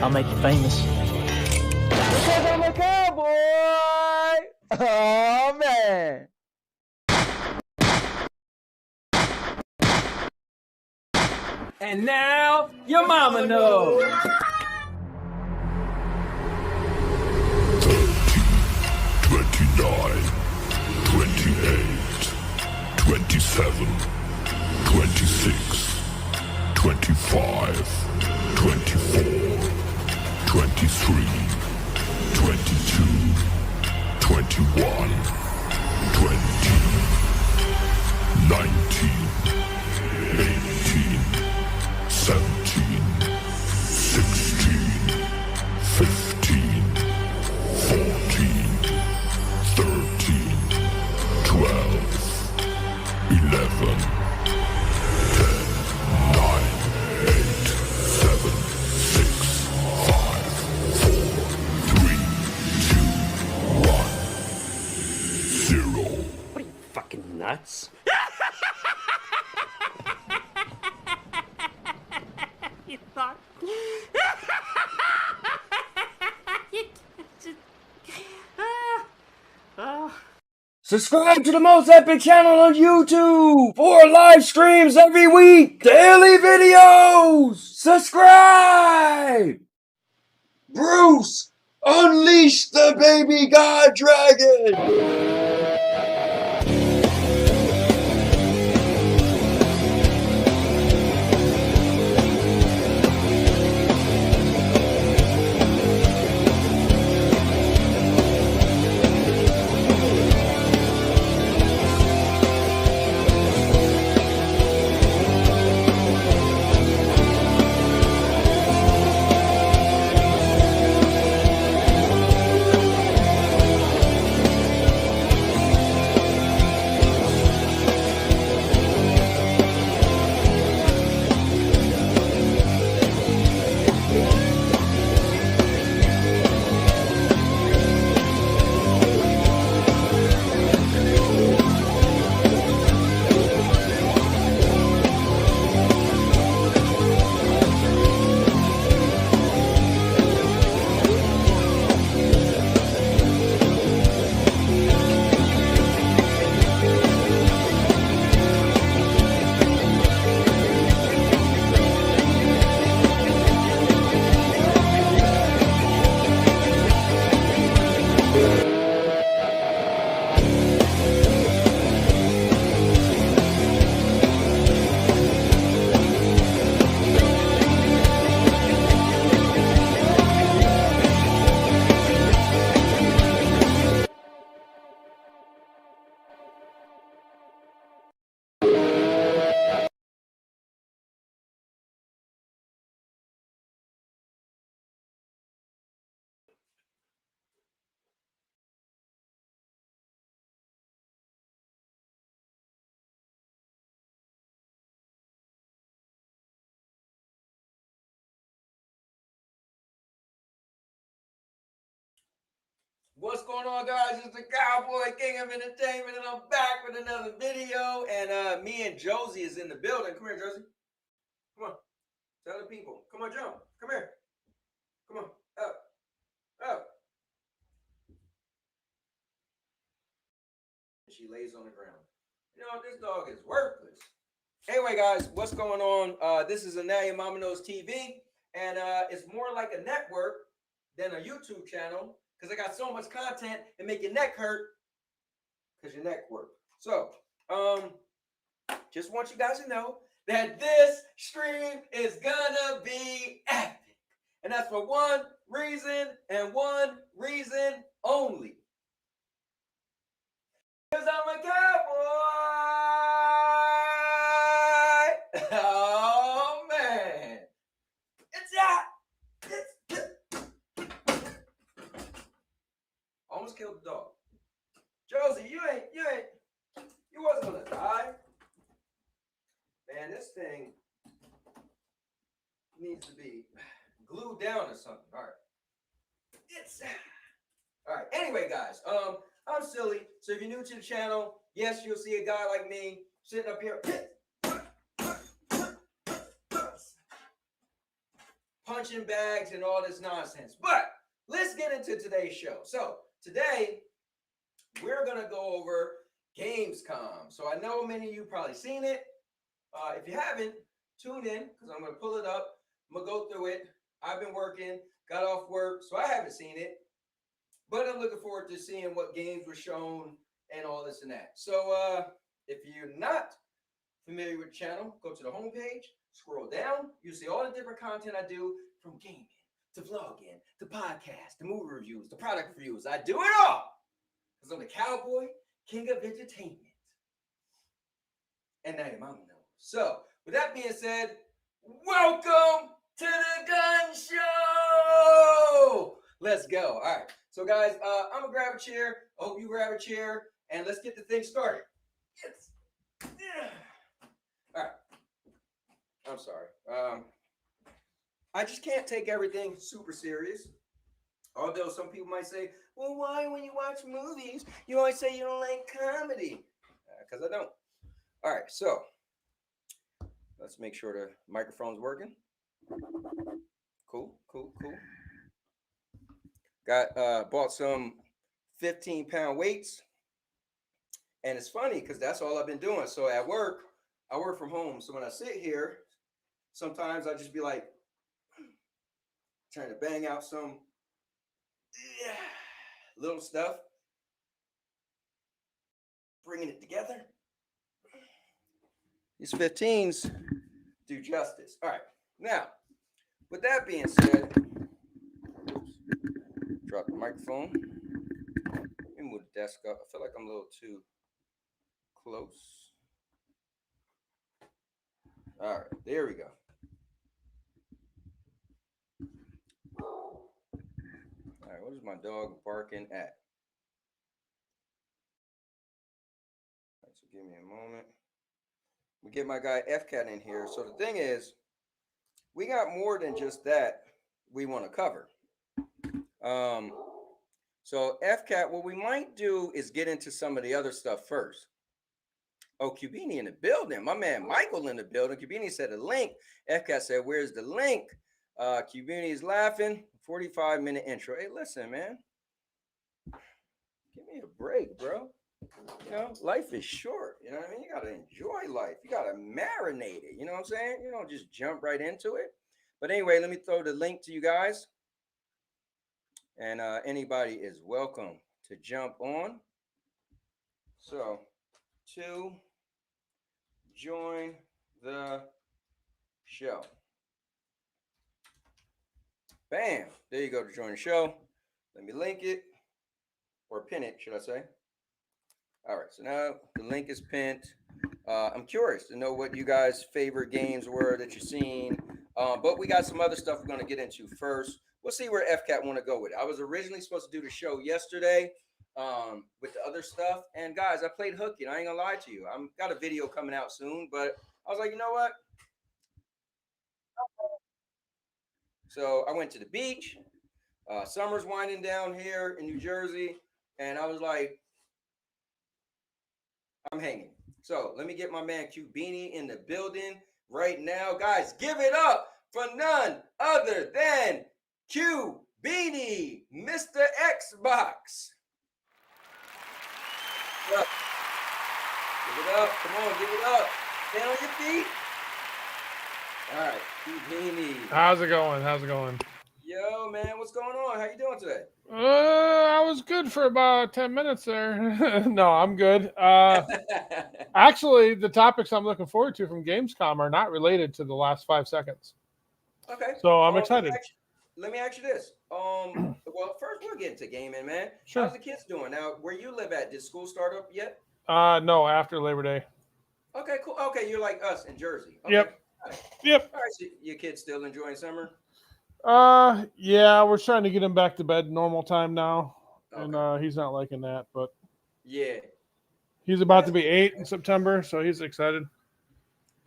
I'll make you famous. Because I'm a cowboy! Oh, man! And now, your mama knows. 29, 28, 27, 26, 25, 24, 23, 22, 21, 20, 19, 18, 17, 16, 15, 14, 13, 12, 11, 10, 9, 8, 7, 6, 5, 4, 3, 2, 1, 0. What are you, fucking nuts? You thought? Subscribe to the most epic channel on YouTube for live streams every week. Daily videos. Subscribe. Bruce, unleash the baby god dragon. What's going on, guys? It's the Cowboy King of Entertainment, and I'm back with another video. And me and Josie is in the building. Come here, Josie. Come on. Tell the people. Come on, jump. Come here. Come on. Up. Up. She lays on the ground. You know, this dog is worthless. Anyway, guys, what's going on? This is Now Your Mama Knows TV, and it's more like a network than a YouTube channel, because I got so much content and make your neck hurt because your neck works. So, just want you guys to know that this stream is gonna be epic. And that's for one reason and one reason only. Because I'm a cowboy! Oh, man! It's hot! Almost killed the dog. Josie, you wasn't gonna die. Man, this thing needs to be glued down or something. All right. All right. Anyway, guys, I'm silly. So if you're new to the channel, yes, you'll see a guy like me sitting up here punching bags and all this nonsense. But let's get into today's show. So today we're gonna go over Gamescom. So I know many of you probably seen it. If you haven't, tune in because I'm gonna pull it up. I'm gonna go through it. I've been working, got off work, so I haven't seen it. But I'm looking forward to seeing what games were shown and all this and that. So if you're not familiar with the channel, go to the homepage, scroll down, you see all the different content I do, from gaming to vlogging to podcast to movie reviews to product reviews. I do it all because I'm the cowboy, king of entertainment. And now your mama knows. So with that being said, welcome to the gun show. Let's go. All right. So guys, I'm gonna grab a chair. I hope you grab a chair, and let's get the thing started. Yes. Yeah. All right. I'm sorry. I just can't take everything super serious. Although some people might say, well, why when you watch movies, you always say you don't like comedy? Because I don't. All right, so let's make sure the microphone's working. Cool. Bought some 15-pound weights. And it's funny because that's all I've been doing. So at work, I work from home. So when I sit here, sometimes I just be like trying to bang out some little stuff, bringing it together. These 15s do justice. All right. Now, with that being said, drop the microphone. Let me move the desk up. I feel like I'm a little too close. All right, there we go. All right, what is my dog barking at? All right, so give me a moment. We get my guy F-Cat in here. So the thing is, we got more than just that we want to cover. So F-Cat, what we might do is get into some of the other stuff first. Oh, Cubini in the building. My man Michael in the building. Cubini said a link. F-Cat said, where's the link? Cubini is laughing. 45-minute intro. Hey, listen, man. Give me a break, bro. You know, life is short. You know what I mean? You got to enjoy life. You got to marinate it. You know what I'm saying? You don't just jump right into it. But anyway, let me throw the link to you guys. And anybody is welcome to jump on. So, to join the show. Bam. There you go, to join the show. Let me link it. Or pin it, should I say. All right, so now the link is pinned. I'm curious to know what you guys' favorite games were that you've seen. But we got some other stuff we're going to get into first. We'll see where FCAT want to go with it. I was originally supposed to do the show yesterday with the other stuff. And guys, I played hooky. I ain't going to lie to you. I've got a video coming out soon. But I was like, you know what? So I went to the beach. Summer's winding down here in New Jersey. And I was like, I'm hanging. So let me get my man Q Beanie in the building right now. Guys, give it up for none other than Q Beanie, Mr. Xbox. Give it up. Come on, give it up. Stand on your feet. All right, Q Beanie. How's it going? Yo, man, what's going on? How you doing today? I was good for about 10 minutes there. No, I'm good. Actually, the topics I'm looking forward to from Gamescom are not related to the last 5 seconds. Okay. So I'm excited. Let me ask you this. Well, first we'll get into gaming, man. Sure. How's the kids doing? Now, where you live at, did school start up yet? No, after Labor Day. Okay, cool. Okay, you're like us in Jersey. Okay. Yep. All right. Yep. All right, so your kids still enjoying summer? Yeah, we're trying to get him back to bed normal time now. Okay. And he's not liking that, but Yeah. he's about to be 8 in September, so he's excited.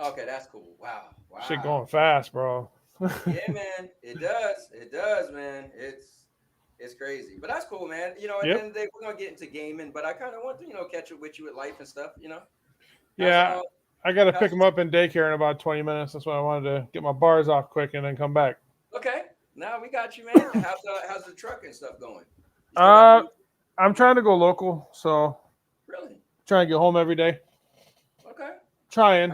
Okay, that's cool. Wow. Shit going fast, bro. Yeah, man. It does, man. It's crazy. But that's cool, man. You know, at the end of the day, we're gonna get into gaming, but I kind of want to, catch up with you with life and stuff, Yeah. I got to pick him up in daycare in about 20 minutes. That's why I wanted to get my bars off quick and then come back. Okay. Now we got you, man. How's the truck and stuff going? You still got the- I'm trying to go local, so Really? trying to get home every day. Okay. Trying.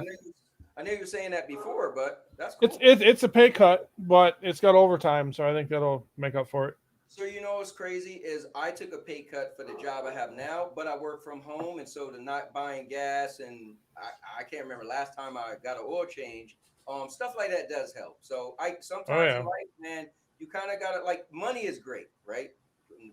I knew you were saying that before, but that's cool. It's a pay cut, but it's got overtime, so I think that'll make up for it. So you know what's crazy is I took a pay cut for the job I have now, but I work from home, and so the not buying gas and I can't remember last time I got an oil change. Stuff like that does help. So I sometimes in life, man, you kind of gotta like money is great, right?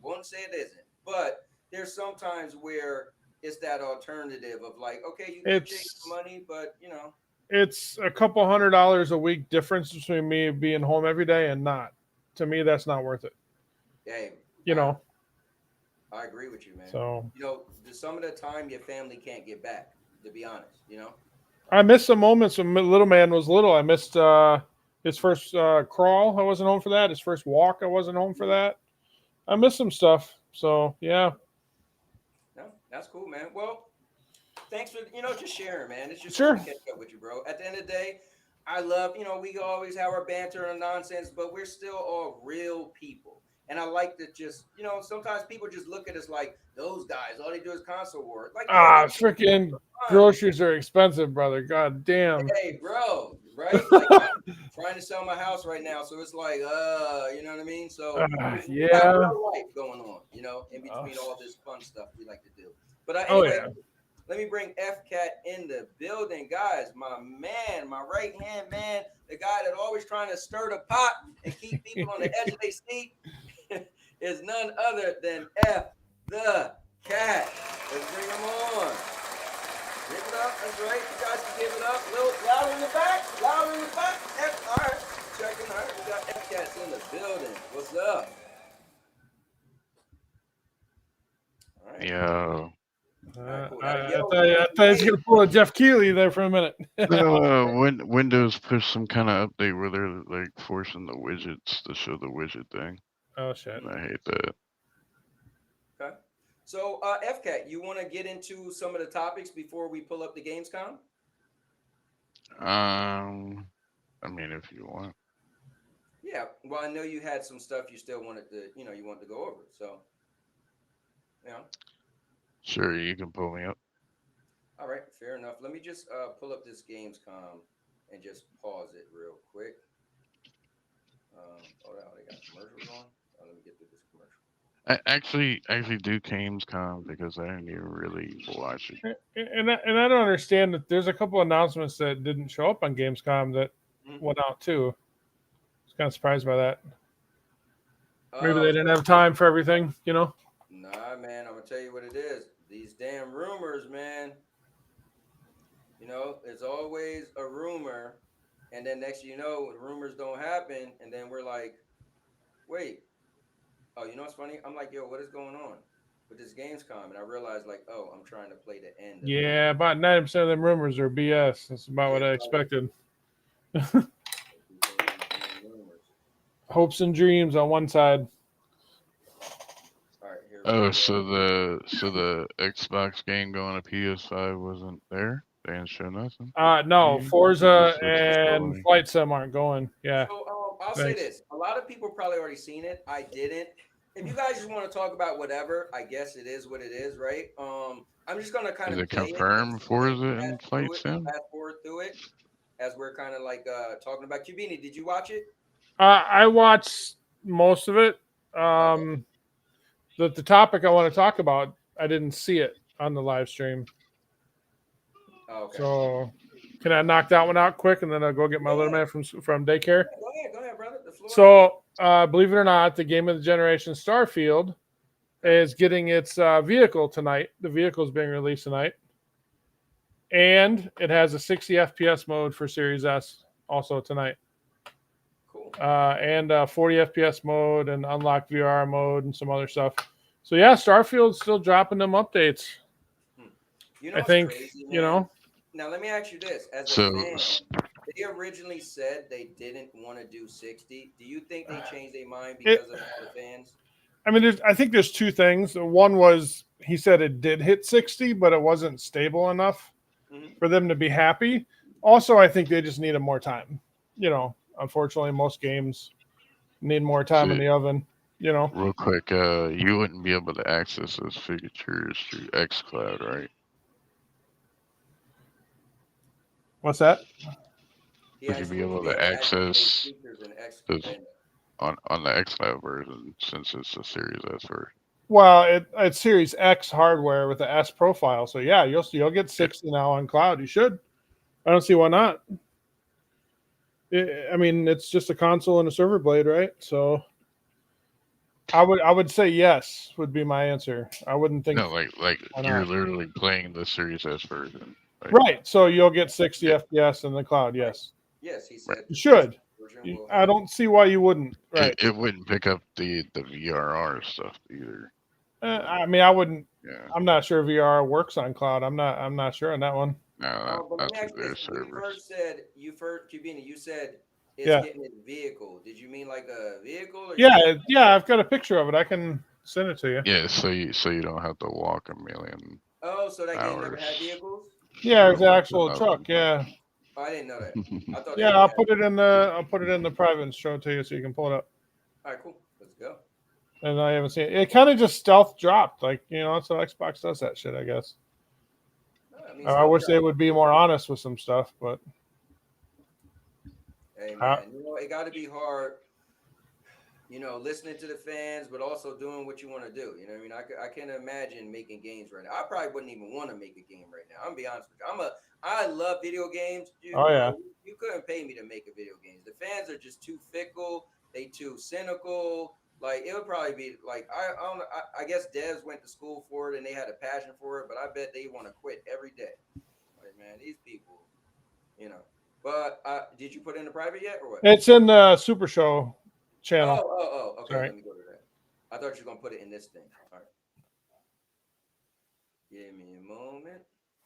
Won't say it isn't, but there's sometimes where it's that alternative of like, okay, you can take money, but you know, it's a couple $100 a week difference between me being home every day and not. To me, that's not worth it. Hey, you know, I agree with you, man. So you know, some of the time your family can't get back. To be honest, you know. I missed some moments when little man was little. I missed his first crawl. I wasn't home for that. His first walk. I wasn't home for that. I missed some stuff. So yeah. No, that's cool, man. Well, thanks for just sharing, man. It's just Sure. fun to catch up with you, bro. At the end of the day, I love we always have our banter and nonsense, but we're still all real people. And I like to just sometimes people just look at us like those guys. All they do is console wars. Like freaking groceries are expensive, brother. God damn. Hey, bro, right? Like I'm trying to sell my house right now, so it's like, you know what I mean? So we got real life going on, in between all this fun stuff we like to do. But anyway, let me bring F-Cat in the building, guys. My man, my right hand man, the guy that always trying to stir the pot and keep people on the edge of their seat, is none other than F the Cat. Let's bring him on. Give it up. That's right. You guys can give it up. A little louder in the back. Louder in the back. All right. Checking. All right. We got F-Cats in the building. What's up? All right. Yo. Cool. I thought you was going to pull a Jeff Keighley there for a minute. Windows pushed some kind of update where they're like forcing the widgets to show the widget thing. Oh, shit. And I hate that. Okay. So, F-Cat, you want to get into some of the topics before we pull up the Gamescom? I mean, if you want. Yeah. Well, I know you had some stuff you still wanted to, you wanted to go over. So, Sure, you can pull me up. All right. Fair enough. Let me just pull up this Gamescom and just pause it real quick. They got commercials on. Let me get through this commercial. I actually do Gamescom because I didn't even really watch it. And I don't understand that there's a couple announcements that didn't show up on Gamescom that went out too. I was kind of surprised by that. Maybe they didn't have time for everything, Nah, man, I'm gonna tell you what it is. These damn rumors, man. There's always a rumor, and then next you know, rumors don't happen, and then we're like, wait. Oh, you know what's funny? I'm like, yo, what is going on with this Gamescom? And I realized, like, oh, I'm trying to play the end. Yeah, about 90% of them rumors are BS. That's about what I expected. Hopes and dreams on one side. All right, here Oh, so the Xbox game going to PS5 wasn't there? They didn't show nothing? No, Forza and Flight Sim aren't going. Yeah. So I'll say this. A lot of people probably already seen it. I didn't. If you guys just want to talk about whatever, I guess it is what it is, right? I'm just gonna kind of confirm Forza and Flight Sim? Fast forward through it as we're kind of like talking about. Cubini, did you watch it? I watched most of it. The topic I want to talk about, I didn't see it on the live stream. Okay. So can I knock that one out quick and then I'll go get my little man from daycare? Go ahead, brother. The floor. So believe it or not, the game of the generation Starfield is getting its vehicle tonight. The vehicle is being released tonight. And it has a 60 FPS mode for Series S also tonight. Cool. And 40 FPS mode and unlocked VR mode and some other stuff. So yeah, Starfield's still dropping them updates. I think, crazy, Now let me ask you this: as a fan, they originally said they didn't want to do 60. Do you think they changed their mind because of all the fans? I mean, I think there's two things. One was he said it did hit 60, but it wasn't stable enough for them to be happy. Also, I think they just needed more time. Unfortunately, most games Need more time in the oven, you know. Real quick, you wouldn't be able to access those features through xCloud, right? What's that? Would you be able to access features in those on the xCloud version since it's a Series S version? Well, it's Series X hardware with the S profile, so yeah, you'll get 60 now on cloud. You should. I don't see why not. I mean, it's just a console and a server blade, right? So I would say yes would be my answer. I wouldn't think No, like you're literally playing the Series S version. Right. So you'll get 60 FPS in the cloud. Yes. Yes, he said. You should. I don't see why you wouldn't. Right. It wouldn't pick up the VRR stuff either. I mean, I wouldn't. Yeah. I'm not sure VR works on cloud. I'm not sure on that one. No, but let me that's ask you their this. When servers. you said it's Yeah. getting its vehicle. Did you mean like a vehicle? Or Yeah. I've got a picture of it. I can send it to you. Yeah, so you don't have to walk a million. Oh, so that game never hours. had vehicles? Yeah, it's an actual truck. Yeah. Oh, I didn't know that. I thought. Yeah, I'll put it in the private and show it to you so you can pull it up. All right, cool. Let's go. And I haven't seen it. It kind of just stealth dropped, like so Xbox does that shit, I guess. I wish they would be more honest with some stuff, but hey man, it got to be hard. Listening to the fans, but also doing what you want to do. You know what I mean? I can't imagine making games right now. I probably wouldn't even want to make a game right now. I'm gonna be honest with you. I love video games. Dude, you couldn't pay me to make a video game. The fans are just too fickle. They too cynical. Like it would probably be like I guess devs went to school for it and they had a passion for it, but I bet they want to quit every day. Like man, these people, But did you put it in the private yet or what? It's in the Super Show channel. Oh, okay. Sorry. Let me go to that. I thought you were gonna put it in this thing. All right. Give me a moment.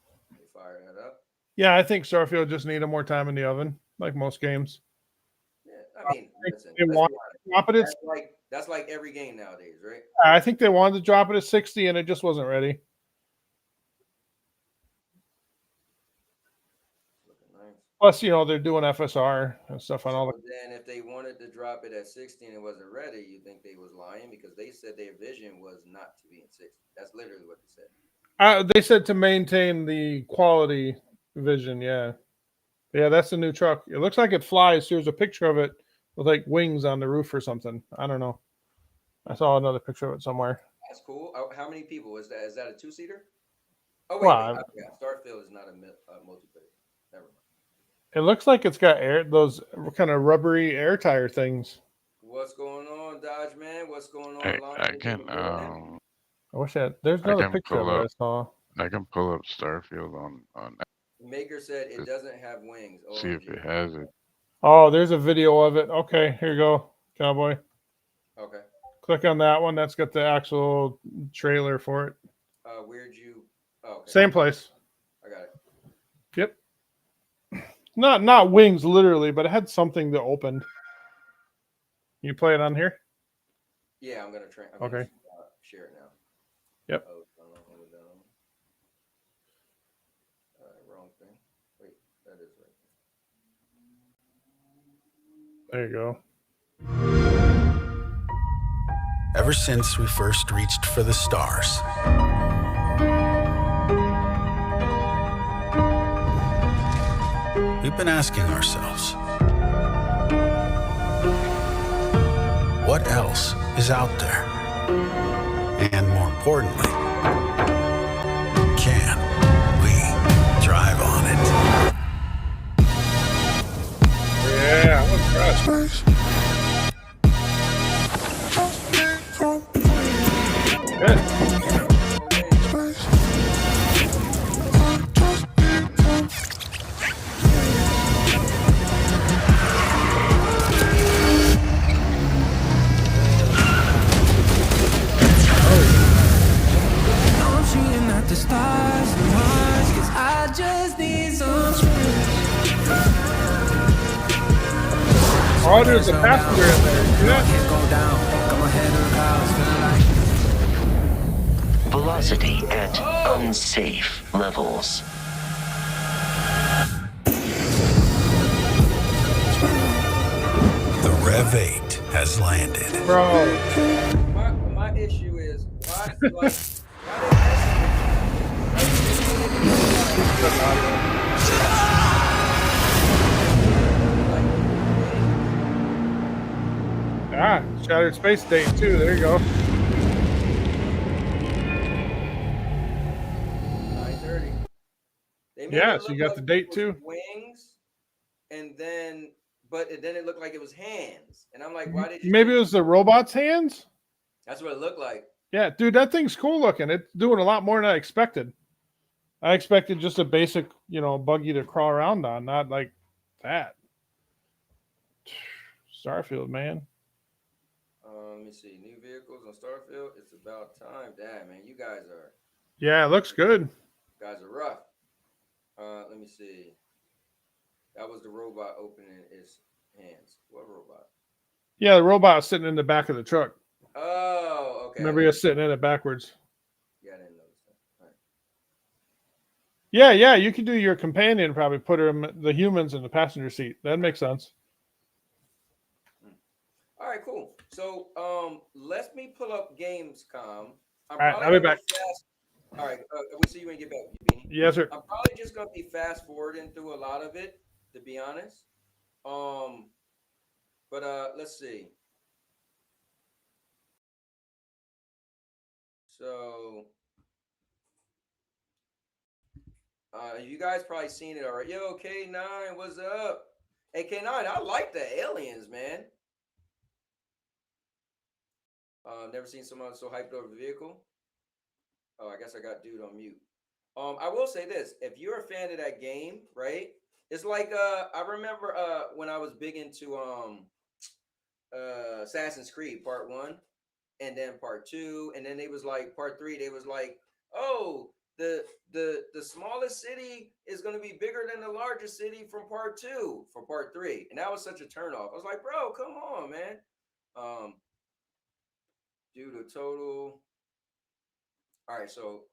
Let me fire that up. Yeah, I think Starfield just needed more time in the oven, like most games. Yeah, I mean, listen, they want to drop it. That's like every game nowadays, right? I think they wanted to drop it at 60, and it just wasn't ready. Plus, they're doing FSR and stuff on all the. Then, if they wanted to drop it at 60 and it wasn't ready, you think they was lying because they said their vision was not to be in 60. That's literally what they said. They said to maintain the quality vision. Yeah, that's the new truck. It looks like it flies. Here's a picture of it with like wings on the roof or something. I don't know. I saw another picture of it somewhere. That's cool. How many people is that? Is that a 2-seater? Oh wait, Starfield is not a multiplayer. Never mind. It looks like it's got those kind of rubbery air tire things. What's going on, Dodge Man? What's going on? I can. I wish there's another picture of it I saw. I can pull up Starfield on. Maker said it doesn't have wings. See if it has it. Oh, there's a video of it. Okay, here you go, Cowboy. Okay. Click on that one. That's got the actual trailer for it. Where'd you? Oh, okay. Same place. I got it. Yep. Not wings literally, but it had something that opened. You play it on here? Yeah, I'm gonna try. Okay. Share it now. Yep. Wrong thing. Wait, that is right. There you go. Ever since we first reached for the stars, we've been asking ourselves, what else is out there? And more importantly, can we drive on it? Yeah, I was impressed. Good. The stars and Mars, 'cause I just need some space. Oh, there's a passenger in there. Yeah. Can't go down. Got my head on the clouds, Velocity at unsafe levels. The Rev 8. has landed. Bro. My issue is why they Ah, Shattered Space State too. There you go. 9:30. They made Yeah, it so you look got like the date it was too. Wings, and then then it looked like it was hands, and I'm like, why did you? Maybe it was the robot's hands. That's what it looked like. Yeah, dude, that thing's cool looking. It's doing a lot more than I expected. I expected just a basic, buggy to crawl around on, not like that. Starfield, man. Let me see. New vehicles on Starfield. It's about time. Damn, man, you guys are Yeah, it looks good. rough. Let me see. That was the robot opening its hands. What robot? Yeah, the robot was sitting in the back of the truck. Oh, okay. Remember, he was sitting in it backwards. Yeah, I didn't notice that. All right. Yeah, you can do your companion, probably put the humans in the passenger seat. That makes sense. All right, cool. So, let me pull up Gamescom. All right, I'll be back. All right, we'll see you when you get back, Beanie. Yes, sir. I'm probably just gonna be fast forwarding through a lot of it, to be honest. But let's see. So, you guys probably seen it already. Yo, K9, what's up? Hey, K9, I like the aliens, man. Never seen someone so hyped over a vehicle. Oh, I guess I got dude on mute. I will say this: if you're a fan of that game, right? It's like I remember when I was big into Assassin's Creed Part 1, and then Part 2, and then they was like Part 3. They was like, oh, the smallest city is going to be bigger than the largest city from Part 2 for Part 3, and that was such a turnoff. I was like, bro, come on, man. Do the total. All right, so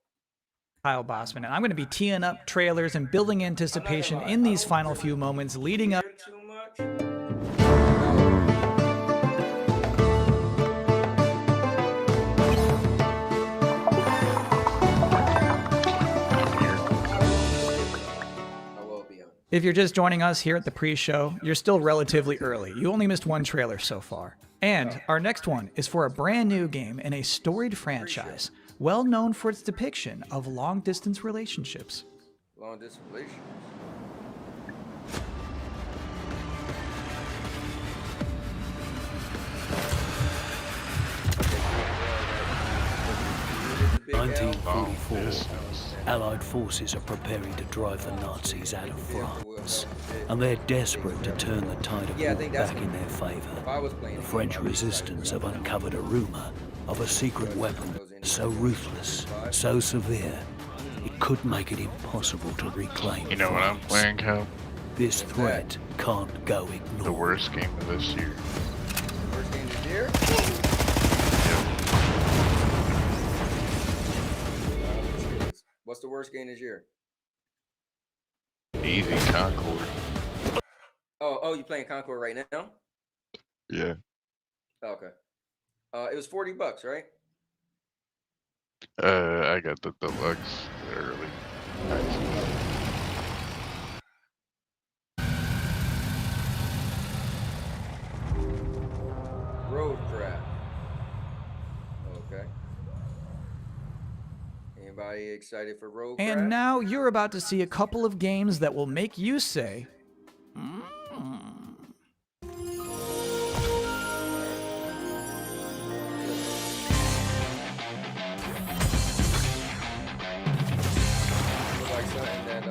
Kyle Bossman, and I'm going to be teeing up trailers and building anticipation in these final few moments leading up. too much. If you're just joining us here at the pre-show, you're still relatively early. You only missed one trailer so far. And our next one is for a brand new game in a storied franchise, well known for its depiction of long-distance relationships. Long-distance relationships. In 1944, Allied forces are preparing to drive the Nazis out of France, and they're desperate to turn the tide of war back in their favour. The French resistance have uncovered a rumour of a secret weapon so ruthless, so severe, it could make it impossible to reclaim You know what I'm playing, Cal? This threat can't go ignored. The worst game of this year. Worst game this year? What's the worst game this year? Easy Concord. Oh, you playing Concord right now? Yeah. Okay. It was $40, right? I got the deluxe early. Roadcraft. Okay. Anybody excited for Roadcraft? And now you're about to see a couple of games that will make you say, Looks like something that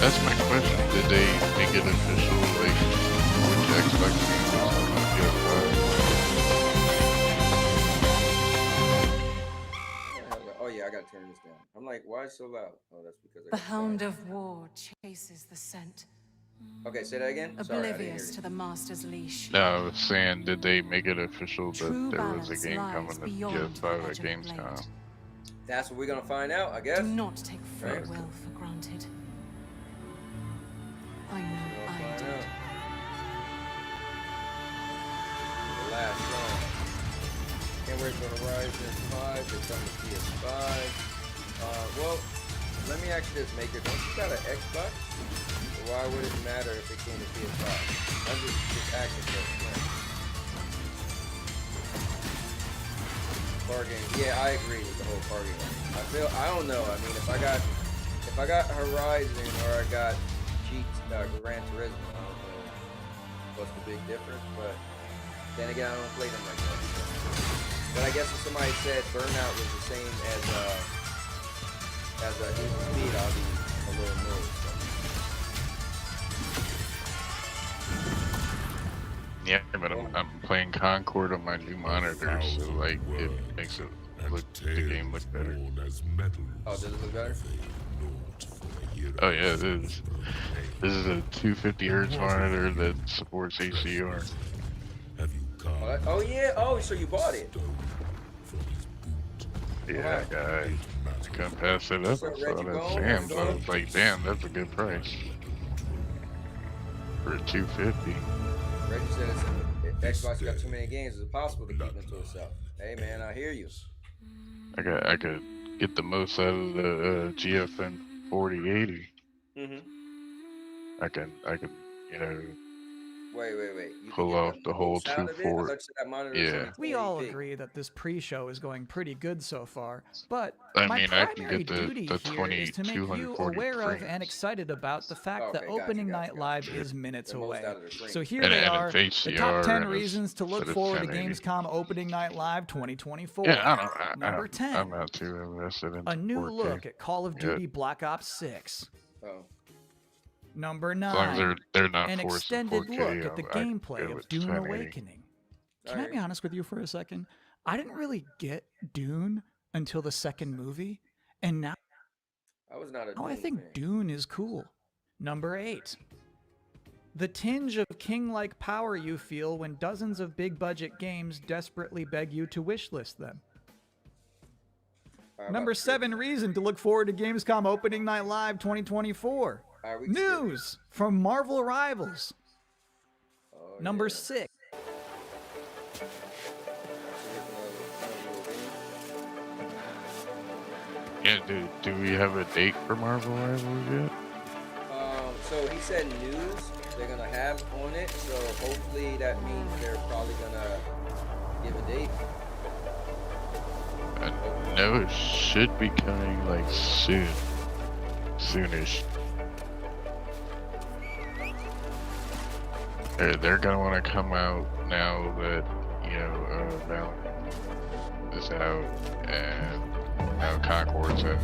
That's my question. Did they make it official, like, which Xbox games on PS5? Oh yeah, I gotta turn this down. I'm like, why is it so loud? Oh, that's because I The got hound of war chases the scent. Okay, say that again. Sorry, I didn't hear Oblivious you. to the master's leash. No, I was saying, did they make it official that True there was a balance game lies coming to beyond the PS5 at edge of the blade. Gamescom? That's what we're gonna find out, I guess. Do not take free Right. will for granted. I know We'll I find did. out. The last song. Can't wait for Horizon 5 to come to PS5. Well, let me ask you this, Maker. Don't you got an Xbox? So why would it matter if it came to PS5? I'm just asking for it. Car game. Yeah, I agree with the whole car game. I don't know. I mean, if I got Horizon or I got Gran Turismo, I don't know what's the big difference, but then again, I don't play them like that. But I guess if somebody said Burnout was the same as Need for Speed, I'll be a little moved. Yeah, but I'm playing Concord on my new monitor, so like it makes it look the game look better. Oh, does it look better? Oh yeah, it is. This is a 250 hertz monitor that supports HDR. Oh yeah. Oh, so you bought it? Yeah, I couldn't pass it up. I saw that Sam's. I was like, damn, that's a good price for a 250. Reggie said if Xbox got too many games, is it possible to keep them to itself? Hey man, I hear you. I could get the most out of the GFN 4080. I can, you know. Wait. You pull off the whole 240. Yeah. We all agree that this pre-show is going pretty good so far, but I my mean, I can primary get duty the here is to make you 240 aware of frames. and excited about the fact that opening night live is minutes away. So here And they it's are, the HDR top 10 and it's- reasons to look but it's forward to 1080. Gamescom opening night live 2024. Yeah, Number 10. I'm not too invested in A new 4K. look at Call of yet. Duty Black Ops 6. Oh. Number As long as 9. they're not An forcing extended 4K, look at the I can gameplay go of with Dune 1080. Awakening. Can I be honest with you for a second? I didn't really get Dune until the second movie, and now I was not a I Dune think fan. Dune is cool. Number 8. The tinge of king-like power you feel when dozens of big-budget games desperately beg you to wishlist them. Number 7 reason to look forward to Gamescom opening night live 2024. News from Marvel Rivals. Number 6. Yeah, do we have a date for Marvel Rivals yet? So he said news they're gonna have on it. So hopefully that means they're probably gonna give a date. I know it should be coming like soonish. They're gonna want to come out now that Valorant is out and now Concord's out.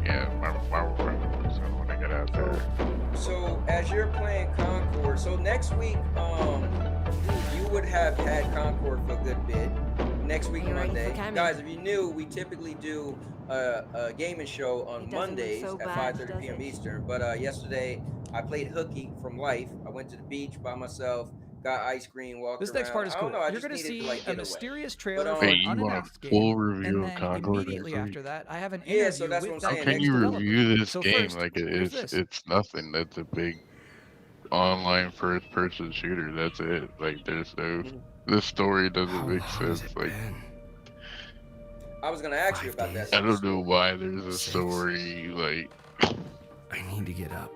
Yeah, Marvel Rivals gonna want to get out there. So as you're playing Concord, so next week, you would have had Concord for a good bit. Next week, Monday. Guys, if you knew, we typically do a gaming show on Mondays at 5:30 p.m. Eastern. But yesterday, I played hooky from Life. I went to the beach by myself, got ice cream, walked This around. next part is I cool. don't know, I You're just going to needed see like, a get away. mysterious trailer But, for an Wait, you want a unannounced full game, review and of then Concord immediately next week? after that, I have an Yeah, interview so that's what I'm with How saying. that can game's you developer. review this So game first, like here's this. it's nothing? That's a big online first-person shooter. That's it. Like there's no, this story doesn't make sense. Like I was gonna ask you about that. I don't know why there's a story. Like I need to get up.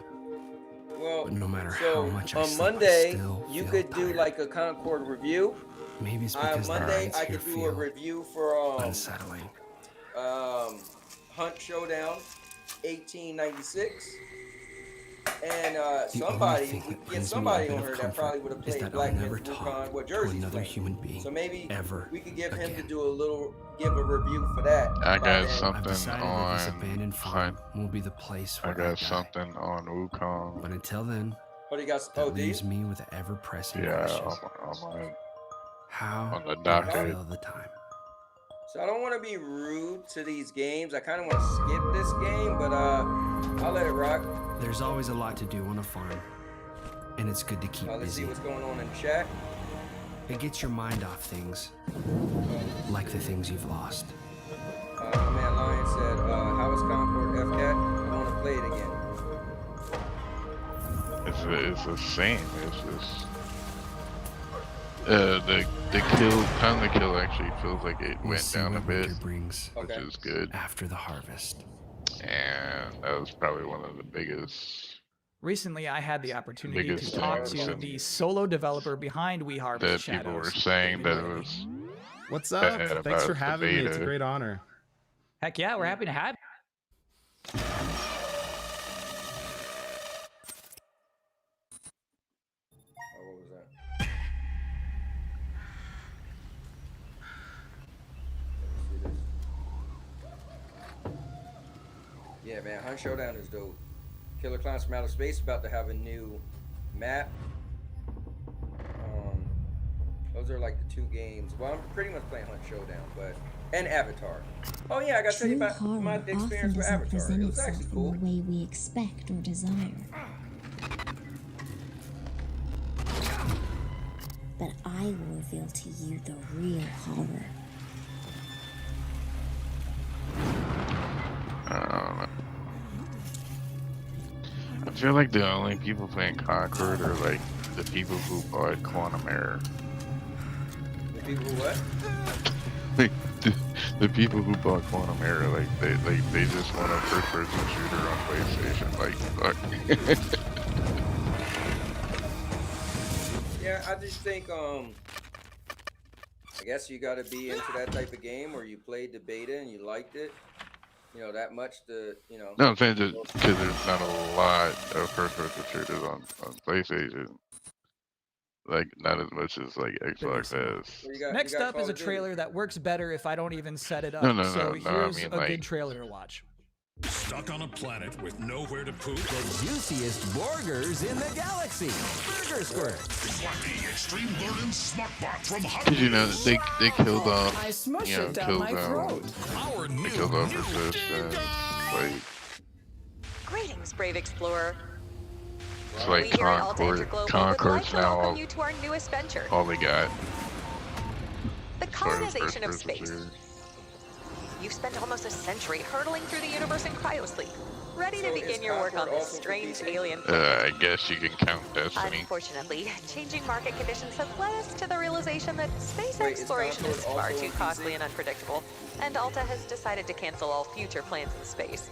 Well, But no matter so how much I on sleep, I Monday, still you feel could do tired. like a Concord review. Maybe it's On because the Monday, nights I here could do a feel review for unsettling. Hunt Showdown 1896. And somebody, we could get somebody on her that probably would have played Black Myth Wukong, what Jersey's playing. So maybe we could get him to do give a review for that. I got then. something on. Won't be the place I where got something on Wukong. But until then, what do you got? that leaves me with an ever-pressing question. How on the do I docket. fill the time? So I don't want to be rude to these games. I kind of want to skip this game, but I'll let it rock. There's always a lot to do on a farm, and it's good to keep Let's busy. see what's going on in chat. It gets your mind off things, like the things you've lost. My man Lion said, how is Concord FCAT? I want to play it again. It's the same. It's just the time to kill actually feels like it went down a bit, which is good. After the harvest. And that was probably one of the biggest. Recently, I had the opportunity to biggest talk things to the solo developer behind We Harvest that people were Shadows. saying that it was. What's up? bad Thanks for about the having me. It's a beta. great honor. Heck yeah, we're happy to have you. What was that? Yeah, man, Hunt Showdown is dope. Killer Clowns from Outer Space about to have a new map. Those are like the two games. Well, I'm pretty much playing Hunt Showdown, and Avatar. Oh yeah, I gotta tell you about my experience with Avatar. It was actually cool. In the way we expect or desire. But I will reveal to you the real horror. I feel like the only people playing Concord are like the people who bought Quantum Error. The people who what? Like the people who bought Quantum Error, like they just want a first-person shooter on PlayStation. Like, fuck. Yeah, I just think I guess you got to be into that type of game, or you played the beta and you liked it, that much to, No, I'm saying just because there's not a lot of first-person shooters on PlayStation. Like, not as much as like Xbox has. Next up is a trailer that works better if I don't even set it up. No, so I here's mean, a like, good trailer to watch. Stuck on a planet with nowhere to poop? The juiciest burgers in the galaxy. Burger Squirt. Wacky extreme learning smartbot from Cause they killed I smush it down my throat. They killed off Resistance. Like, Greetings, brave explorer. it's like Concord's now all, you to our newest venture. all they got. The colonization of space. You've spent almost a century hurtling through the universe in cryosleep, ready to begin your work on this strange alien I guess you can count Destiny. Unfortunately, changing market conditions have led us to the realization that space exploration is far too costly and unpredictable, and Alta has decided to cancel all future plans in space.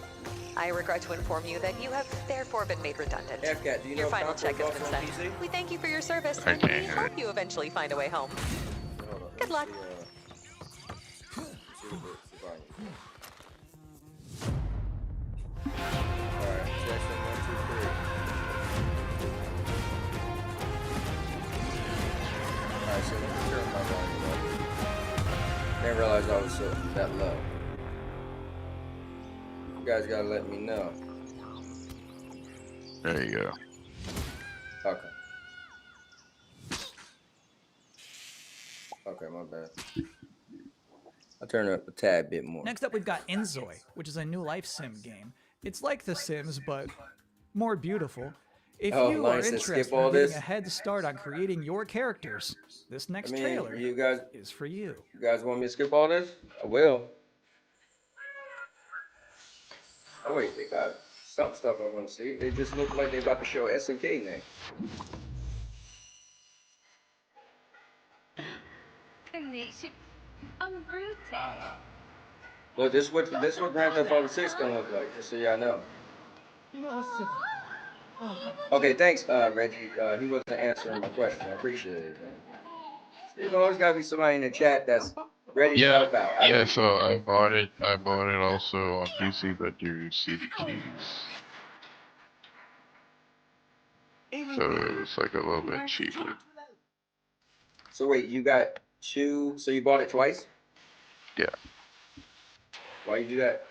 I regret to inform you that you have therefore been made redundant. FCAT, do you know your final check has Concord been also sent. on PC? We thank you for your service, I and we can't hear hope it. you eventually find a way home. Good luck. Alright, section 1, 2, 3. Alright, so let me turn my volume up. Didn't realize I was that low. You guys gotta let me know. There you go. Okay. Okay, my bad. I'll turn it up a tad bit more. Next up, we've got Inzoi, which is a new life sim game. It's like The Sims, but more beautiful. If you are interested in getting a head start on creating your characters, this next trailer is for you. You guys want me to skip all this? I will. Oh wait, they got some stuff I want to see. They just look like they about to show SNK name. Look, this is what Grand Theft Auto 6 gonna look like, just so y'all know. Okay, thanks, Reggie. He wasn't answering my question. I appreciate it, man. There's always gotta be somebody in the chat that's ready to help out. Yeah, so I bought it also on PC, but through CD keys. So it's like a little bit cheaper. So wait, you got 2, so you bought it twice? Yeah. Why you do that?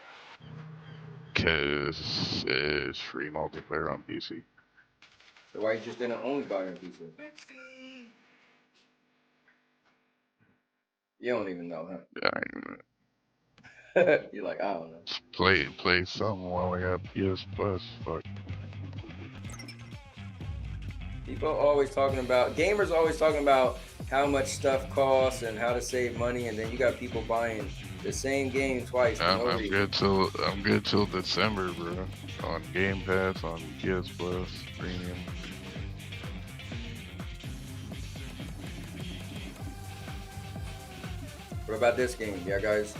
Cause it's free multiplayer on PC. So why you just didn't only buy it on PC? You don't even know, huh? Yeah, I don't know. You're like, I don't know. Play something while I got PS Plus. Fuck. People always talking about, gamers always talking about how much stuff costs and how to save money, and then you got people buying the same game twice for no I'm reason. good till December, bro. On Game Pass, on PS Plus, Premium. What about this game? Yeah, guys.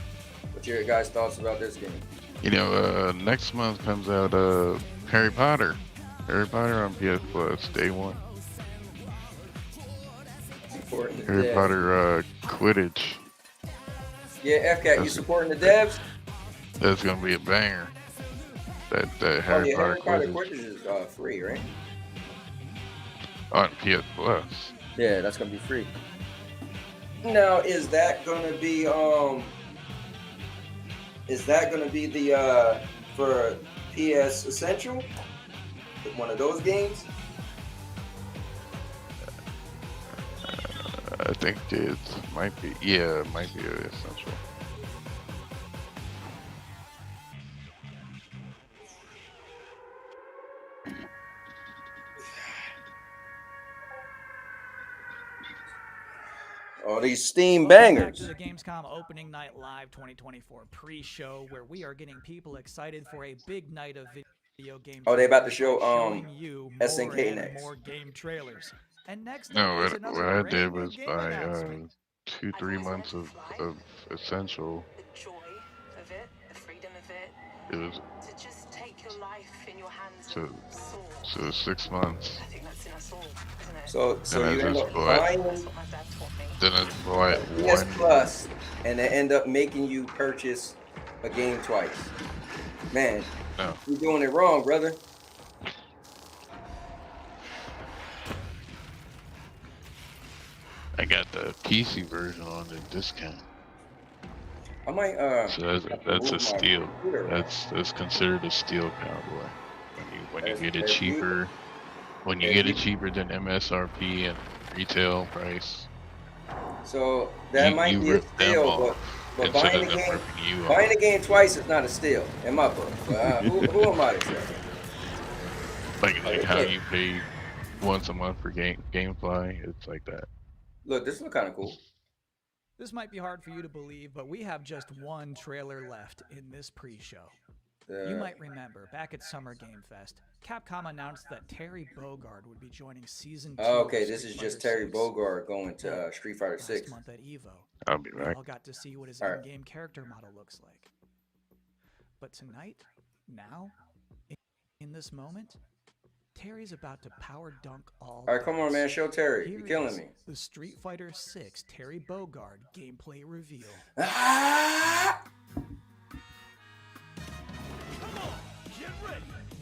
What's your guys' thoughts about this game? You know, next month comes out Harry Potter. Harry Potter on PS Plus, day 1. Harry Potter Quidditch. Yeah, FCAT, you supporting the devs? That's gonna be a banger. That Harry Potter Harry Potter Quidditch is free, right? on PS Plus. Yeah, that's gonna be free. Now, is that gonna be the for PS Essential? One of those games? I think it might be. Yeah, it might be essential. All these Steam bangers. Back to the Gamescom Opening Night Live 2024 pre-show, where we are getting people excited for a big night of video game. Oh, they about to show showing you more SNK and next. more game trailers. And next No, up is what another I brand did new was game buy announcement. 2-3 months of essential. The joy of it, the freedom of it. It was To just take your life in your hands. so 6 months. I think that's in us all, isn't it? So Then you I end just up bought. buying Then I bought PS one. Plus, and they end up making you purchase a game twice. Man, No. you're doing it wrong, brother. I got the PC version on the discount. I might So that's a steal. That's considered a steal, cowboy. When you get it cheaper, when you get it cheaper than MSRP and retail price. So that might be a rip them steal, off but instead buying of the them game, ripping you buying off. the game twice is not a steal in my book. But, who am I to say? Like how you pay once a month for GameFly, it's like that. Look, this look kind of cool. This might be hard for you to believe, but we have just one trailer left in this pre-show. You might remember, back at Summer Game Fest, Capcom announced that Terry Bogard would be joining Season 2 Okay, of this Street is just Fighter Terry 6. Bogard going to Street Fighter Last 6. month at EVO. I'll be We back. all got to see what his All right. in-game character model looks like. But tonight, now, in this moment, Terry's about to power dunk all. All right, come on, man, show Terry. Here You're killing is me. The Street Fighter 6 Terry Bogard gameplay reveal. Ah!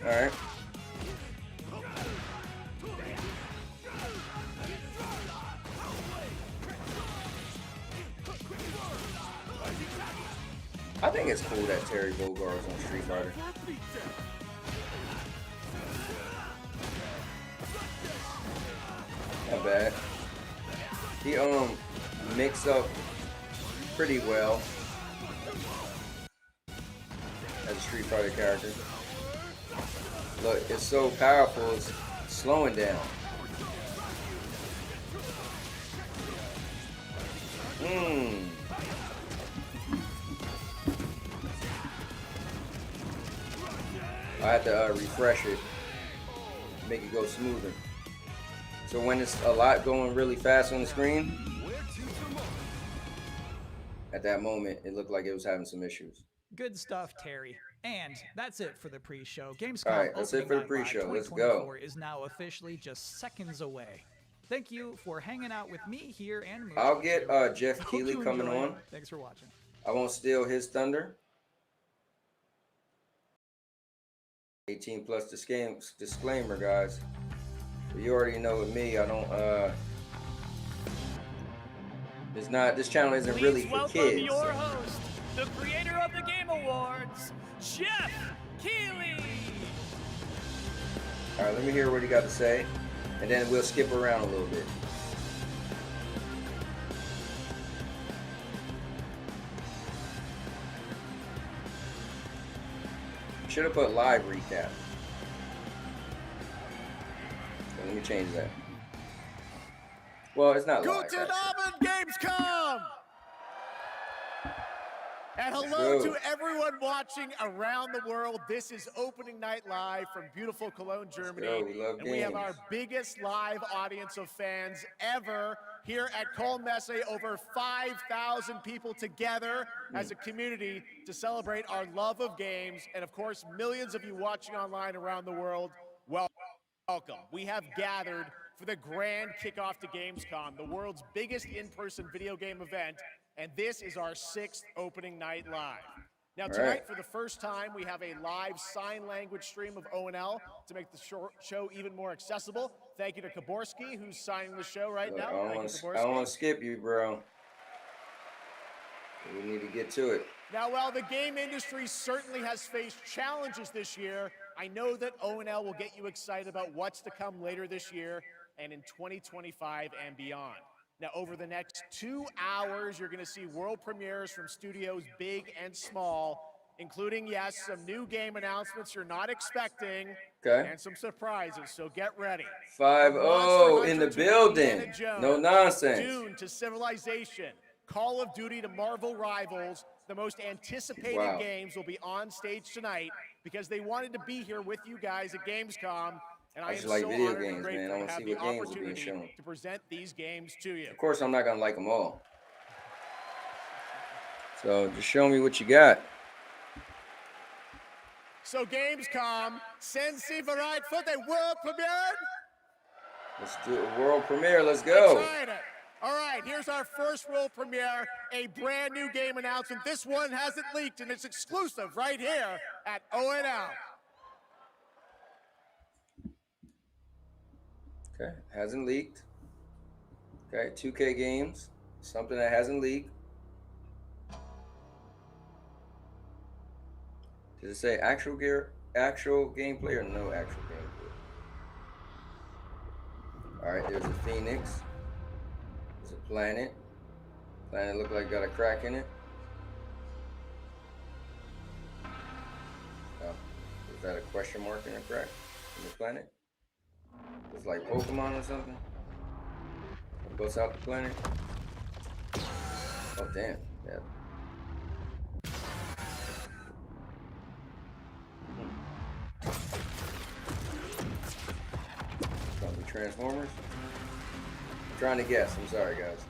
All right. I think it's cool that Terry Bogard's on Street Fighter. Not bad. He mix up pretty well as a Street Fighter character. Look, it's so powerful, it's slowing down. I have to refresh it, make it go smoother. So when it's a lot going really fast on the screen, at that moment, it looked like it was having some issues. Good stuff, Terry. And that's it for the pre-show. Gamescom All right, that's it for the Opening Night pre-show. Live Let's go. 2024 is now officially just seconds away. Thank you for hanging out with me here and Moose. I'll get Jeff Hope Keighley you coming enjoyed. on. Thanks for watching. I won't steal his thunder. 18 plus disclaimer, guys. You already know with me, I don't this channel isn't really for kids. Your host, the creator of the Game Awards, Jeff Keighley. All right, let me hear what he got to say, and then we'll skip around a little bit. Should have put live recap. So let me change that. Well, it's not live. Guten Abend, Gamescom! And hello to everyone watching around the world. This is opening night live from beautiful Cologne, Germany. We love and we have our biggest live audience of fans ever here at Cologne Messe. Over 5,000 people together as a community to celebrate our love of games. And of course, millions of you watching online around the world. Welcome. We have gathered for the grand kickoff to Gamescom, the world's biggest in-person video game event. And this is our 6th opening night live. Now tonight, for the first time, we have a live sign language stream of ONL to make the show even more accessible. Thank you to Kaborski, who's signing the show right now. I don't want to skip you, bro. We need to get to it. Now, while the game industry certainly has faced challenges this year, I know that ONL will get you excited about what's to come later this year and in 2025 and beyond. Now, over the next 2 hours, you're going to see world premieres from studios big and small, including, yes, some new game announcements you're not expecting, and some surprises, so get ready. 5-0 in the building. No nonsense. Dune to Civilization, Call of Duty to Marvel Rivals, the most anticipated games will be on stage tonight because they wanted to be here with you guys at Gamescom. And I am so honored and grateful to have the opportunity to present these games to you. Of course, I'm not going to like them all. So just show me what you got. So Gamescom, Sensi bereit for the world premiere? Let's do a world premiere. Let's go. All right, here's our first world premiere, a brand new game announcement. This one hasn't leaked, and it's exclusive right here at ONL. Okay, hasn't leaked. Okay, 2K games, something that hasn't leaked. Does it say actual gameplay or no actual gameplay? All right, there's a Phoenix. There's a planet. Planet look like got a crack in it. Oh, is that a question mark in a crack in the planet? It's like Pokemon or something. It goes out the planet. Oh damn! Yeah. Probably Transformers. I'm trying to guess. I'm sorry, guys.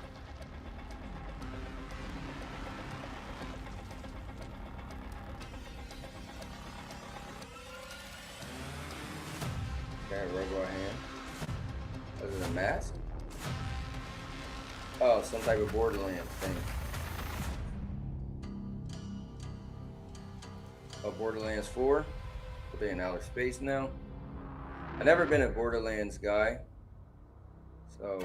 Okay, robot hand. Is it a mask? Oh, some type of Borderlands thing. Oh, Borderlands 4. Are they in outer space now? I've never been a Borderlands guy. So,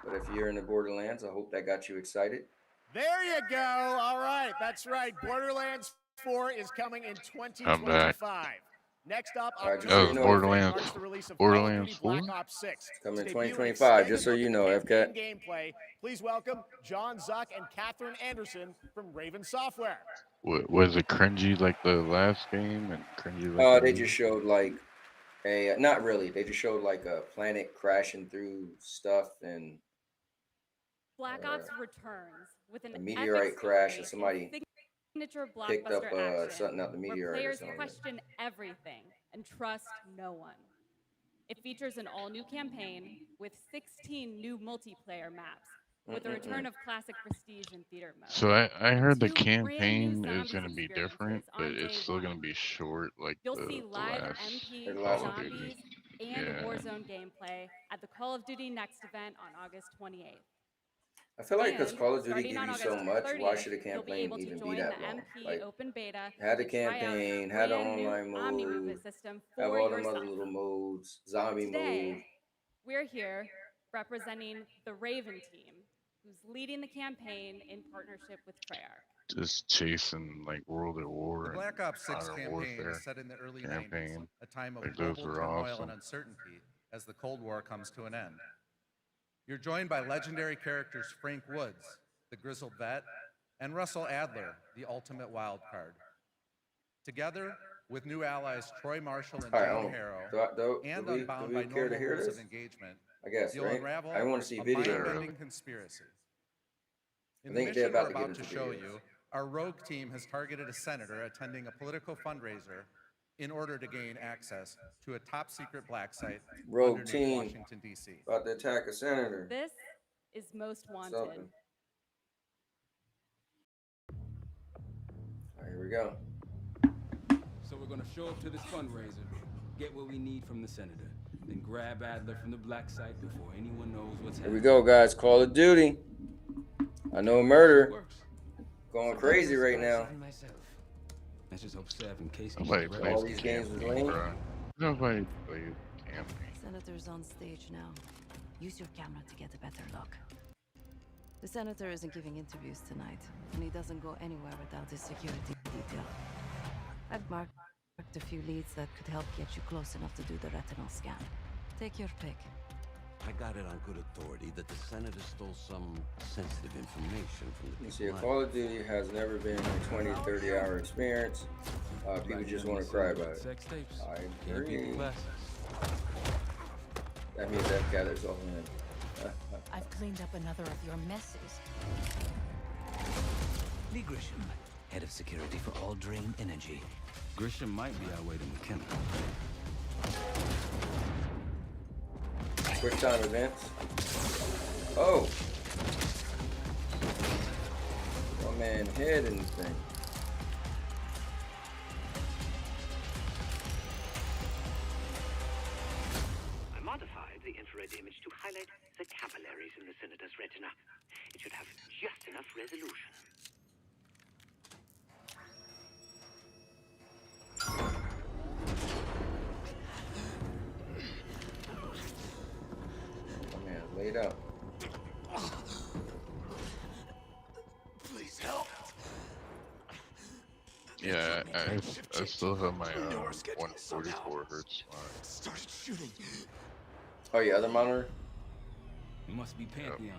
but if you're in the Borderlands, I hope that got you excited. There you go. All right, that's right. Borderlands 4 is coming in 2025. Next up, Borderlands 4? Coming in 2025, just so you know, FCAT. Gameplay. Please welcome John Zuck and Catherine Anderson from Raven Software. Was it cringy like the last game and cringy like they just showed like a not really. They just showed like a planet crashing through stuff and Black Ops returns with a meteorite crash and somebody picked up something out the meteorite. Where players or something. question everything and trust no one. It features an all-new campaign with 16 new multiplayer maps, with the return of classic prestige and theater mode. So I heard the campaign is going to be different, but it's still going to be short, like You'll the see live last MP, Call of Duty. zombies, and Warzone gameplay at the Call of Duty Next event on August 28th. I feel like because And Call of Duty starting give on you so August much, why 30th, should a you'll be campaign able to even be join that the long? MP Like, open beta had a and try out campaign, the had an brand new online Omni mode, movement system have for all them other yourself. little modes, zombie Today, mode. we're here representing the Raven team, who's leading the campaign in partnership with Treyarch. Just chasing like World at War The and Black Ops 6 Modern campaign Warfare is set in the early 90s, campaign. a time of Like those global were turmoil awesome. and uncertainty as the Cold War comes to an end. You're joined by legendary characters Frank Woods, the grizzled vet, and Russell Adler, the ultimate wild card. Together, with new allies Troy Marshall and Jane Harrow, and unbound by normal rules of engagement, I guess, you'll right? unravel I want to see a video. mind-bending conspiracy. In I the think they're mission about we're to get about to into show videos. you, our rogue team has targeted a senator attending a political fundraiser in order to gain access to a top-secret black site Rogue underneath team Washington, D.C. about to attack a senator. This is Most Wanted. Something. All right, here we go. So we're gonna show up to this fundraiser, get what we need from the senator, then grab Adler from the black site before anyone knows what's Here happening. we go, guys. Call of Duty. I know murder. Going crazy right now. Let's just hope Sev and Casey Nobody get plays all these games with campaign, Lane. bro. Nobody plays campaign. Senator's on stage now. Use your camera to get a better look. The senator isn't giving interviews tonight, and he doesn't go anywhere without his security detail. I've marked a few leads that could help get you close enough to do the retinal scan. Take your pick. I got it on good authority that the senator stole some sensitive information from the You people. see, a Call of Duty has never been a 20, 30-hour experience. People just want to cry about it. I agree. That means that gathers all in. I've cleaned up another of your messes. Lee Grisham, head of security for All Drain Energy. Grisham might be our way to McKenna. Quick time events. Oh. One man head in the thing. I modified the infrared image to highlight the capillaries in the senator's retina. It should have just enough resolution. One man laid out. Please help. Yeah, I still have my 144 hertz monitor. Started shooting. Oh, yeah, other monitor? It must be Pantheon.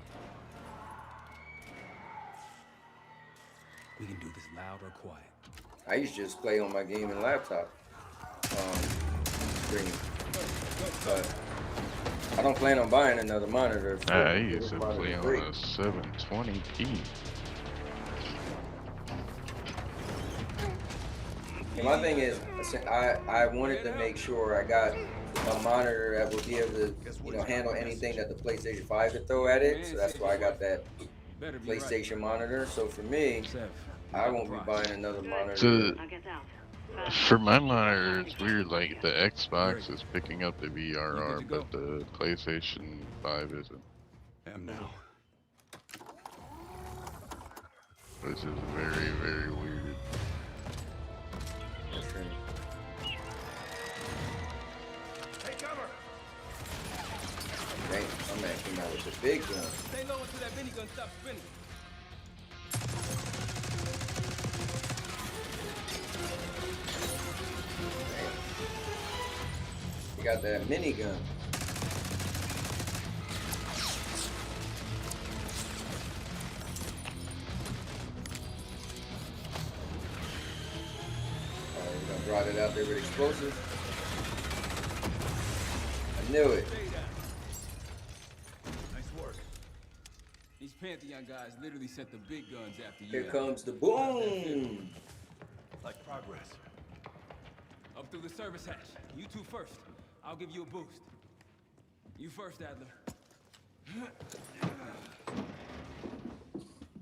We can do this loud or quiet. I used to just play on my gaming laptop screen. But I don't plan on buying another monitor. I used to play on a 720p. And my thing is, I wanted to make sure I got a monitor that would be able to, handle anything that the PlayStation 5 could throw at it. So that's why I got that PlayStation monitor. So for me, I won't be buying another monitor. So, for my monitor, it's weird. Like the Xbox is picking up the VRR, but the PlayStation 5 isn't. Now. Which is very, very weird. Take cover. Dang, my man came out with the big gun. Stay low until that minigun stops spinning. He got that minigun. We're gonna brought it out there with explosives. I knew it. Nice work. These Pantheon guys literally sent the big guns after you. Here comes the boom. Like progress. Up through the service hatch. You two first. I'll give you a boost. You first, Adler.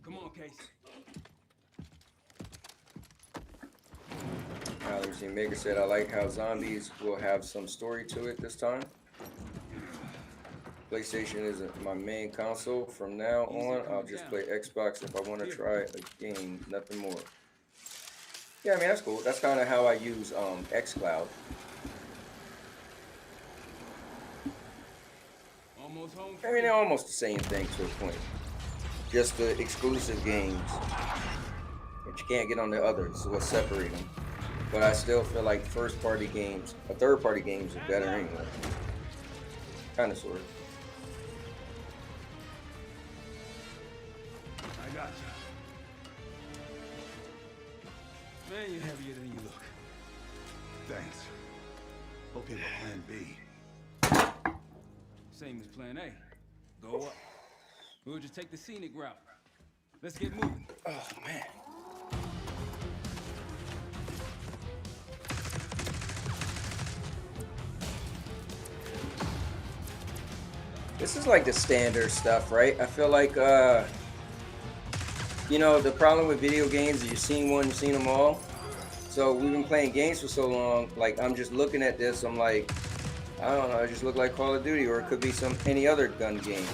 Come on, Case. Allergy Maker said, I like how zombies will have some story to it this time. PlayStation isn't my main console. From now on, I'll just play Xbox if I want to try a game, nothing more. Yeah, I mean, that's cool. That's kind of how I use xCloud. I mean, they're almost the same thing to a point. Just the exclusive games that you can't get on the others, so what's separate them. But I still feel like first-party games, or third-party games are better anyway. Kind of, sort of. I got you. Man, you're heavier than you look. Thanks. Hope you have a plan B. Same as plan A. Go up. We'll just take the scenic route. Let's get moving. Oh, man. This is like the standard stuff, right? I feel like, you know, the problem with video games is you've seen one, you've seen them all. So we've been playing games for so long, like I'm just looking at this, I'm like, I don't know, it just look like Call of Duty, or it could be any other gun game,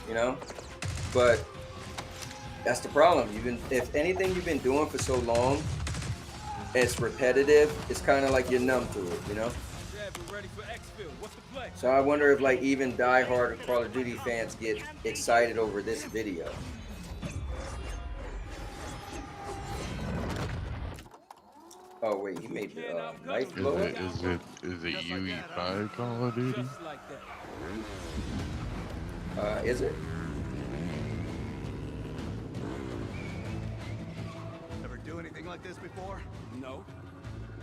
you know? But that's the problem. If anything you've been doing for so long, it's repetitive, it's kind of like you're numb to it, you know? So I wonder if like even die-hard Call of Duty fans get excited over this video. Oh wait, he made the knife blow up? Is it UE5 Call of Duty? Is it? Ever do anything like this before? No,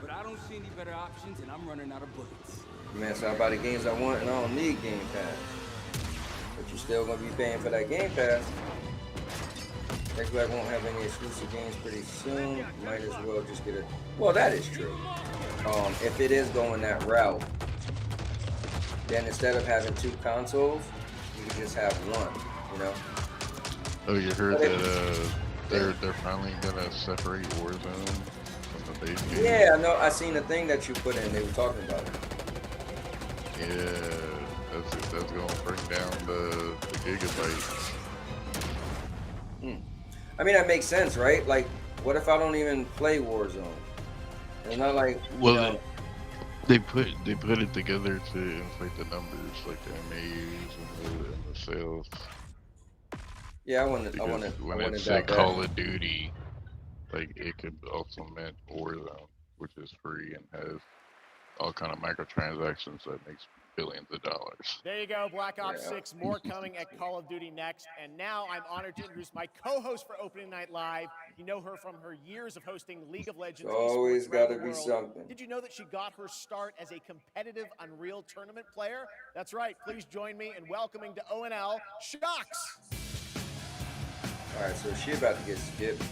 but I don't see any better options, and I'm running out of bullets. Man, so I buy the games I want and I don't need Game Pass. But you're still gonna be paying for that Game Pass. Xbox won't have any exclusive games pretty soon. Might as well just get it. Well, that is true. If it is going that route, then instead of having two consoles, you can just have one, you know? Oh, you heard that they're finally gonna separate Warzone from the base game? Yeah, no, I seen the thing that you put in. They were talking about it. Yeah, that's gonna bring down the gigabytes. I mean, that makes sense, right? Like, what if I don't even play Warzone? It's not like, well, you know, they put it together to inflate the numbers, like the MAUs and the sales. Yeah, I wanted when it said Call of Duty, like it could also meant Warzone, which is free and has all kind of microtransactions that makes billions of dollars. There you go, Black Ops 6, more coming at Call of Duty next. And now I'm honored to introduce my co-host for Opening Night Live. You know her from her years of hosting League of Legends. Always got to be something. Did you know that she got her start as a competitive Unreal Tournament player? That's right. Please join me in welcoming to ONL, Shocks. All right, so she about to get skipped.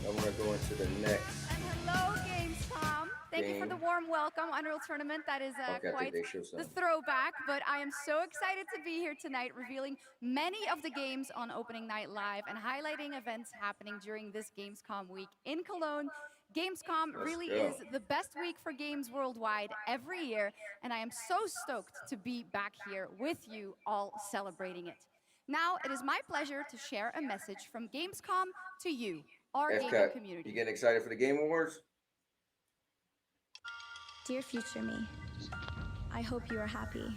I want to go into the next. Hello, Gamescom. Thank you for the warm welcome. Unreal Tournament, that is quite the throwback, but I am so excited to be here tonight revealing many of the games on Opening Night Live and highlighting events happening during this Gamescom week in Cologne. Gamescom really is the best week for games worldwide every year, and I am so stoked to be back here with you all celebrating it. Now, it is my pleasure to share a message from Gamescom to you, our gaming community. You getting excited for the Game Awards? Dear future me, I hope you are happy.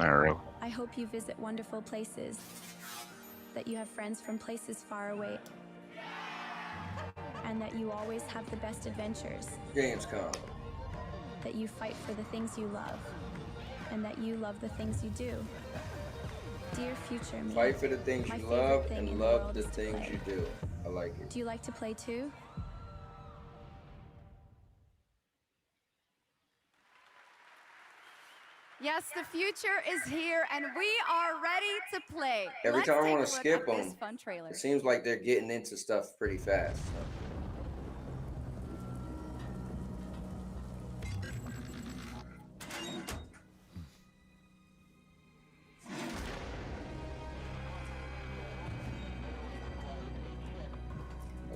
All right. I hope you visit wonderful places, that you have friends from places far away, and that you always have the best adventures. Gamescom. That you fight for the things you love, and that you love the things you do. Dear future me, fight for the things you love and love the things you do. I like it. Do you like to play too? Yes, the future is here, and we are ready to play. Every time I want to skip them, fun trailer. It seems like they're getting into stuff pretty fast. So.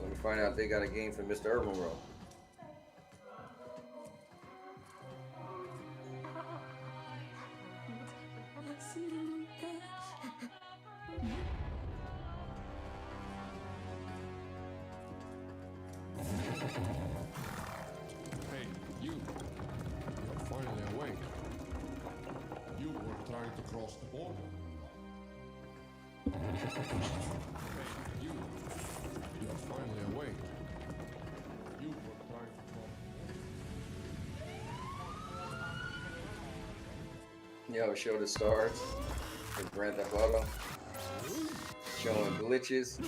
Let me find out if they got a game for Mr. Urban World. Hey, you. You're finally awake. You were trying to cross the border. Hey, you. You're finally awake. You were trying to cross the border. Yo, show the stars. With Grand Theft Auto. Showing glitches.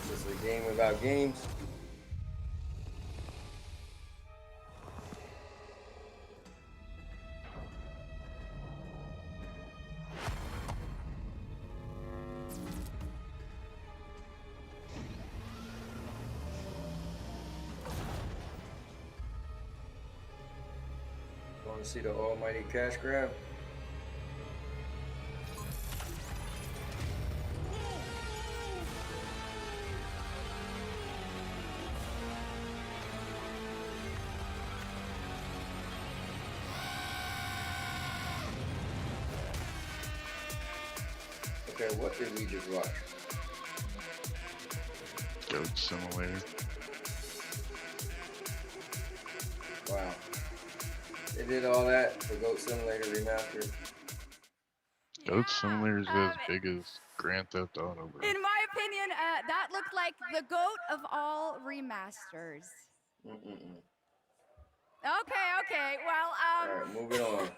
This is a game without games. Want to see the almighty cash grab? Okay, what did we just watch? Goat Simulator. Wow. They did all that for Goat Simulator Remastered. Goat Simulator is as big as Grand Theft Auto, bro. In my opinion, that looked like the GOAT of all remasters. Okay. Well, Alright, moving on.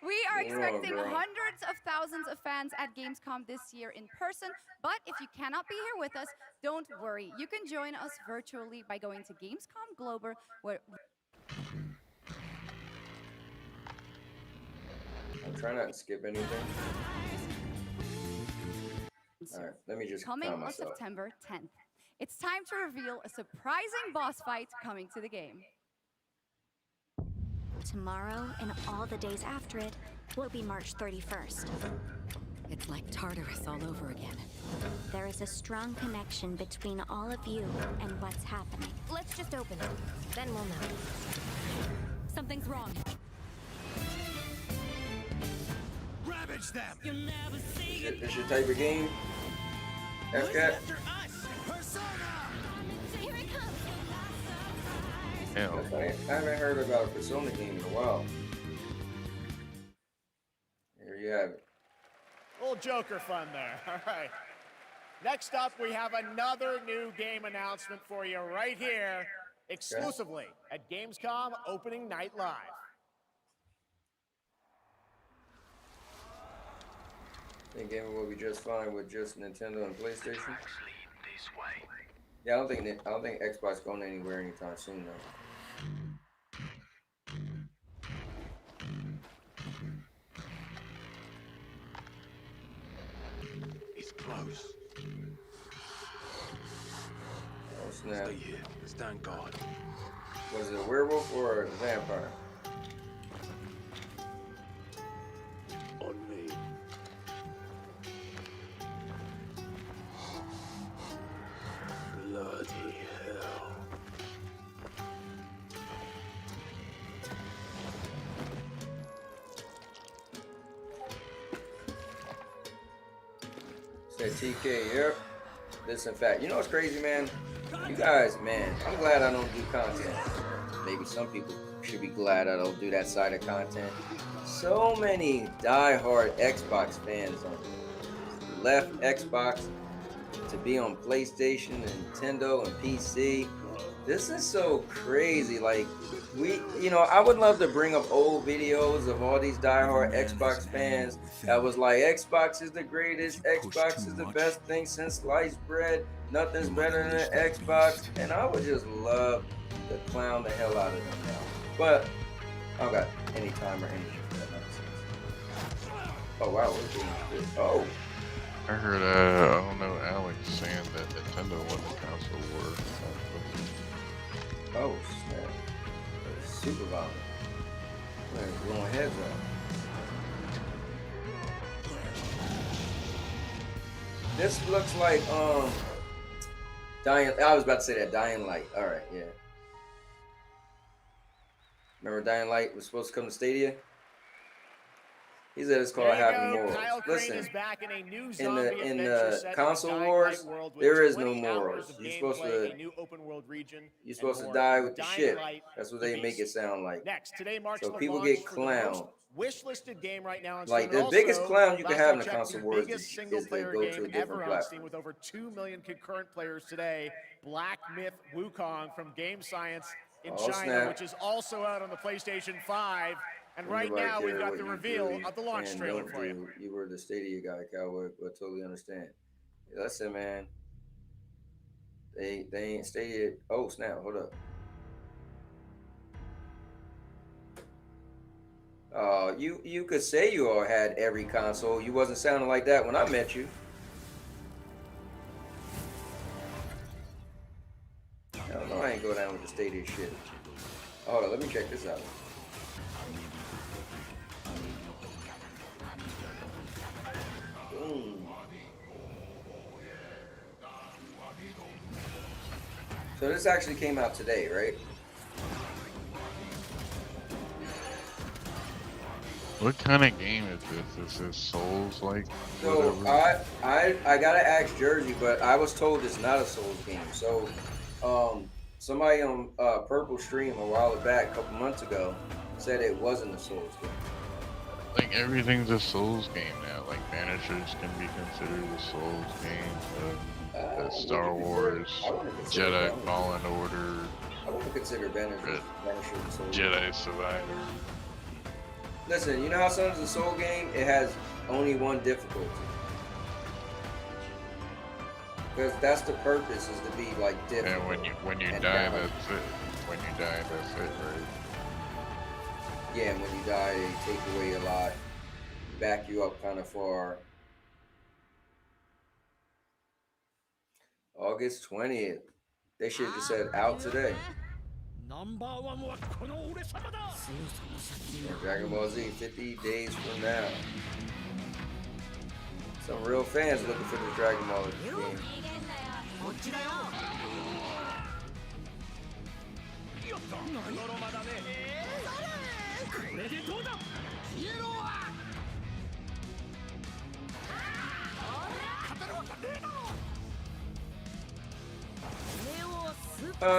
we are Moving on, expecting girl. hundreds of thousands of fans at Gamescom this year in person, but if you cannot be here with us, don't worry. You can join us virtually by going to Gamescom Global, where I'm trying not to skip anything. Alright, let me just coming calm on myself. September 10th. It's time to reveal a surprising boss fight coming to the game. Tomorrow and all the days after it will be March 31st. It's like Tartarus all over again. There is a strong connection between all of you and what's happening. Let's just open it. Then we'll know. Something's wrong. Ravage them! This your type of game? FCAT? Hell. I haven't heard about a Persona game in a while. Here you have it. Little Joker fun there. All right. Next up, we have another new game announcement for you right here, exclusively at Gamescom Opening Night Live. I think gaming will be just fine with just Nintendo and PlayStation. Yeah, I don't think Xbox going anywhere anytime soon though. It's close. Oh snap! Stay here. Stand guard. Was it a werewolf or a vampire? On me. Bloody hell. Said TK, yep. This in fact, you know what's crazy, man? You guys, man, I'm glad I don't do content. Maybe some people should be glad I don't do that side of content. So many die-hard Xbox fans left Xbox to be on PlayStation and Nintendo and PC. This is so crazy. Like, I would love to bring up old videos of all these diehard Xbox fans that was like, Xbox is the greatest, Xbox is the best thing since sliced bread, nothing's better than Xbox, and I would just love to clown the hell out of them now. But I don't got any time or energy for that nonsense. Oh wow, we're doing this. Oh. I heard, I don't know, Alex saying that Nintendo won the console war. Oh snap. Super violent. Man, blowing heads off. This looks like Dying. I was about to say that Dying Light. All right, yeah. Remember Dying Light was supposed to come to Stadia? He said it's called Having Morals. Listen, in the console wars, there is no morals. You're supposed to die with the shit. That's what they make it sound like. So people get clowned. Wish-listed game right now. Like the biggest clown you can have in the console wars is to go to a different platform. With over 2 million concurrent players today, Black Myth Wukong from Game Science in China, which is also out on the PlayStation 5. And right now, we've got the reveal of the launch trailer for you. You were the Stadia guy, Cowboy, but totally understand. Listen, man. They ain't Stadia. Oh, snap. Hold up. You could say you all had every console. You wasn't sounding like that when I met you. Hell no, I ain't go down with the Stadia shit. Hold on, let me check this out. So this actually came out today, right? What kind of game is this? Is this Souls like? So I gotta ask Jersey, but I was told it's not a Souls game. So somebody on Purple Stream a while back, a couple months ago, said it wasn't a Souls game. Like everything's a Souls game now. Like Banishers can be considered a Souls game. Star Wars, Jedi Fallen Order. I wouldn't consider Banishers a Souls Jedi game. Survivor. Listen, you know how sometimes a Soul game, it has only one difficulty. Because that's the purpose, is to be like different. And when you die, that's it. When you die, that's it, right? Yeah, and when you die, they take away a lot, back you up kind of far. August 20th. They should have just said out today. Dragon Ball Z, 50 days from now. Some real fans looking for the Dragon Ball game.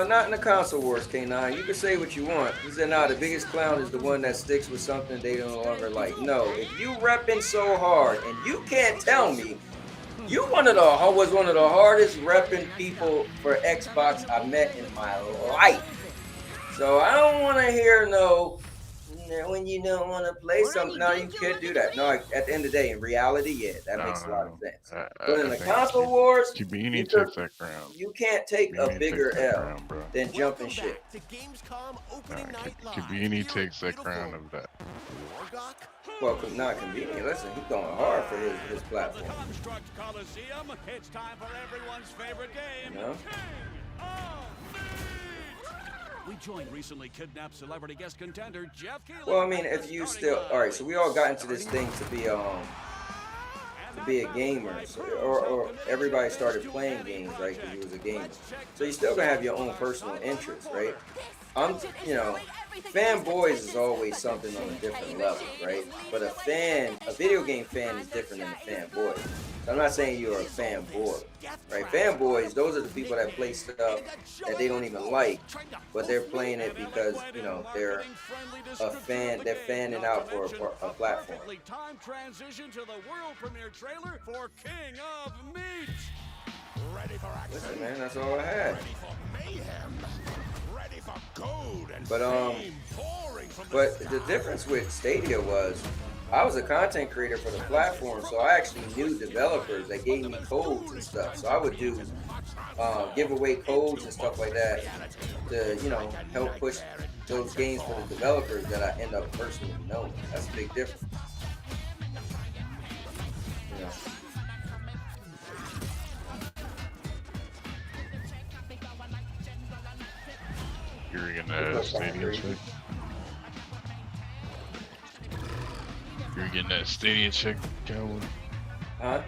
Not in the console wars, K9. You can say what you want. He said, nah, the biggest clown is the one that sticks with something they no longer like. No, if you repping so hard, and you can't tell me, you was one of the hardest repping people for Xbox I met in my life. So I don't want to hear no, when you don't want to play something. No, you can't do that. No, at the end of the day, in reality, yeah, that makes a lot of sense. But in the console wars, Kabini takes that crown. You can't take a bigger L than jumping shit. Kabini takes that crown of that. Well, not convenient. Listen, he's going hard for his platform. It's time for everyone's favorite game. You know? We joined recently kidnapped celebrity guest contender Jeff Keighley. Well, I mean, if you still, all right. So we all got into this thing to be a gamer, or everybody started playing games, right? Because he was a gamer. So you still gonna have your own personal interests, right? Fanboys is always something on a different level, right? But a video game fan is different than a fanboy. So I'm not saying you're a fanboy, right? Fanboys, those are the people that play stuff that they don't even like, but they're playing it because, they're a fan, they're fanning out for a platform. Time transition to the world premiere trailer for King of Meat. Ready for action. Listen, man, that's all I had. Ready for mayhem. Ready for gold and but the difference with Stadia was I was a content creator for the platform, so I actually knew developers that gave me codes and stuff. So I would do give away codes and stuff like that to help push those games for the developers that I end up personally knowing. That's a big difference. You're getting that Stadia check? You're getting that Stadia check, Cowboy? Huh?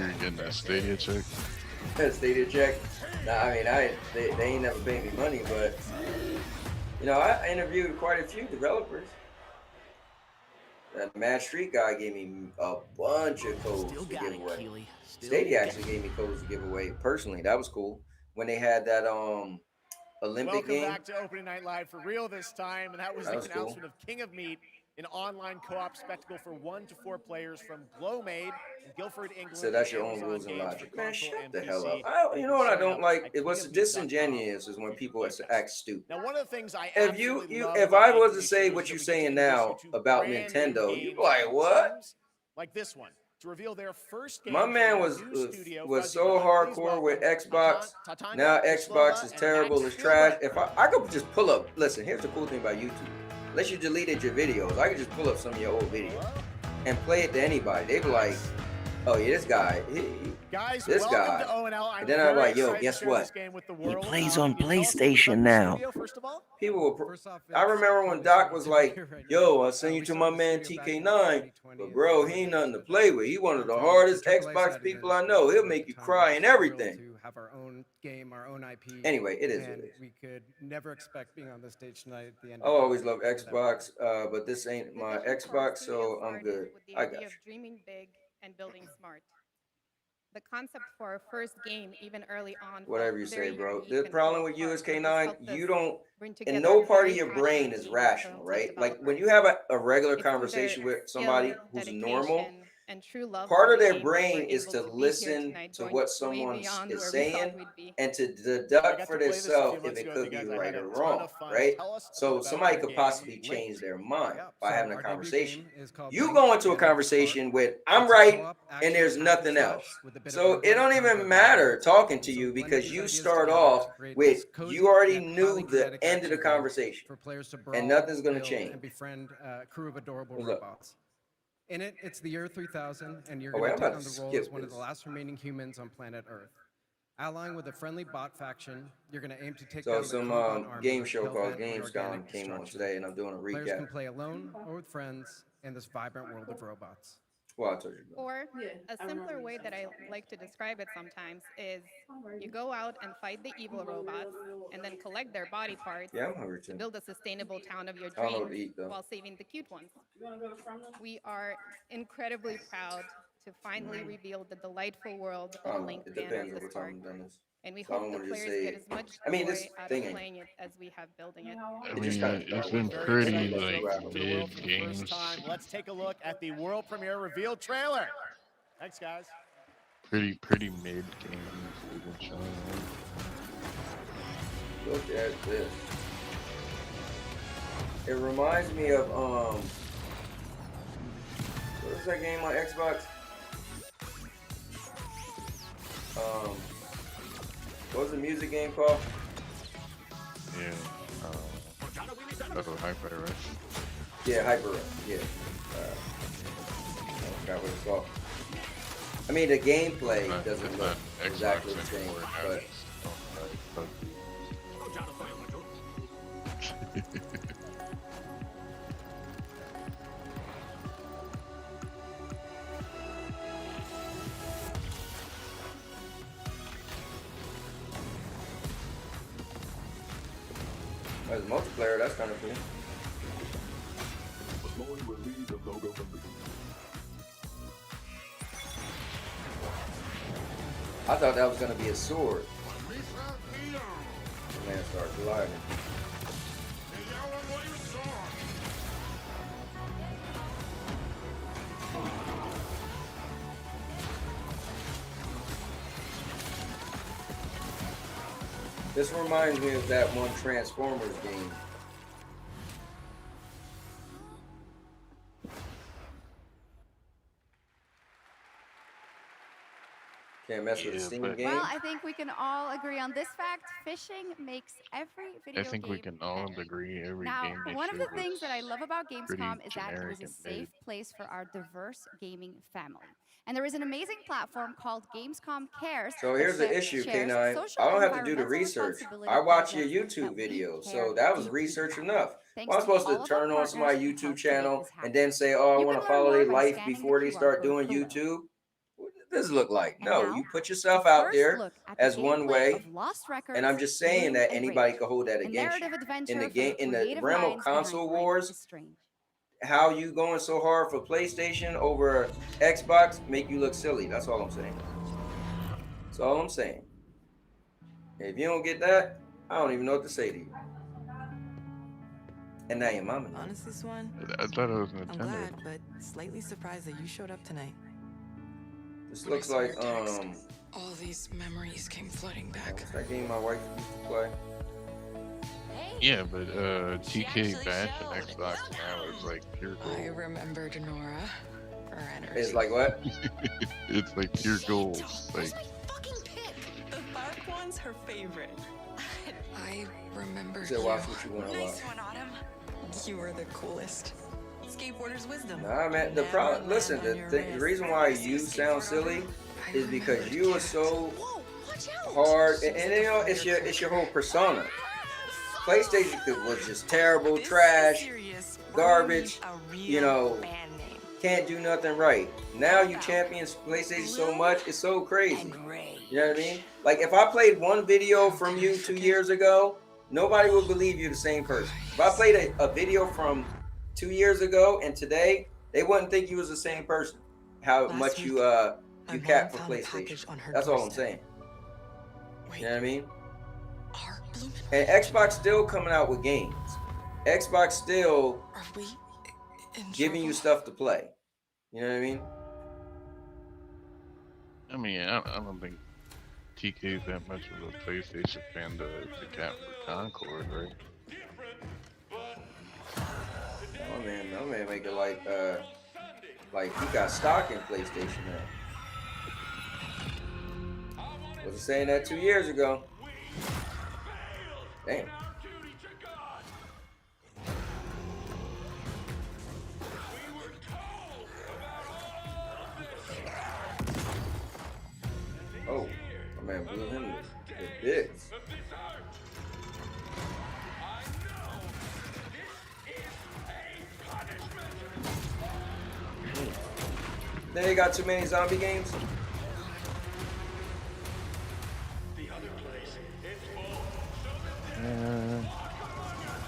You're getting that Stadia check? Stadia check? Nah, I mean, they ain't never paid me money, but you know, I interviewed quite a few developers. That Mad Street guy gave me a bunch of codes to give away. Stadia actually gave me codes to give away personally. That was cool. When they had that Olympic game. Welcome back to Opening Night Live for real this time, and that was the announcement of King of Meat, an online co-op spectacle for 1 to 4 players from Glowmade in Guildford, England. So that's your own rules and logic. Man, shut the hell up. You know what I don't like? What's disingenuous is when people act stupid. Now, one of the things I if I was to say what you're saying now about Nintendo, you'd be like, what? Like this one. To reveal their first game. My man was so hardcore with Xbox. Now Xbox is terrible, it's trash. If I could just pull up, listen, here's the cool thing about YouTube. Unless you deleted your videos, I could just pull up some of your old videos and play it to anybody. They be like, oh yeah, this guy, this guy. And then I'm like, yo, guess what? He plays on PlayStation now. People were, I remember when Doc was like, yo, I'll send you to my man TK9. But bro, he ain't nothing to play with. He one of the hardest Xbox people I know. He'll make you cry and everything. To have our own game, our own IP. Anyway, it is what it is. We could never expect being on the stage tonight at the end. I always love Xbox, but this ain't my Xbox, so I'm good. I got you. Dreaming big and building smart. The concept for our first game, even early on. Whatever you say, bro. The problem with you is K9, you don't, and no part of your brain is rational, right? Like when you have a regular conversation with somebody who's normal, part of their brain is to listen to what someone is saying and to deduct for themselves if it could be right or wrong, right? So somebody could possibly change their mind by having a conversation. You go into a conversation with, I'm right, and there's nothing else. So it don't even matter talking to you because you start off with, you already knew the end of the conversation, and nothing's going to change. And befriend a crew of adorable robots. In it, it's the year 3000, and you're going to take on the role as one of the last remaining humans on planet Earth. Allying with a friendly bot faction, you're going to aim to take down the some game show called Gamescom came on today, and I'm doing a recap. Players can play alone or with friends in this vibrant world of robots. Well, I told you. Or a simpler way that I like to describe it sometimes is you go out and fight the evil robots and then collect their body parts to build a sustainable town of your dreams while saving the cute ones. We are incredibly proud to finally reveal the delightful world of Link Banner of the Spark. And we hope the players get as much joy out of playing it as we have building it. I mean, it's been pretty like mid games. Let's take a look at the world premiere reveal trailer. Thanks, guys. Pretty mid games they've been showing. Look at this. It reminds me of what is that game on Xbox? What was the music game called? Yeah. Hyper Rush. Yeah, Hyper Rush. Yeah. I forgot what it's called. I mean, the gameplay doesn't look exactly the same, but. As multiplayer, that's kind of cool. I thought that was going to be a sword. The man started gliding. This reminds me of that one Transformers game. Can't mess with a Steam game. Well, I think we can all agree on this fact. Fishing makes every video game I think we can all agree every game. Now, one of the things that I love about Gamescom is that it was a safe place for our diverse gaming family. And there is an amazing platform called Gamescom Cares. So here's the issue, K9. I don't have to do the research. I watch your YouTube videos, so that was research enough. Well, I'm supposed to turn on my YouTube channel and then say, oh, I want to follow their life before they start doing YouTube? this look like? And No, now, you put yourself the out first there look at the as one gameplay way, of Lost Records, and I'm just saying Bloom that and anybody Rage, can hold that a against narrative you. adventure In the for game, in the creative realm of minds behind console Life wars, is Strange. how you going so hard for PlayStation over Xbox make you look silly. That's all I'm saying. That's all I'm saying. If you don't get that, I don't even know what to say to you. And now your mama knows. Honestly, Swan, I thought it was I'm Nintendo. glad, but slightly surprised that you showed up tonight. This looks like all these memories came flooding back. what's that game my wife used to play? Yeah, but TK Bash and Xbox now is like pure gold. I remembered Nora. Her energy. It's like what? It's like pure gold. Like The bark one's her favorite. I remember So watch what you want to watch. You were the coolest. Skateboarder's wisdom. Nah, man. The problem. Listen, the reason why you sound silly is because you are so hard, and you know it's your whole persona. PlayStation was just terrible, trash, garbage. You know, can't do nothing right. Now you champion PlayStation so much, it's so crazy. You know what I mean? Like if I played one video from you 2 years ago, nobody would believe you're the same person. If I played a video from 2 years ago and today, they wouldn't think you was the same person. How much you cap for PlayStation. That's all I'm saying. You know what I mean? And Xbox still coming out with games. Xbox still giving you stuff to play. You know what I mean? I mean, I don't think TK is that much of a PlayStation fan to cap for Concord, right? Oh man, make it like he got stock in PlayStation now. Was he saying that 2 years ago? Damn. Oh, my man blew him to bits. They got too many zombie games.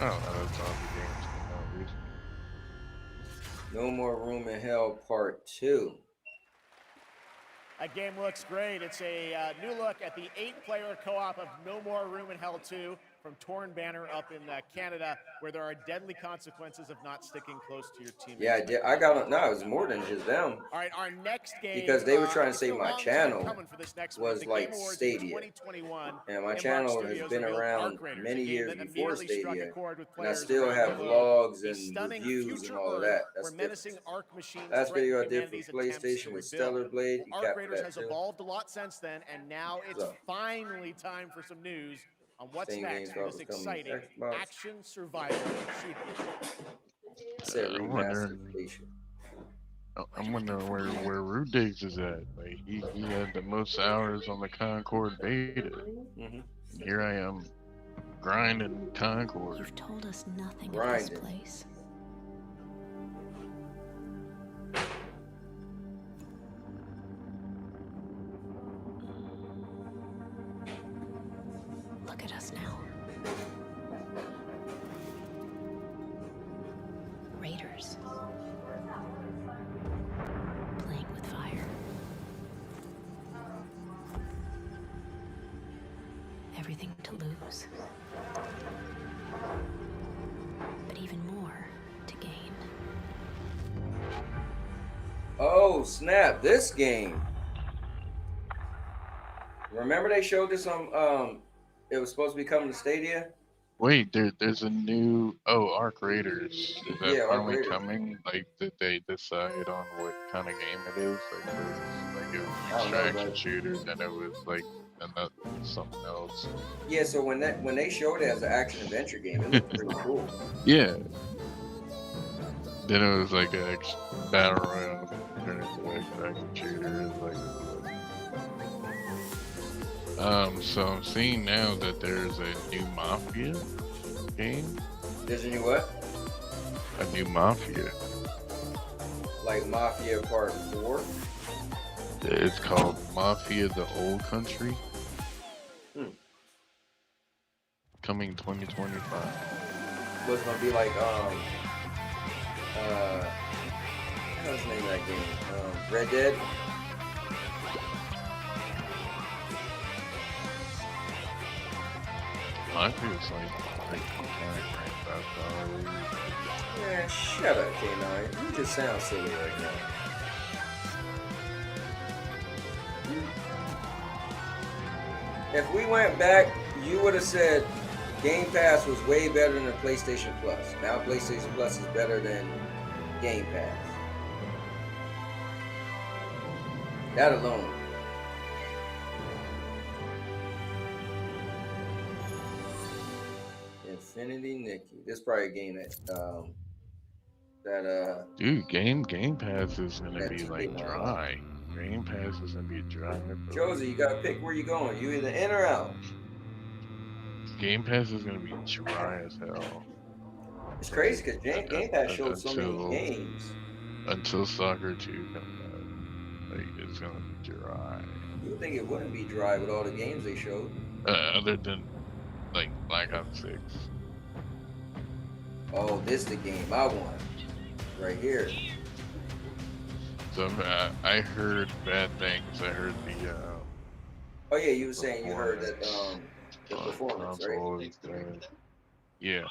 I don't know, zombie games came out recently. No More Room in Hell Part 2. That game looks great. It's a new look at the 8-player co-op of No More Room in Hell 2 from Torn Banner up in Canada, where there are deadly consequences of not sticking close to your teammates. Yeah, I did. I got no. It was more than just them. All right, our next game. Because they were trying to say my channel was like Stadia, and my channel has been around many years before Stadia, and I still have vlogs and reviews and all of that. That's video I did for PlayStation with Stellar Blade. You captured that has too. evolved a lot since then, and now it's finally time for some news on what's next for this exciting action survival shooter. I'm wondering where Rudiggs is at. Like he had the most hours on the Concord beta. Here I am grinding Concord. You've told us nothing of this place. Look at us now. Raiders. Playing with fire. Everything to lose. But even more to gain. Oh snap! This game. Remember they showed this on it was supposed to be coming to Stadia. Wait, there's a new Arc Raiders. Is that finally coming? Like, did they decide on what kind of game it is? Like, it was like an extraction shooter, then it was like something else. Yeah, so when they showed it as an action adventure game, it looked pretty cool. Yeah. Then it was like a battle royale, turned into like extraction shooter. So I'm seeing now that there's a new Mafia game. There's a new what? A new Mafia. Like Mafia Part 4? It's called Mafia: The Old Country. Coming 2025. What's gonna be like? What's the name of that game? Red Dead. I think it's like Yeah, shut up, K9. You just sound silly right now. If we went back, you would have said Game Pass was way better than PlayStation Plus. Now PlayStation Plus is better than Game Pass. That alone. Infinity Nikki. This is probably a game that dude, Game Pass is gonna be like dry. Game Pass is gonna be dry. Josie, you gotta pick where you going. You either in or out. Game Pass is gonna be dry as hell. It's crazy because Game Pass showed so many games. Until Soccer 2 comes out, like it's gonna be dry. You would think it wouldn't be dry with all the games they showed. Other than like Black Ops 6. Oh, this is the game I want. Right here. So I heard bad things. I heard the oh yeah, you were saying you heard that the performance, right? Yeah.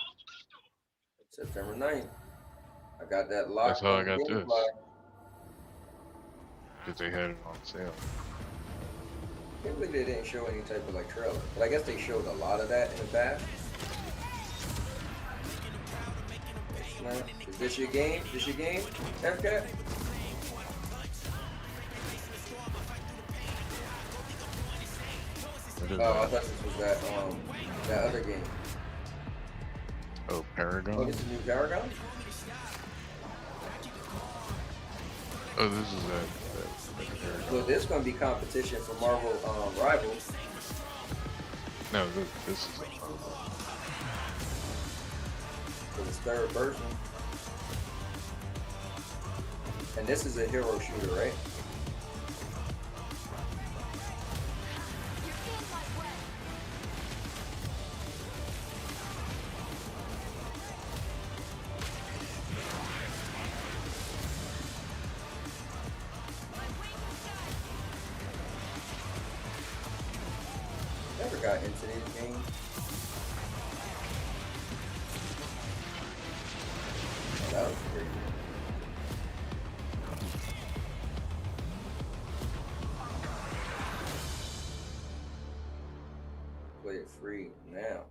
September 9th. I got that locked. That's how I got this. Because they had it on sale. I can't believe they didn't show any type of like trailer. But I guess they showed a lot of that in the past. Is this your game? This your game? FCAT? Oh, I thought this was that other game. Oh, Paragon? Oh, this is new Paragon? Oh, this is that Paragon. So this is going to be competition for Marvel Rivals. No, this is for the third version. And this is a hero shooter, right? Never got into these games. Oh, that was pretty good. Play it free now.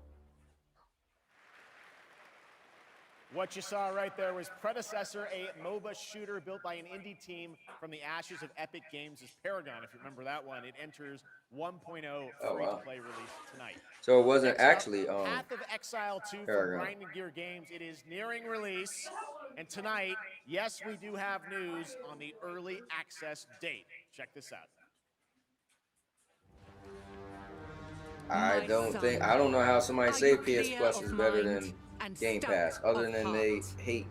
What you saw right there was Predecessor, a MOBA shooter built by an indie team from the ashes of Epic Games' Paragon. If you remember that one, it enters 1.0 free-to-play release tonight. So it wasn't actually Path of Exile 2 from Grinding Gear Games. It is nearing release, and tonight, yes, we do have news on the early access date. Check this out. I don't know how somebody say PS Plus is better than Game Pass, other than they hate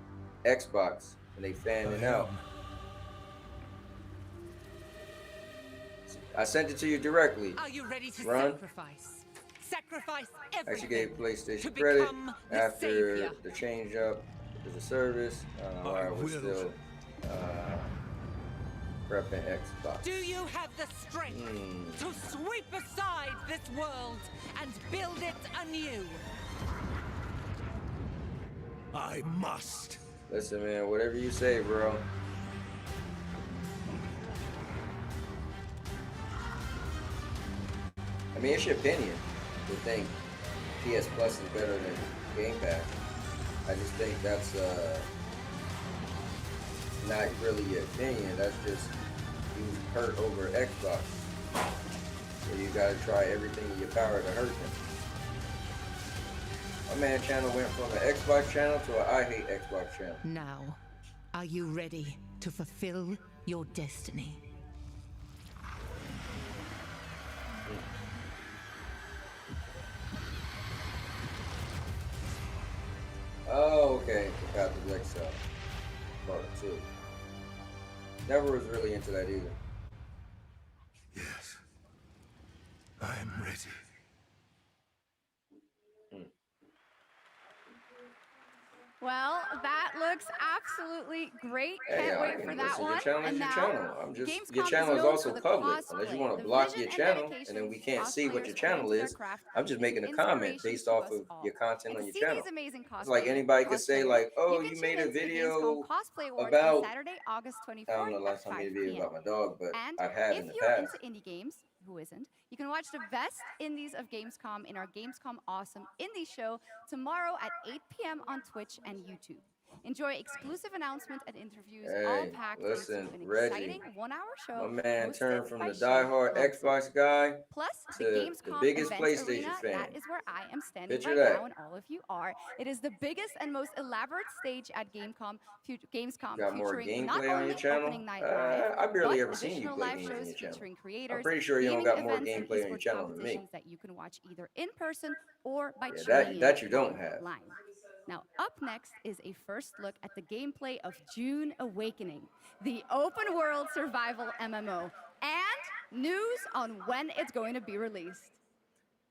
Xbox and they fanning out. I sent it to you directly. Are you ready to Run. Sacrifice Actually everything gave PlayStation to credit become the after savior. the change up to the service. I was still prepping Xbox. Do you have the strength to sweep aside this world and build it anew? I must. Listen, man, whatever you say, bro. I mean, it's your opinion to think PS Plus is better than Game Pass. I just think that's not really your opinion. That's just you hurt over Xbox. So you gotta try everything in your power to hurt them. My man channel went from an Xbox channel to an I hate Xbox channel. Now, are you ready to fulfill your destiny? Oh, okay. The Path of Exile. Part 2. Never was really into that either. ready. Well, that looks absolutely great. Hey, Can't I wait can for that listen. Your one. channel And is your now, channel. I'm just your Gamescom channel is known also for the public. Unless you cosplay, want the to block vision your and channel, and then dedication we can't see what cosplayers your put channel into their is. craft I'm just is making an a comment inspiration based to off us of all. your content And on to your see channel. these amazing It's like anybody could say cosplayers, like, "Oh, you can you tune made a into the Gamescom video Cosplay Awards on about." Saturday, August I don't 24th know the at last time I 5 made a video p.m. about my dog, but And I've had if in the you're past. into indie games, who isn't, you can watch the best indies of Gamescom in our Gamescom Awesome Indie Show tomorrow at 8 p.m. on Twitch and YouTube. Enjoy exclusive announcements and interviews, all Hey, packed listen, into an Reggie, exciting one-hour show my man hosted turned from by the Shay diehard Thompson. Xbox guy Plus, the to the Gamescom biggest Events PlayStation Arena, fan. that is where I am standing Picture right that. now, and all of you are. It is the biggest and most elaborate stage at Gamescom Got more featuring not gameplay on only your channel? Opening Night Live, I barely but ever seen you additional play live games on shows your channel. featuring I'm creators, pretty sure you don't gaming got more events, and gameplay on your esports channel than me. competitions that you can watch either in person or by Yeah, tuning that in you don't have. online. Now, up next is a first look at the gameplay of June Awakening, the open world survival MMO, and news on when it's going to be released.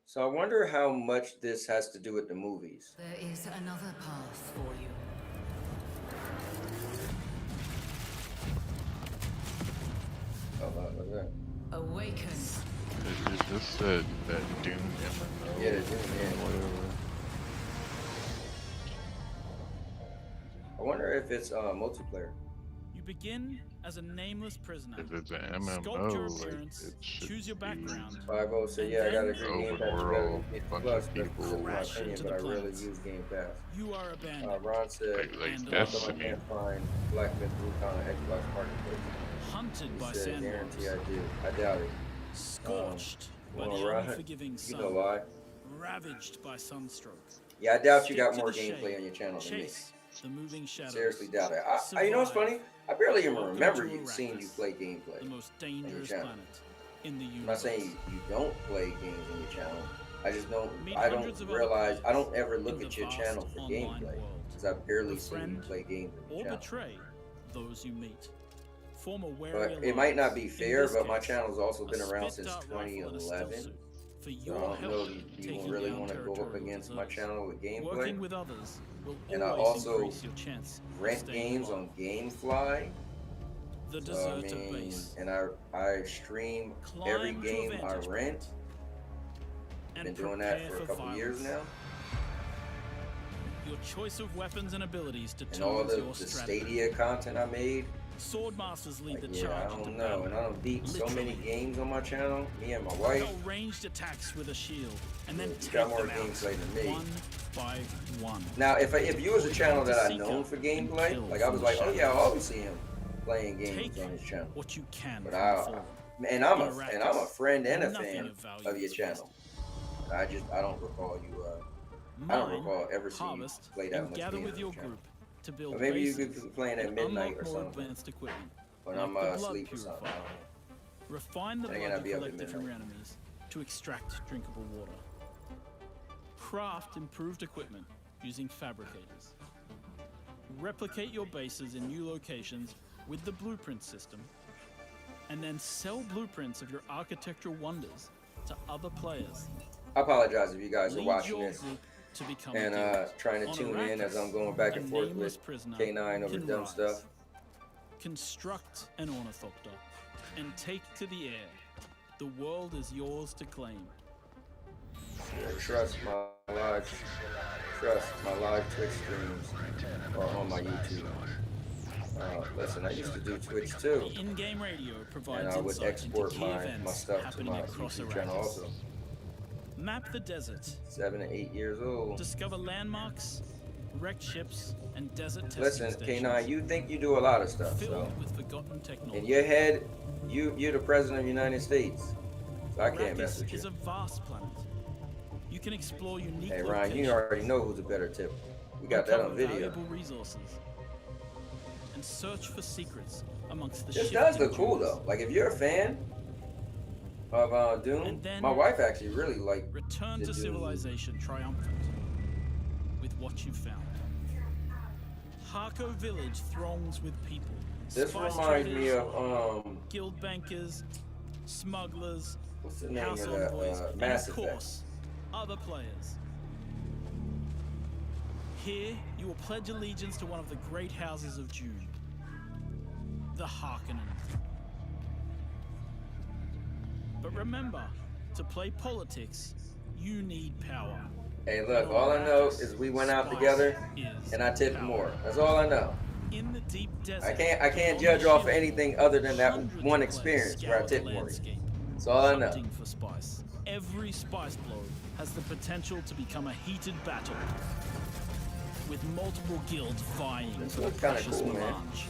So I wonder how much this has to do with the movies. There is another path for you. Oh, wow, look at that. Awaken. Is this that Doom MMO? Yeah, the Doom, yeah. Whatever. I wonder if it's multiplayer. You begin as a nameless prisoner. If it's an Sculpt your MMO, like, appearance, it should choose your background. 5-0 said, yeah, I got a great Game Pass. overworld, bunch Plus, of that's people. my opinion, but I rarely use Game Pass. You are abandoned. Ron said, Like and I Destiny. can't find Black Myth Wukong on Xbox Marketplace. Hunted He by said, sandworms. guarantee I do. I doubt it. Scorched by well, the Ron, unforgiving you sun. know why? Ravaged by sunstroke. Yeah, I doubt you Stick got to more the gameplay shade. on your channel than me. Chase the moving shadows. Seriously doubt it. You know what's funny? I barely even Welcome remember to you seeing you Arrakis, play gameplay. The most on your dangerous channel. planet in the universe. I'm not saying you don't play games on your channel. I just don't. Meet I hundreds don't of other realize. I don't players ever look in at the your vast channel for online gameplay world. because I barely see you Befriend play games on your or channel. betray those you meet. Form a wary But it might not alliance. be In fair. this But my case, channel's also been a around spit since dart rifle and a stealth 2011. suit for So your I don't know. help Do you taking really down want to go up territorial against my deserters. channel with gameplay? Working with others will And I always also increase your chance of rent staying games alive. on GameFly. The So, deserter base. and I stream every Climb to a game I vantage rent. and Been doing that prepare for a for couple years violence. now. Your choice of weapons and abilities And all determines the your strategy. Stadia content I made. Swordmasters lead the Yeah, charge I into don't know. battle. And I don't beat so many Literally. games on my channel. Me and my wife. Go ranged attacks with a shield, and then You take got more them out gameplay than me. one by one. Now, if you was a channel that I Seek known out for and gameplay, kill like I was from like, the oh yeah, I shadows. always see him playing games Take on his channel. what you can But from I, the fallen. and I'm In a Arrakis, friend and a nothing fan of value of your is channel. But I don't recall you. I don't Mine, recall ever seeing you harvest, play that and much gather games with on your channel. group to build Or maybe you bases could be playing at and midnight unlock or more something. advanced equipment, When like I'm the blood asleep or something. purifier. Refine the Then again, blood I'd you be up at collected from your midnight. enemies to extract drinkable water. Craft improved equipment using fabricators. Replicate your bases in new locations with the blueprint system, and then sell blueprints of your architectural wonders to other players. I apologize if you guys are Lead watching your this group to become a and guild. trying to On tune in as Arrakis, I'm going back a and forth nameless with prisoner K9 over can dumb rise. stuff. Construct an ornithopter and take to the air. The world is yours to claim. Yeah, trust my live Twitch streams are on my YouTube. Listen, I used to do Twitch too, The in-game radio provides and I would insight export into key my events stuff to happening my across YouTube channel Arrakis. also. Map the desert. 7 to 8 years old. Discover landmarks, wrecked ships, and desert testing Listen, stations. K9, you think you do a lot of stuff, so Filled with forgotten technology. in your head, you're the president of the United States, so I can't mess Arrakis with is you. a vast planet. You can explore unique Hey Ryan, locations. you already know who's a better tip. We got that on uncover video. valuable resources, and search for secrets amongst the This does shifting look cool dunes. though. Like if you're a fan of Doom, And then my wife actually really liked Return the to Doom. civilization triumphant with what you found. Harko village throngs with people. This Spice reminds me traders, of guild bankers, smugglers, What's the name House of Envoys, that? and Mass of Effect. course, other players. Here, you will pledge allegiance to one of the great houses of Dune, the Harkonnen. But remember, to play politics, you need power. Hey, look, all I know is we went out together and I tipped more. That's all I know. In the deep desert, I can't judge off of anything other than that one experience where I tipped more. That's all I know. Hunting for spice. Every spice blow has the potential to become a heated battle, with multiple guilds vying for the precious melange.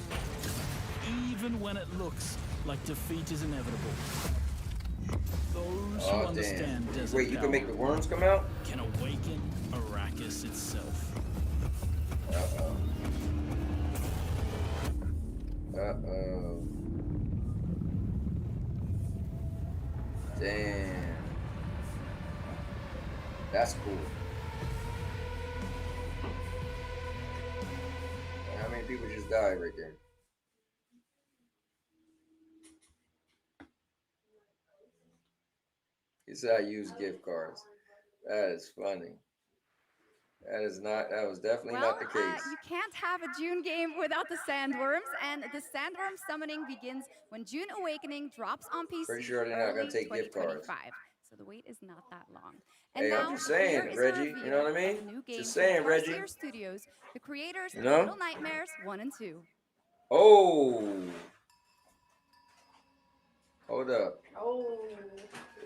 Even when it looks like defeat is inevitable, those who understand desert Wait, you can make the worms come out? Can awaken Arrakis itself. Uh-oh. Uh-oh. Damn. That's cool. How many people just died right there? He said I use gift cards. That is funny. That was definitely not the case. You can't have a Dune game without the sandworms, and the sandworm summoning begins when Dune Awakening drops on PC. Pretty sure they're not gonna take gift cards. So the wait is not that long. And hey, now, I'm just saying, Reggie. You know what I mean? New game Just saying, from Reggie. Studios, the creators you of know? Little Nightmares 1 and 2. Oh. Hold up. Oh.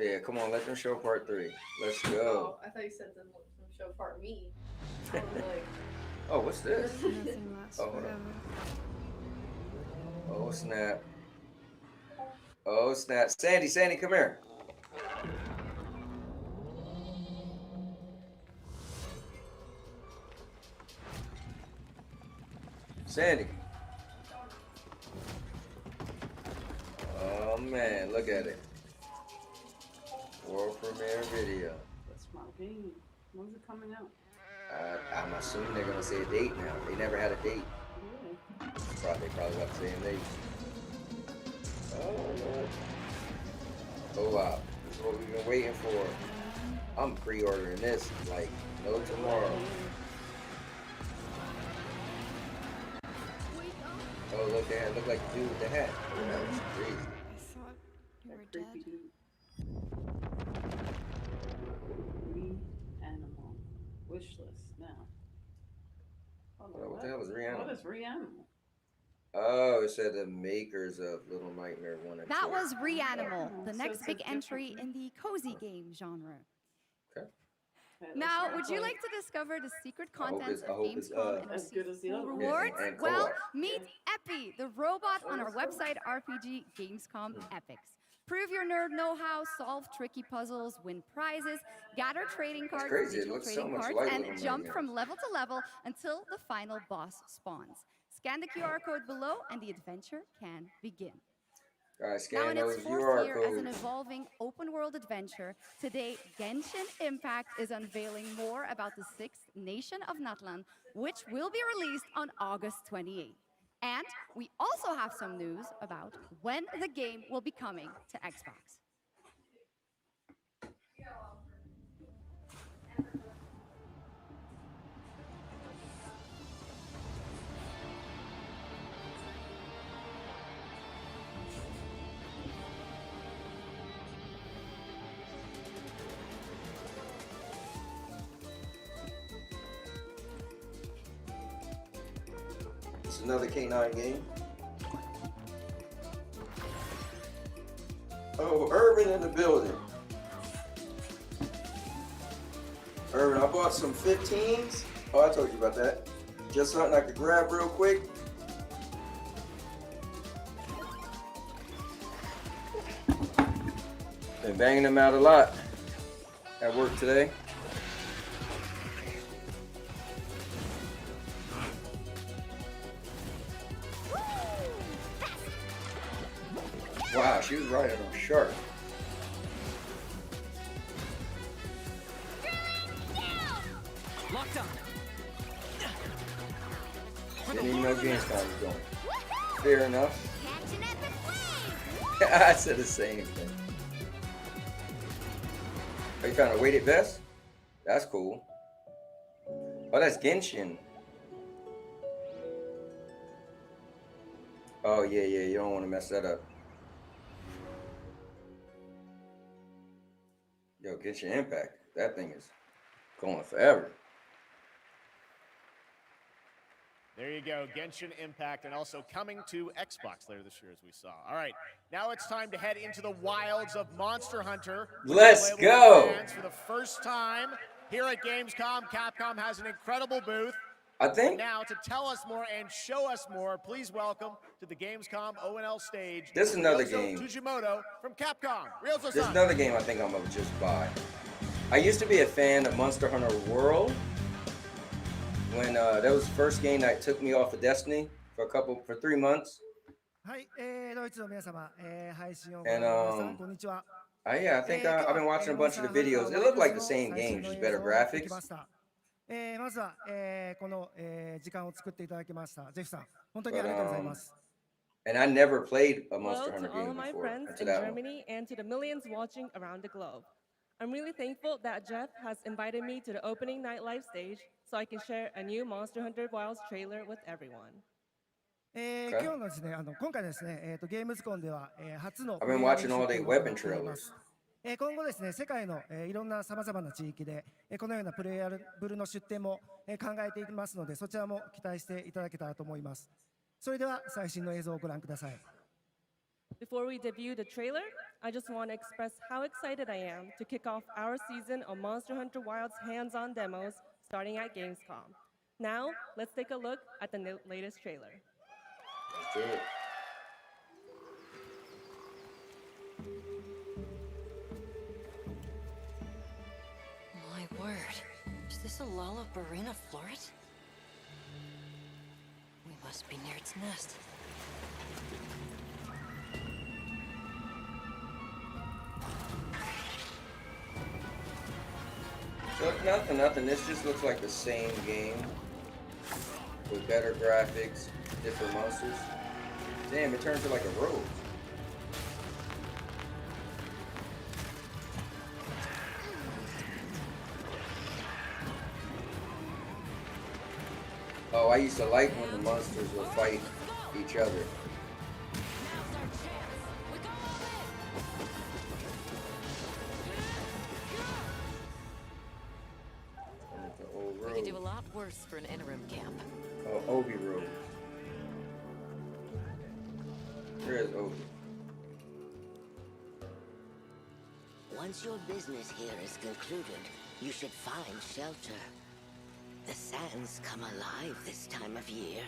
Yeah, come on, let them show part 3. Let's go. Oh, I thought you said them show part me. I was like, oh, what's this? Oh, hold on. Oh, snap. Oh, snap. Sandy, come here. Sandy. Oh, man, look at it. World premiere video. that's my game. When's it coming out? I'm assuming they're gonna say a date now. They never had a date. Really? Probably got the same date. Oh wow, this is what we've been waiting for. I'm pre-ordering this like no tomorrow. Oh look at it, look like the dude with the hat. That was crazy. I thought you were dead. Animal. Wish list now. What the hell is Reanimal? What is Reanimal? Oh, it said the makers of Little Nightmare 1 and 2. That was Reanimal, the next big entry in the cozy game genre. Okay. Now, would you like to discover the secret contents of Gamescom and as good as the receive other rewards? and Well, co-op. meet Epi, the robot on our website RPG Gamescom Epics. Prove your nerd know-how, solve tricky puzzles, win prizes, gather trading cards, crazy. It digital looks so trading much cards, like and Little jump Nightmares. from level to level until the final boss spawns. Scan the QR code below and the adventure can begin. Guys, Now, scan in those its fourth QR year as an codes. evolving open-world adventure, today Genshin Impact is unveiling more about the 6th Nation of Natlan, which will be released on August 28th. And we also have some news about when the game will be coming to Xbox. It's another K9 game. Oh, Urban in the building. Urban, I bought some 15s. Oh, I told you about that. Just something I could grab real quick. Been banging them out a lot at work today. Wow, she was riding on shark. Locked on. Didn't even know Gamescom was going. Fair enough. I said the same thing. Are you found a weighted vest? That's cool. Oh, that's Genshin. Oh, yeah, you don't want to mess that up. Yo, Genshin Impact. That thing is going forever. There you go, Genshin Impact, and also coming to Xbox later this year, as we saw. All right, now it's time to head into the wilds of Monster Hunter. Let's go! For the first time here at Gamescom, Capcom has an incredible booth. I think. And now, to tell us more and show us more, please welcome to the Gamescom ONL stage. This is another Ryozo game. Tsujimoto from Capcom. This is another game I think I'm gonna just buy. I used to be a fan of Monster Hunter World. When that was the first game that took me off of Destiny for 3 months. And yeah, I think I've been watching a bunch of the videos. It looked like the same game, just better graphics. And I never played a Monster Hunter game before. Hello to all of my friends in Germany and to the millions watching around the globe. I'm really thankful that Jeff has invited me to the opening night live stage so I can share a new Monster Hunter Wilds trailer with everyone. I've been watching all the weapon trailers. 今後ですね、世界のいろんなさまざまな地域でこのようなプレイヤブルの出展も考えていきますので、そちらも期待していただけたらと思います。それでは最新の映像をご覧ください。Before we debut the trailer, I just want to express how excited I am to kick off our season of Monster Hunter Wilds hands-on demos starting at Gamescom. Now, let's take a look at the latest trailer. Let's do it. My word, is this a Lullabarina floret? We must be near its nest. So nothing. This just looks like the same game with better graphics, different monsters. Damn, it turns to like a rose. Oh, I used to like when the monsters would fight each other. We could do a lot worse for an interim camp. Oh, Obi Road. Where is Obi? Once your business here is concluded, you should find shelter. The sands come alive this time of year,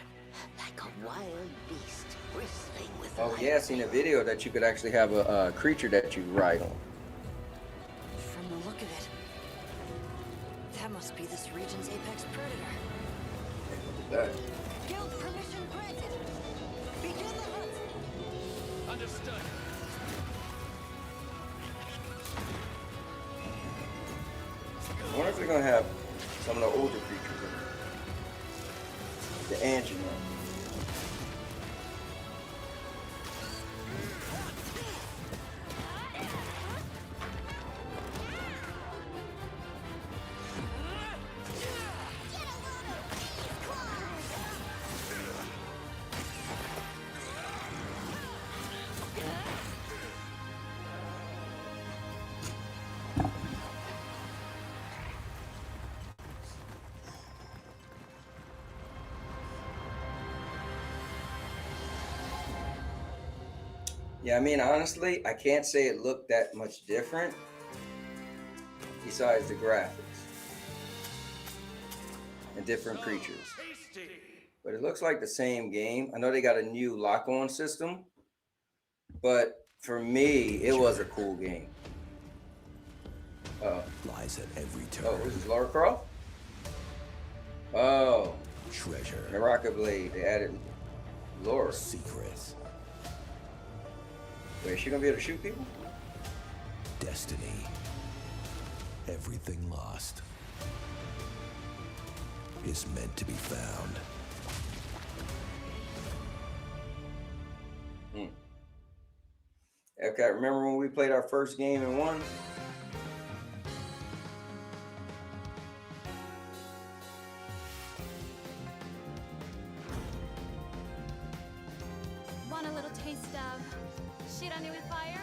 like a wild beast bristling with life. Oh yeah, I seen a video that you could actually have a creature that you ride on. From the look of it, that must be this region's apex predator. Look at that. Guild permission granted. Begin the hunt. Understood. I wonder if they're gonna have some of the older creatures in it. The Angela. Yeah, I mean, honestly, I can't say it looked that much different besides the graphics and different creatures. But it looks like the same game. I know they got a new lock-on system, but for me, it was a cool game. Lies at every turn. Oh, this is Lara Croft? Oh. Treasure. The Rocket Blade, they added Laura. Secrets. Wait, is she gonna be able to shoot people? Destiny. Everything lost is meant to be found. Okay, remember when we played our first game and won? a little taste of shit on you with fire?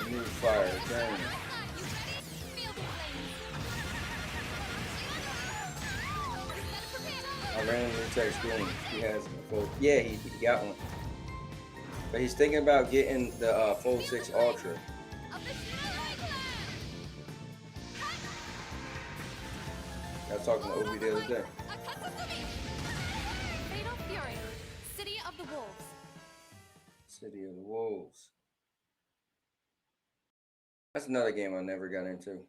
New fire, turn. I randomly text Green. He has a Fold. Yeah, he got one. But he's thinking about getting the Fold 6 Ultra. I was talking to Obi the other day. Fatal Fury, City of the Wolves. City of the Wolves. That's another game I never got into.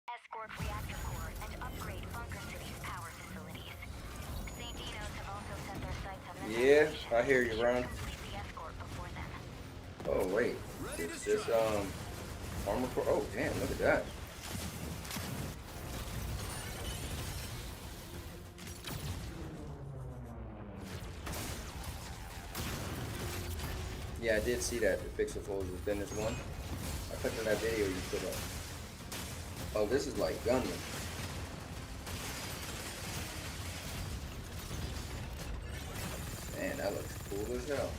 Escort reactor core and upgrade Bunker City's power facilities. St. Dino's have also set their sights on this. Yeah, I hear you, Ron. Oh wait, this armor core. Oh damn, look at that. Yeah, I did see that the pixel folds within this one. I clicked on that video you put up. Oh, this is like Gunman. Man, that looks cool as hell.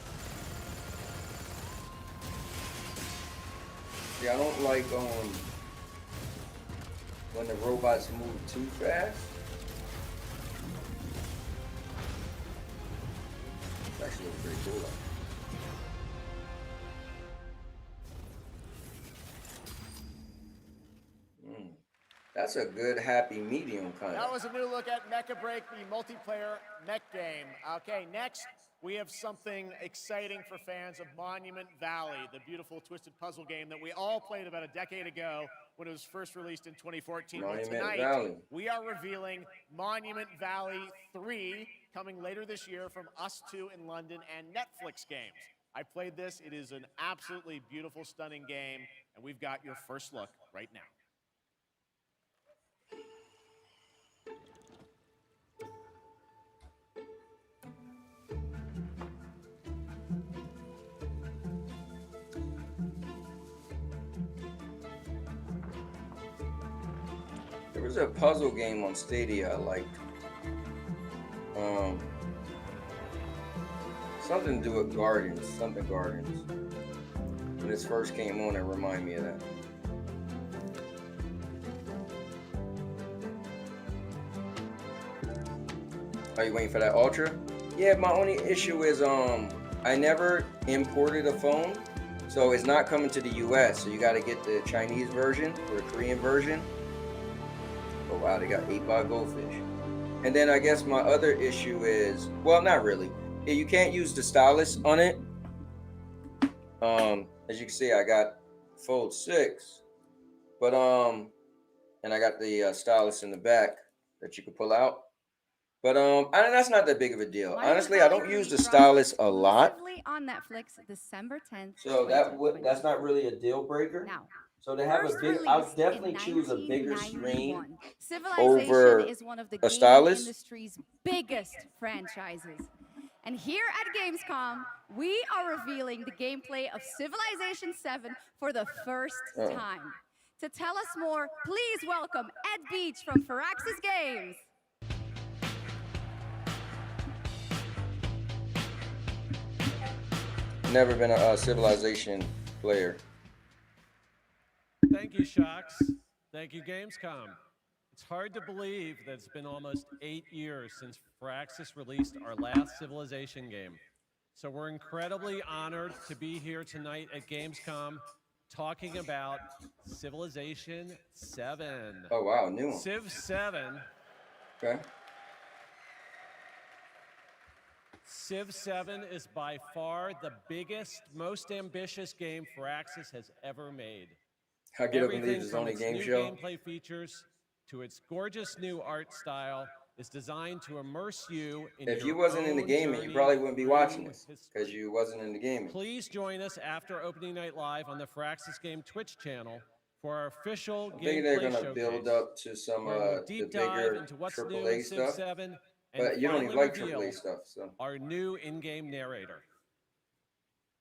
Yeah, I don't like when the robots move too fast. It actually looks pretty cool though. That's a good happy medium kind of. That was a new look at Mecha Break, the multiplayer mech game. Okay, next we have something exciting for fans of Monument Valley, the beautiful twisted puzzle game that we all played about a decade ago when it was first released in 2014. Monument Tonight, Valley. we are revealing Monument Valley 3 coming later this year from Us 2 in London and Netflix Games. I played this. It is an absolutely beautiful, stunning game, and we've got your first look right now. There was a puzzle game on Stadia I liked. Something to do with gardens, something gardens. When this first came on, it reminded me of that. Are you waiting for that Ultra? Yeah, my only issue is I never imported a phone, so it's not coming to the US, so you gotta get the Chinese version or the Korean version. Oh wow, they got 8-ball goldfish. And then I guess my other issue is, well, not really. You can't use the stylus on it. As you can see, I got Fold 6, but and I got the stylus in the back that you can pull out. But that's not that big of a deal. Honestly, I don't use the stylus a lot. On Netflix, December 10th. So that's not really a deal breaker. Now, so they have a big. I'll definitely choose a bigger screen Civilization over is one of the a game stylus. industry's biggest franchises. And here at Gamescom, we are revealing the gameplay of Civilization 7 for the first time. To tell us more, please welcome Ed Beach from Firaxis Games. Never been a Civilization player. Thank you, Shocks. Thank you, Gamescom. It's hard to believe that it's been almost 8 years since Firaxis released our last Civilization game. So we're incredibly honored to be here tonight at Gamescom talking about Civilization 7. Oh, wow, new one. Civ 7. Okay. Civ 7 is by far the biggest, most ambitious game Firaxis has ever made. I get up and leave this only game show. Gameplay features to its gorgeous new art style is designed to immerse you in If you wasn't in the gaming, you probably wouldn't be watching this because you wasn't in the gaming. Please join us after opening night live on the Firaxis Game Twitch channel for our official I think they're gameplay gonna showcase, build up to some where we'll the deep dive bigger into what's new AAA in Civ stuff. 7 But you don't even finally like reveal AAA stuff, so. our new in-game narrator.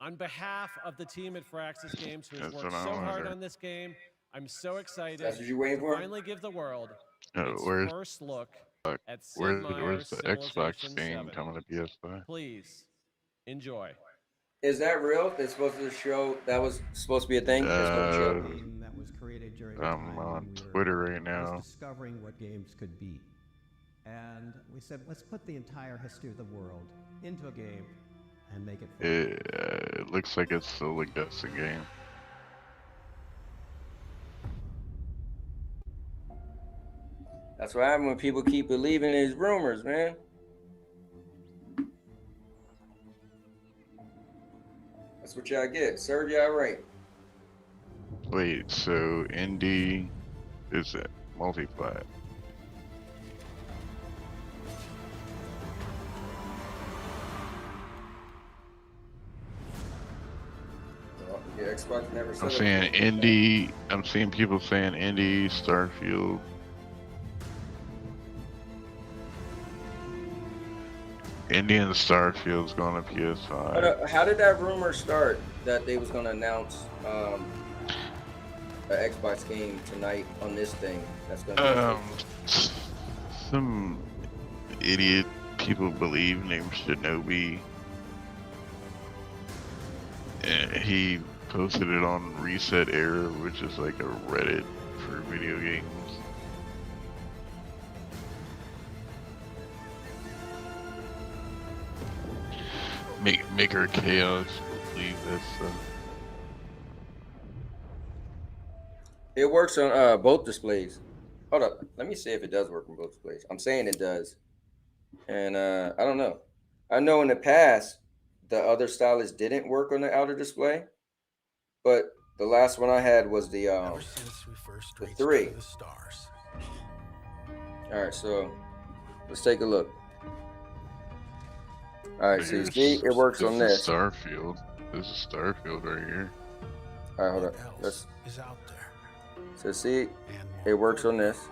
On behalf of the team at Firaxis Games who has worked so hard on this game, I'm so excited That's what you waiting to for? finally give the world its Where's first look at Sid where's Meier's the Xbox Civilization game 7. coming to PS5? Please enjoy. Is that real? They're supposed to show that was supposed to be a thing. They're supposed to show. Game that was created during a I'm time on when we were Twitter right just now. discovering what games could be. And we said, let's put the entire history of the world into a game and make it fun. It looks like it's the Legacy game. That's what happens when people keep believing these rumors, man. That's what y'all get. Serve y'all right. Wait, so indie is it multi-plat? Well, yeah, Xbox never said I'm it. seeing indie. I'm seeing people saying indie, Starfield. Indie and Starfield's going to PS5. How did that rumor start that they was gonna announce an Xbox game tonight on this thing? That's gonna. Some idiot people believe named Shinobi. And he posted it on Reset Era, which is like a Reddit for video games. Make her chaos believe this. It works on both displays. Hold up, let me see if it does work on both displays. I'm saying it does, and I don't know. I know in the past the other stylus didn't work on the outer display, but the last one I had was the 3. All right, so let's take a look. All right, so you see it works on this. Starfield. This is Starfield right here. All right, hold up. Let's. So see, it works on this.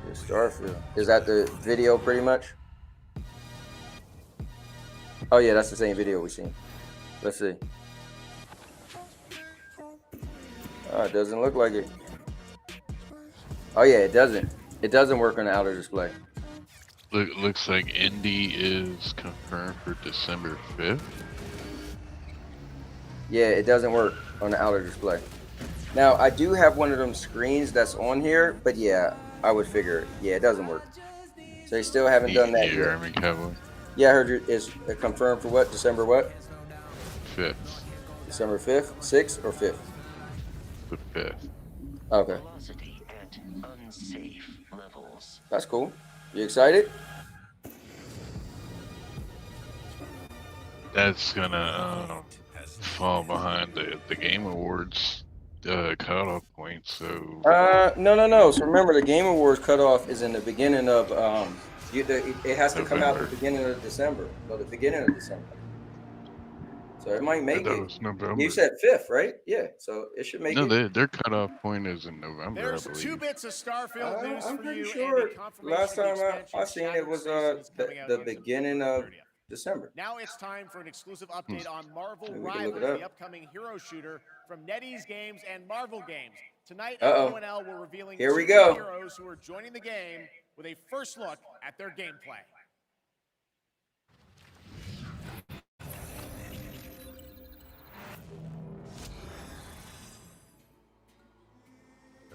It's Starfield. Is that the video pretty much? Oh yeah, that's the same video we seen. Let's see. Oh, it doesn't look like it. Oh yeah, it doesn't. It doesn't work on the outer display. Looks like indie is confirmed for December 5th. Yeah, it doesn't work on the outer display. Now, I do have one of them screens that's on here, but yeah, I would figure, yeah, it doesn't work. So they still haven't done that yet. Army Cowboy. Yeah, I heard it is confirmed for what? December what? 5th. December 5th? 6th or 5th? The 5th. Okay. That's cool. You excited? That's gonna fall behind the Game Awards cutoff point. So no. So remember, the Game Awards cutoff is in the beginning of it has to come out at the beginning of December. So the beginning of December. So it might make it. November. You said 5th, right? Yeah. So it should make it. No, their cutoff point is in November. There's I believe. 2 bits of Starfield news I'm for pretty you. sure last time I seen seen it was the beginning of December. Now it's time for an exclusive update on Marvel Maybe we can Rivals, look it up. the upcoming hero shooter from NetEase Games and Marvel Games. Tonight, Uh-oh. ONL will revealing Here we 2 go. heroes who are joining the game with a first look at their gameplay.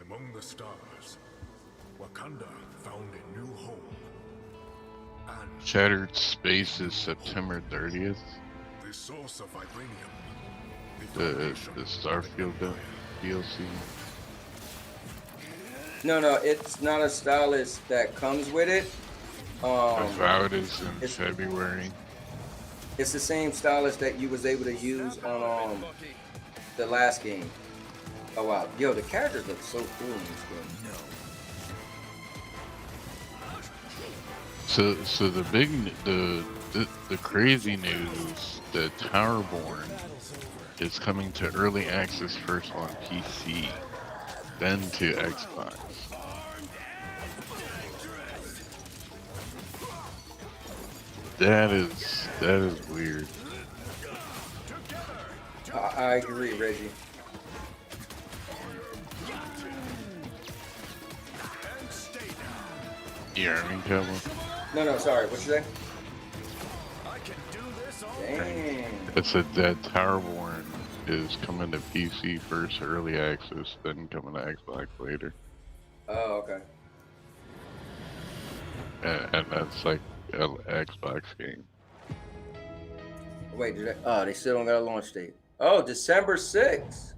Among the stars, Wakanda found a new home. And Shattered Space is September 30th. the source of vibranium. The Starfield DLC. No, it's not a stylus that comes with it. Avowed is in February. It's the same stylus that you was able to use on the last game. Oh wow, yo, the characters look so cool in this game. So the crazy news that Towerborn is coming to early access first on PC, then to Xbox. That is weird. I agree, Reggie. Yeah, I mean, Kevin. No, sorry. What you say? I can do this all Dang. It said that Towerborn is coming to PC first, early access, then coming to Xbox later. Oh, okay. And that's like an Xbox game. Wait, they still don't got a launch date. Oh, December 6th.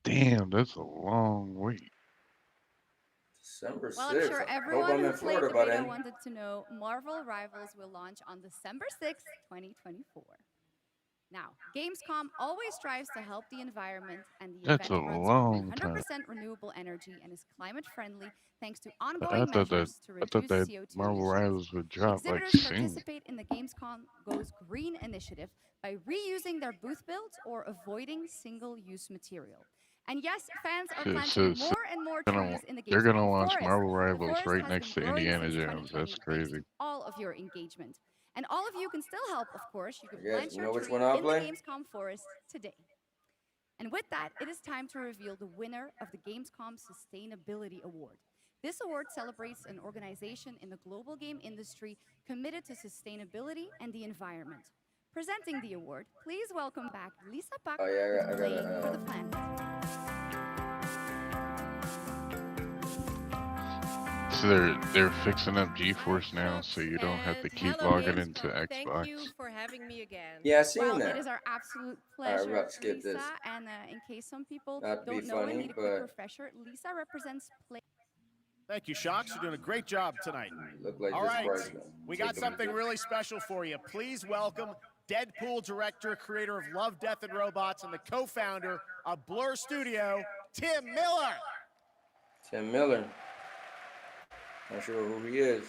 Damn, that's a long wait. December 6th. Well, I'm sure everyone who played the beta wanted to know Marvel Rivals will launch on December 6th, 2024. Now, Gamescom always strives to help the environment, and the That's a event runs on long 100% time. renewable energy and is climate friendly thanks to I ongoing thought measures to I thought reduce that CO2 Marvel emissions. Rivals would drop like Exhibitors soon. participate in the Gamescom Goes Green initiative by reusing their booth builds or avoiding single-use material. And yes, fans are planting more and more trees in the They're gonna Gamescom launch forest. Marvel The Rivals forest right has next been to growing Indiana since Jones. 2020 That's thanks crazy. to all of your engagement. And all of you can still help, of course. You can Yes, plant you your know which tree one I'll in the play? Gamescom forest today. And with that, it is time to reveal the winner of the Gamescom Sustainability Award. This award celebrates an organization in the global game industry committed to sustainability and the environment. Presenting the award, please welcome back Lisa Puck with Playing for the Planet. So they're fixing up GeForce now, so you don't have to keep logging into Xbox. Thank you for having me again. Yeah, I seen Well, that. it is our absolute pleasure, we're about to skip Lisa. this. And in case some people Not to be don't know and funny, need a quick but- refresher, Lisa represents Play. Thank you, Shocks. You're doing a great job tonight. Look like All this right, price. we got something really special for you. Please welcome Deadpool director, creator of Love, Death, and Robots, and the co-founder of Blur Studio, Tim Miller. Tim Miller. Not sure who he is.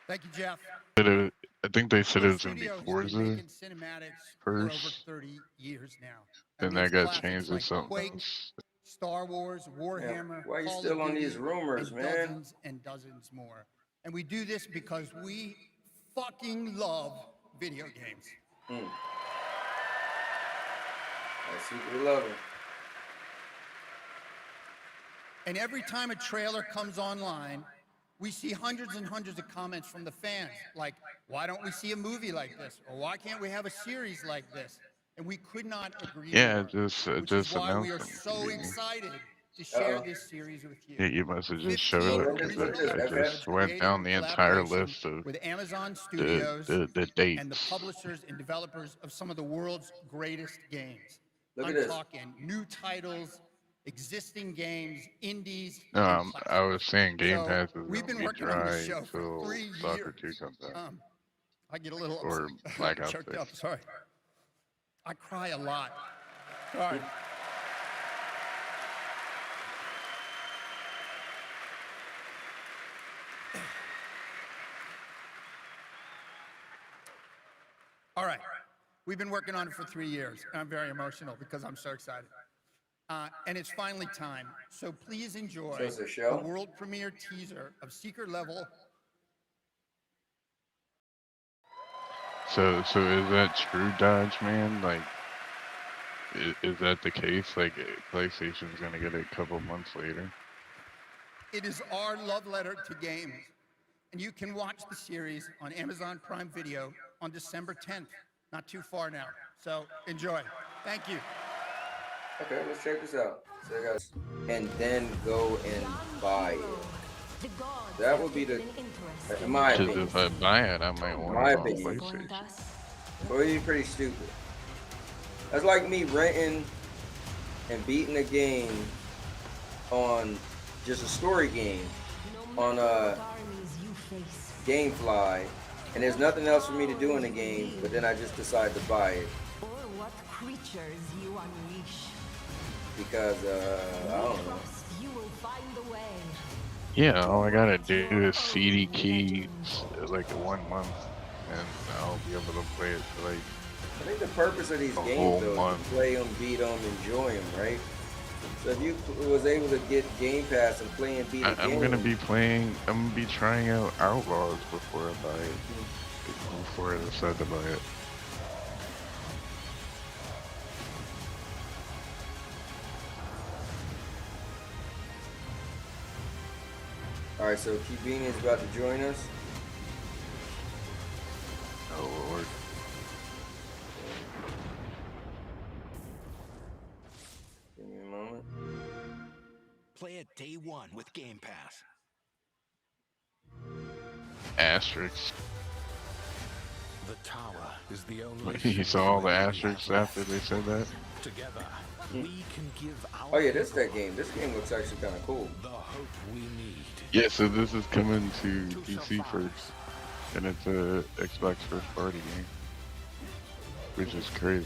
Thank you, Jeff. I think they said it was gonna be Studio has been Forza making cinematics for over first. 30 years now. Then that got changed to something Quake, else. Star Wars, Warhammer, why are you Call still of on Duty, these rumors, and man? dozens and dozens more. And we do this because we fucking love video games. I secretly love it. And every time a trailer comes online, we see hundreds and hundreds of comments from the fans, like, why don't we see a movie like this? Or why can't we have a series like this? And we could not agree Yeah, more. just Why we are announced so them. excited to share this series with you. Yeah, you must have just showed up because I just went down the entire list of with Amazon Studios the dates. and the publishers and developers of some of the world's greatest games. Look at I'm this. talking new titles, existing games, indies. No, I was saying Game So, Pass is we've gonna been be working on dry this show for until 3 Soccer years. 2 comes out. I get a little Or Black Ops choked 6. up. Sorry, I cry a lot. Sorry. All right, we've been working on it for 3 years, and I'm very emotional because I'm so excited. And it's finally time. So please enjoy So it's a show? the world premiere teaser of Secret Level. So is that true, Dodge Man? Like, is that the case? Like, PlayStation's gonna get it a couple months later. It is our love letter to games. And you can watch the series on Amazon Prime Video on December 10th. Not too far now. So enjoy. Thank you. Okay, let's check this out. So guys, and then go and buy it. That would be the, in my Because opinion. if I buy it, I might want My it on opinion. PlayStation. Well, you're pretty stupid. That's like me renting and beating a game on just a story game on GameFly, and there's nothing else for me to do in the game, but then I just decide to buy it Or what creatures you unleash. because I don't know. You will find the way. Yeah, all I gotta do is CD key like 1 month, and I'll be able to play it for like I think the purpose of these a games whole though is month. to play them, beat them, enjoy them, right? So if you was able to get Game Pass and play and beat a game, I'm gonna be trying out Outlaws before I buy it. Before I decide to buy it. All right, so Beanie is about to join us. Oh Lord. Give me a moment. Play it day one with Game Pass. Asterisks. The tower is the only. You saw all the asterisks after they said that? Together, we can give our. Oh yeah, this is that game. This game looks actually kind of cool. The hope we need. Yeah, so this is coming to PC first, and it's a Xbox first party game, which is crazy.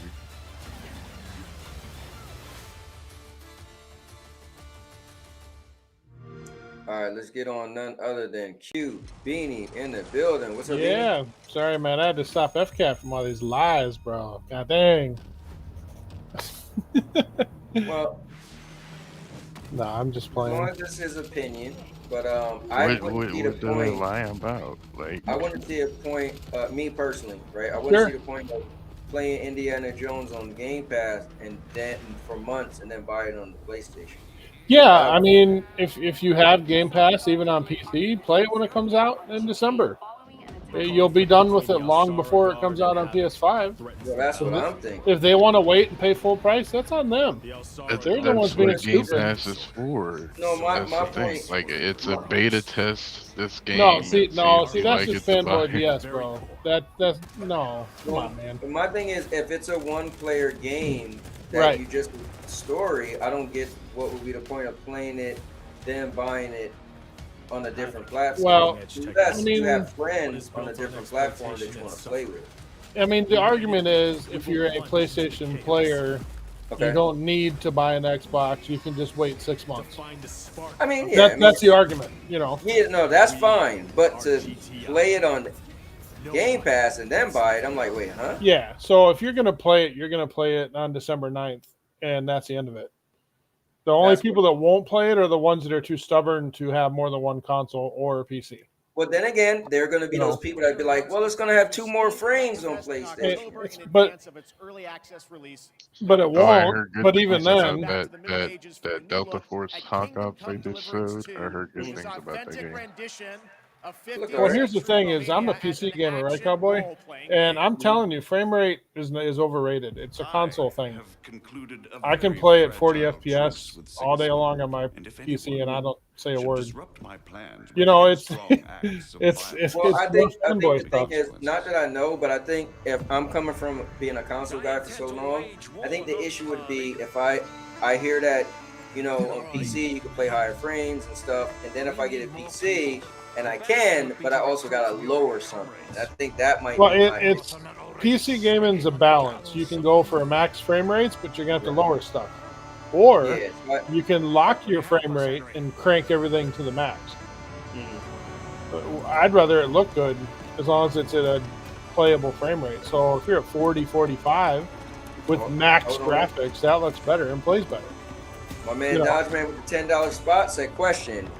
All right, let's get on none other than Q Beanie in the building. What's up, Beanie? Yeah, sorry, man. I had to stop FCAT from all these lies, bro. God dang. Well, no, I'm just playing. Well, this is opinion, but What did they lie about? Like, I wouldn't see a point. Me personally, right? I wouldn't see the point of playing Indiana Jones on Game Pass and then for months and then buy it on the PlayStation. Yeah, I mean, if you have Game Pass, even on PC, play it when it comes out in December. You'll be done with it long before it comes out on PS5. Well, that's what I'm thinking. If they want to wait and pay full price, that's on them. They're the ones being Game stupid. Pass is for. No, my thing. point. Like, it's a beta test. This game. No, see, that's like just fanboy BS, bro. That's no. Come on, man. But my thing is, if it's a one-player game that you just story, I don't get what would be the point of playing it, then buying it on a different platform. Well, unless you have friends on a different platform that you want to play with. I mean, the argument is, if you're a PlayStation player, you don't need to buy an Xbox. You can just wait 6 months. I mean, yeah, that's the argument, you know. Yeah, no, that's fine. But to play it on Game Pass and then buy it, I'm like, wait, huh? Yeah. So if you're gonna play it, you're gonna play it on December 9th, and that's the end of it. The only people that won't play it are the ones that are too stubborn to have more than one console or a PC. Well, then again, there are going to be those people that be like, well, it's going to have 2 more frames on PlayStation. But it won't. But even then, that Delta Force hawk-ups they just showed, I heard good things about that game. Well, here's the thing: is I'm a PC gamer, right, Cowboy? And I'm telling you, frame rate is overrated. It's a console thing. I can play at 40 FPS all day long on my PC, and I don't say a word. You know, it's Well, I think the thing is, not that I know, but I think if I'm coming from being a console guy for so long, I think the issue would be if I hear that, you know, on PC you can play higher frames and stuff, and then if I get a PC and I can, but I also got to lower something. I think that might. Well, it's PC gaming's a balance. You can go for a max frame rates, but you're gonna have to lower stuff, or you can lock your frame rate and crank everything to the max. I'd rather it look good as long as it's at a playable frame rate. So if you're at 40, 45 with max graphics, that looks better and plays better. My man Dodgeman with the $10 spot said, question,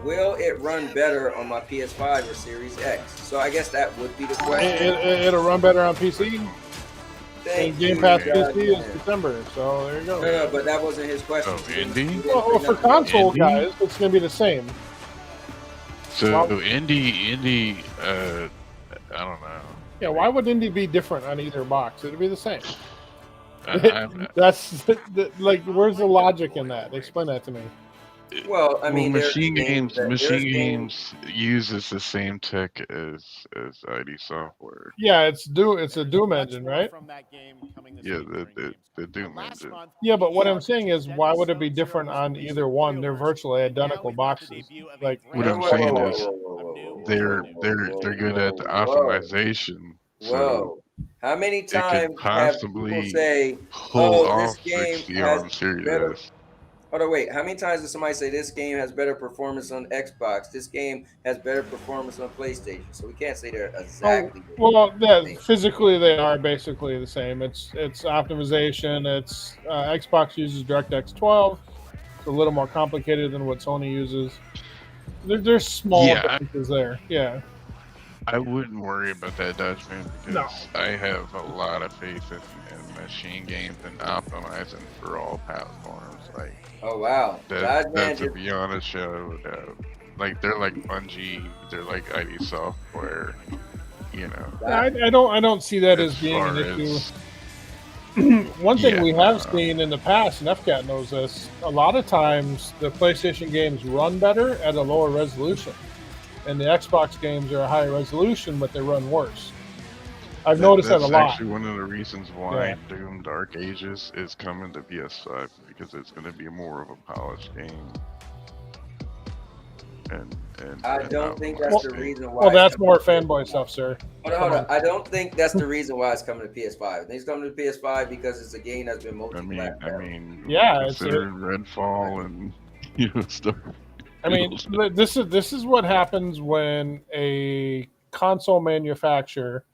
will it run better on my PS5 or Series X? So I guess that would be the question. It'll run better on PC. Thank and Game you, Pass God, PC man. is December, so there you go. No, but that wasn't his question. Oh, indie? Well, for console guys, it's going to be the same. So indie, I don't know. Yeah, why would indie be different on either box? It'd be the same. That's like, where's the logic in that? Explain that to me. Well, I mean, machine games uses the same tech as ID Software. Yeah, it's a Doom engine, right? Yeah, the Doom engine. Yeah, but what I'm saying is, why would it be different on either one? They're virtually identical boxes. Like what I'm saying is, they're good at the optimization. Whoa! How many times have people say, pull "Oh, this off game 60 has on Series better"? S. Hold on, wait. How many times does somebody say this game has better performance on Xbox? This game has better performance on PlayStation. So we can't say they're exactly. Well, yeah, physically they are basically the same. It's optimization. It's Xbox uses DirectX 12. It's a little more complicated than what Sony uses. There's small differences there. Yeah. I wouldn't worry about that, Dutchman, because I have a lot of faith in machine games and optimizing for all platforms. Like, oh wow, that's a beyond a shadow of a doubt. like they're like Bungie, they're like ID Software, you know. I don't see that as being an issue. One thing we have seen in the past, and FCAT knows this, a lot of times the PlayStation games run better at a lower resolution, and the Xbox games are a higher resolution, but they run worse. I've noticed that a lot. That's actually one of the reasons why Doom Dark Ages is coming to PS5, because it's going to be more of a polished game. And I don't think that's the reason why. Well, that's more fanboy stuff, sir. Hold on. I don't think that's the reason why it's coming to PS5. I think it's coming to PS5 because it's a game that's been multi-platform. I mean, yeah, considering Redfall and stuff. I mean, this is what happens when a console manufacturer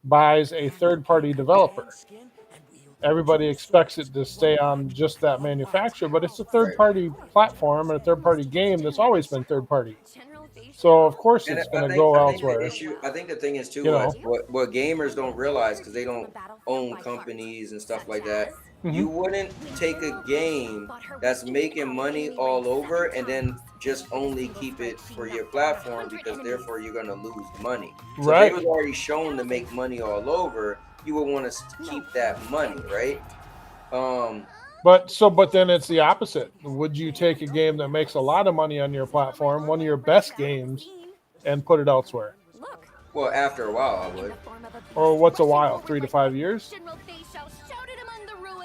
buys a third-party developer. Everybody expects it to stay on just that manufacturer, but it's a third-party platform and a third-party game that's always been third-party. So of course it's going to go elsewhere. I think the thing is too, what gamers don't realize, because they don't own companies and stuff like that, you wouldn't take a game that's making money all over and then just only keep it for your platform, because therefore you're going to lose money. So if it was already shown to make money all over, you would want to keep that money, right? But then it's the opposite. Would you take a game that makes a lot of money on your platform, one of your best games, and put it elsewhere? Well, after a while, I would. Or what's a while? 3 to 5 years?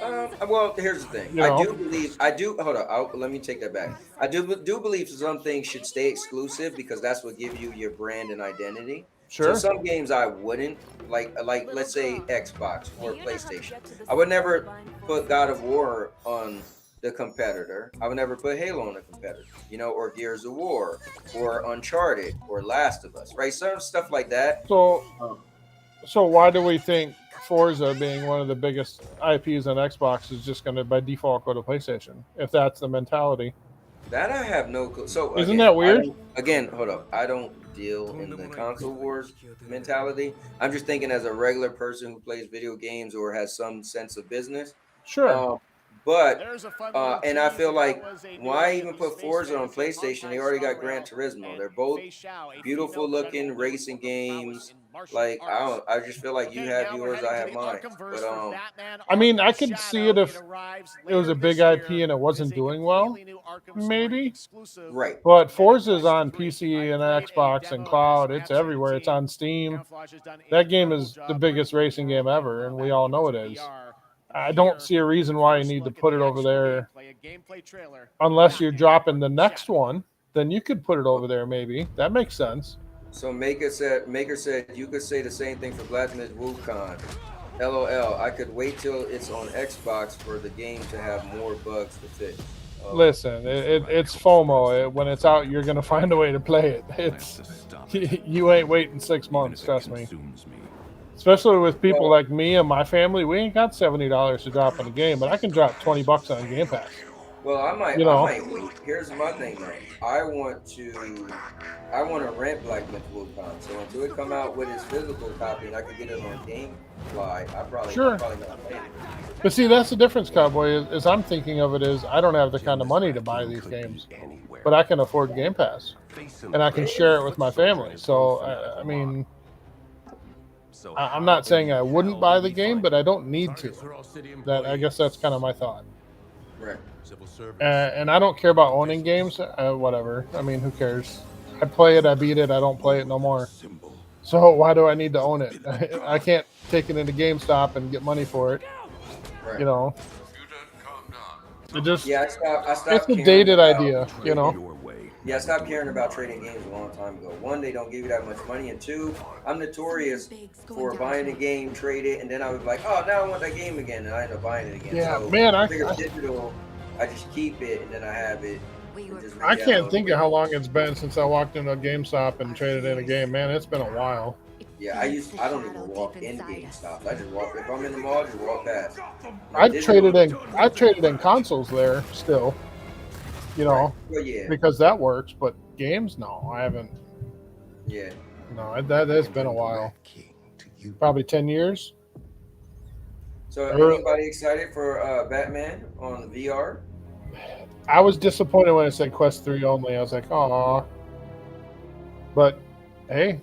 Well, here's the thing. Hold on. Let me take that back. I do believe some things should stay exclusive, because that's what gives you your brand and identity. Sure. So some games I wouldn't, like let's say Xbox or PlayStation. I would never put God of War on the competitor. I would never put Halo on the competitor, or Gears of War, or Uncharted, or Last of Us, right? Some stuff like that. So why do we think Forza, being one of the biggest IPs on Xbox, is just going to by default go to PlayStation, if that's the mentality? That I have no clue. So isn't that weird? Hold up. I don't deal in the console wars mentality. I'm just thinking as a regular person who plays video games or has some sense of business. Sure. And I feel like, why even put Forza on PlayStation? They already got Gran Turismo. They're both beautiful looking racing games. Like, I just feel like you have yours, I have mine. But I mean, I could see it if it was a big IP and it wasn't doing well, maybe. Right. But Forza's on PC and Xbox and cloud. It's everywhere. It's on Steam. That game is the biggest racing game ever, and we all know it is. I don't see a reason why you need to put it over there, unless you're dropping the next one. Then you could put it over there, maybe. That makes sense. So Maker said you could say the same thing for Black Myth Wukong. LOL. I could wait till it's on Xbox for the game to have more bugs to fix. Listen, it's FOMO. When it's out, you're gonna find a way to play it. You ain't waiting 6 months. Trust me. Especially with people like me and my family, we ain't got $70 to drop on a game, but I can drop $20 on Game Pass. Well, I might wait. Here's my thing, though. I want to rent Black Myth Wukong. So until it come out with its physical copy and I can get it on GameFly, I probably not play it. But see, that's the difference, Cowboy. Is I'm thinking of it as I don't have the kind of money to buy these games, but I can afford Game Pass, and I can share it with my family. So I mean, I'm not saying I wouldn't buy the game, but I don't need to. I guess that's kind of my thought. Right. And I don't care about owning games. Whatever. I mean, who cares? I play it. I beat it. I don't play it no more. So why do I need to own it? I can't take it into GameStop and get money for it. Right. It just I stopped it's a dated idea, Yeah, I stopped caring about trading games a long time ago. One, they don't give you that much money, and two, I'm notorious for buying a game, trade it, and then I was like, oh, now I want that game again, and I end up buying it again. Yeah, so man, I digital, I just keep it, and then I have it. I can't think of how long it's been since I walked into a GameStop and traded in a game. Man, it's been a while. Yeah, I don't even walk in GameStop. I just walk. If I'm in the mall, I just walk past. I've traded in consoles there still. Well, yeah. Because that works, but games, no, I haven't. Yeah. No, that has been a while. Probably 10 years. So, anybody excited for Batman on VR? I was disappointed when it said Quest 3 only. I was like, oh. But hey.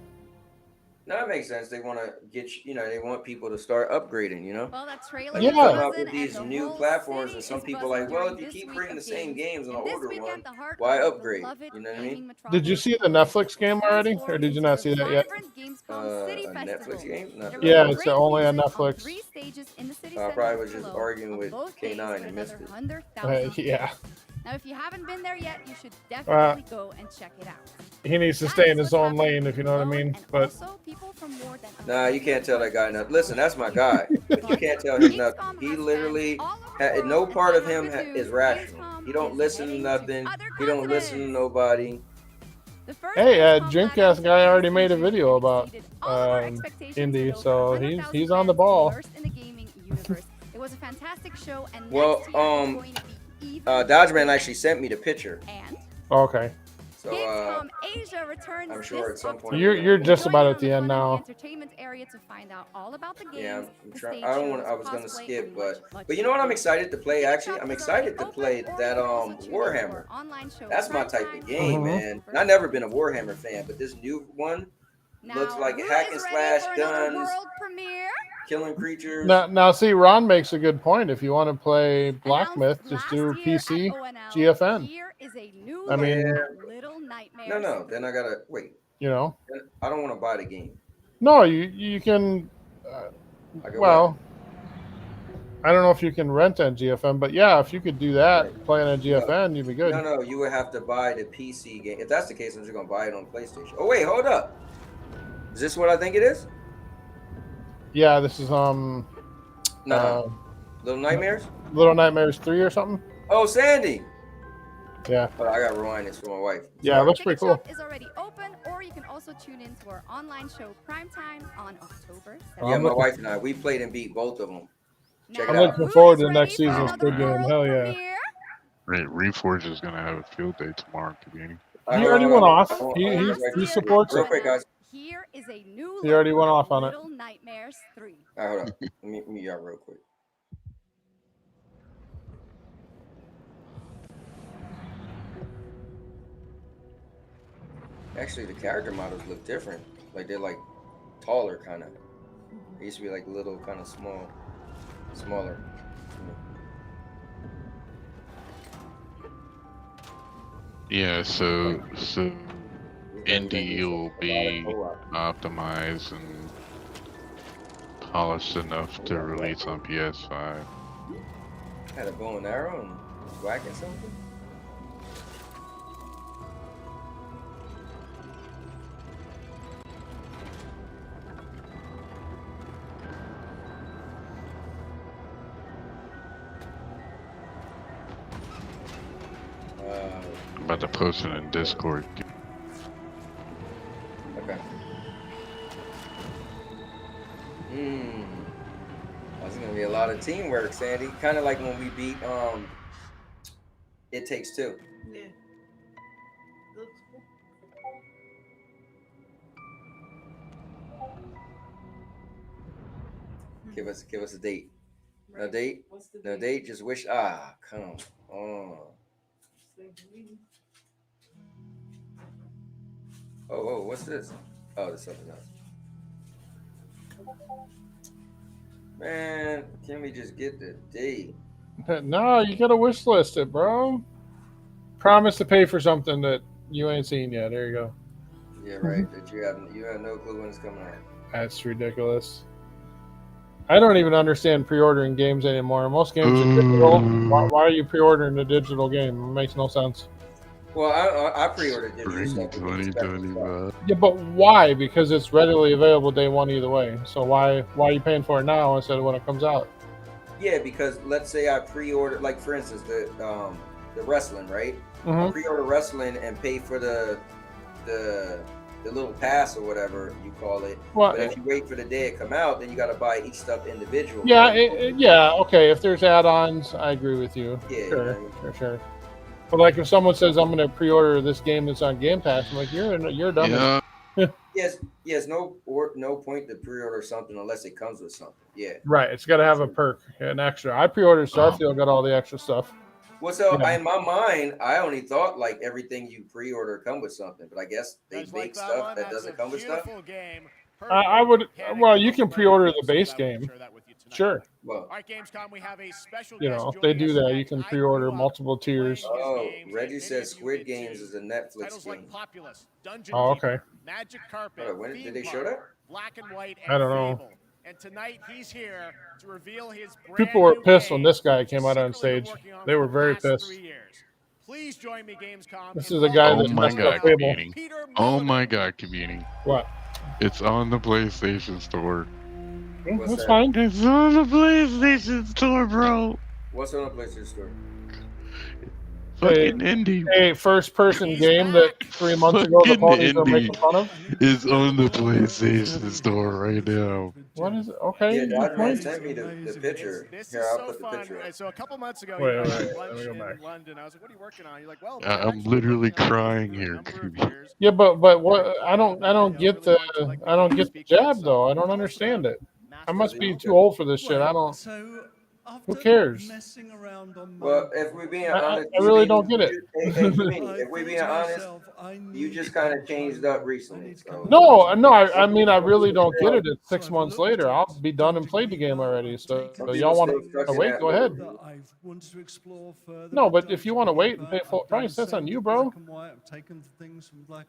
No, that makes sense. They want to get they want people to start upgrading. Well, that trailer Like you was come up buzzing, with these and the new whole platforms, city and some is people buzzing like, well, during if you this keep week bringing the of same games and I And this order week one, at the heart why of the upgrade? beloved You know what I gaming mean? Did you metropolis see the Netflix game already, or did you not see that yet? vibrant Gamescom City A Festival. Netflix game? Not There that was Yeah, I it's great only on music on Netflix. 3 stages in the city I center probably of was just Cologne arguing on with both days K9 for and another missed it. 100,000 Yeah. people. Now, if you haven't been there yet, you should definitely go and check it out. He needs to That stay is in his what's own happening lane, if you know what I mean. and But also people from more than Nah, you can't tell that guy nothing. Listen, that's my guy, but you can't tell him nothing. He literally, no part of him is rational. He don't listen to nothing. He don't listen to nobody. hey, Dreamcast guy already made a video about indie, so he's on the ball. in the gaming universe. It was a fantastic show, and Well, next year it's going to be even Dodgeman actually sent me the picture. And Okay. So Gamescom Asia returns I'm sure at this some point You're just Join about in at on the end fun in now. entertainment area to find out all about the games. Yeah, the trying. stage I don't want. shows, I was gonna cosplay, skip, and but much you know what? I'm more. excited to play. Ticket Actually, Shop I'm is already excited to open, play or that you can also tune in to Warhammer. our online show That's my Prime type Time of game, on man. October I've never been a Warhammer fan, but this new one looks Now, like who hack and is ready slash for another guns, world premiere? killing creatures. Now, see, Ron makes a good point. If you want to play Black Myth, just do PC, GFN. Here is a new I mean, Little Nightmares. No. Then I gotta wait. You know. I don't want to buy the game. No, you can. Well, I don't know if you can rent on GFN, but yeah, if you could do that, playing on GFN, you'd be good. No, you would have to buy the PC game. If that's the case, I'm just gonna buy it on PlayStation. Oh wait, hold up. Is this what I think it is? Yeah, this is No. Little Nightmares. Little Nightmares 3 or something. Oh, Sandy. Yeah. Oh, I gotta rewind this for my wife. Yeah, it looks pretty cool. Is already open, or you can also tune in to our online show Prime Time on October 7th. Yeah, my wife and I, we played and beat both of them. Check I'm it out. looking forward to the next season's good game. Hell yeah. Right, Reforge is gonna have a field day tomorrow, Kabini. He already went off. He supports real it. quick, guys. Here is a new He already went off on it. Little Nightmares 3. All right, hold on. Let me y'all real quick. Actually, the character models look different. Like they're like taller, kind of. They used to be like little, kind of smaller. Yeah, so indie will be optimized and polished enough to release on PS5. Had a bow and arrow and was whacking something. I'm about to post it in Discord. Okay. That's gonna be a lot of teamwork, Sandy. Kind of like when we beat It Takes Two. Yeah. Looks cool. Give us a date. Right. No date? What's the No date? date? Just wish. Come on. Oh, what's this? Oh, there's something else. Man, can we just get the date? No, you gotta wish list it, bro. Promise to pay for something that you ain't seen yet. There you go. Yeah, right. That you have no clue when it's coming out. That's ridiculous. I don't even understand pre-ordering games anymore. Most games are digital. Why are you pre-ordering a digital game? It makes no sense. Well, I pre-ordered digital stuff. Yeah, but why? Because it's readily available day one either way. So why are you paying for it now instead of when it comes out? Yeah, because let's say I pre-ordered, like for instance, the wrestling, right? I pre-order wrestling and pay for the little pass or whatever you call it. Well, but if you wait for the day it come out, then you got to buy each stuff individually. Yeah, yeah, okay. If there's add-ons, I agree with you. Yeah, sure. But like if someone says I'm going to pre-order this game that's on Game Pass, I'm like, you're dumb. Yeah. Yes, no point to pre-order something unless it comes with something. Yeah. Right, it's got to have a perk, an extra. I pre-ordered Starfield, got all the extra stuff. Well, so Yeah. in my mind, I only thought like everything you pre-order come with something, but I guess they make stuff that doesn't come with stuff. I would. Well, you can pre-order the base game. Sure. Well, All right, Gamescom, we have a special You guest know, they joining do us that. tonight. You can I pre-order grew up multiple tiers. playing his Oh, games, Reggie and says many of you Squid did Games too. is a Netflix Titles game. like Populous, Dungeon Oh, Keeper, okay. Magic Carpet, Hold on, when did Theme they show Park, that? Black and White, I and don't know. Fable. And tonight he's here to reveal his People brand were new pissed when game this guy he's came out on secretly been stage. working on They for were the very past pissed. 3 years. Please join me, Gamescom. This in is a guy Oh that my messed up god, Fable. Communing. Peter Oh Milliner. my god, Communing. What? It's on the PlayStation Store. What's That's that? fine. It's on the PlayStation Store, bro. What's on the PlayStation Store? Fucking indie. A first-person game that 3 months ago the Fucking ponies were indie making fun of. is on the PlayStation Store right now. What is it? Okay. Yeah, good Dodge Man point. sent me the picture. This Here, is I'll so put the fun. picture up. So a couple months ago, Wait, you know, I wait, had wait, lunch let me go in back. London. I was like, "What are you working on?" You're like, "Well, I'm literally crying here. Yeah, but what? I don't get the jab though. I don't understand it. I must be too old for this shit. I don't. Who cares? Well, if we're being I honest, really don't get it. if we're being honest, you just kind of changed up recently. So. No, I mean, I really don't get it. It's 6 months later. I'll be done and played the game already. So Some people y'all want still stuck to in wait? that Go ahead. little- No, but if you want to wait and pay full price, that's on you, bro.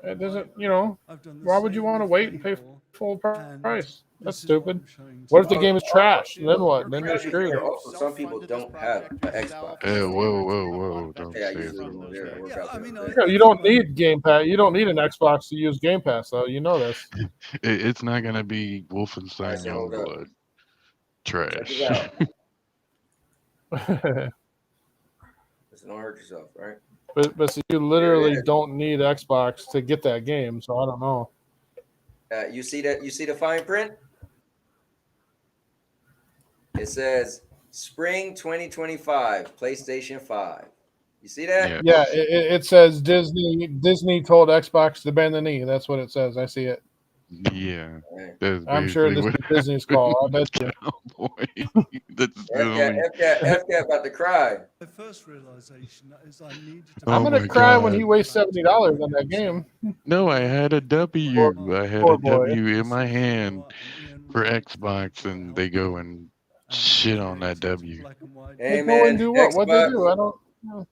It doesn't, you know. Why would you want to wait and pay full price? That's stupid. What if the game is trash? Then what? Then you're screwed. Also, some people don't have an Xbox. Whoa. Don't Yeah, I say usually that. will there, work out there. Yeah, you don't need Game Pass. You don't need an Xbox to use Game Pass, though. You know this. It's not gonna be Wolfenstein Alright, so hold up. Youngblood. Check this Trash. out. Listen, don't hurt yourself, right? But see, you literally don't need Xbox to get that game, so I don't know. You see that? You see the fine print? It says Spring 2025, PlayStation 5. You see that? Yeah, it says Disney told Xbox to bend the knee. That's what it says. I see it. Yeah. I'm sure this is Disney's call. I bet you. FCAT about to cry. My first realization is I needed to. I'm gonna cry when he wastes $70 on that game. No, I had a W. I had poor a boy. W in my hand for Xbox, and they go and shit on that W. Hey They go and man, do what? What they Xbox, do? I don't know.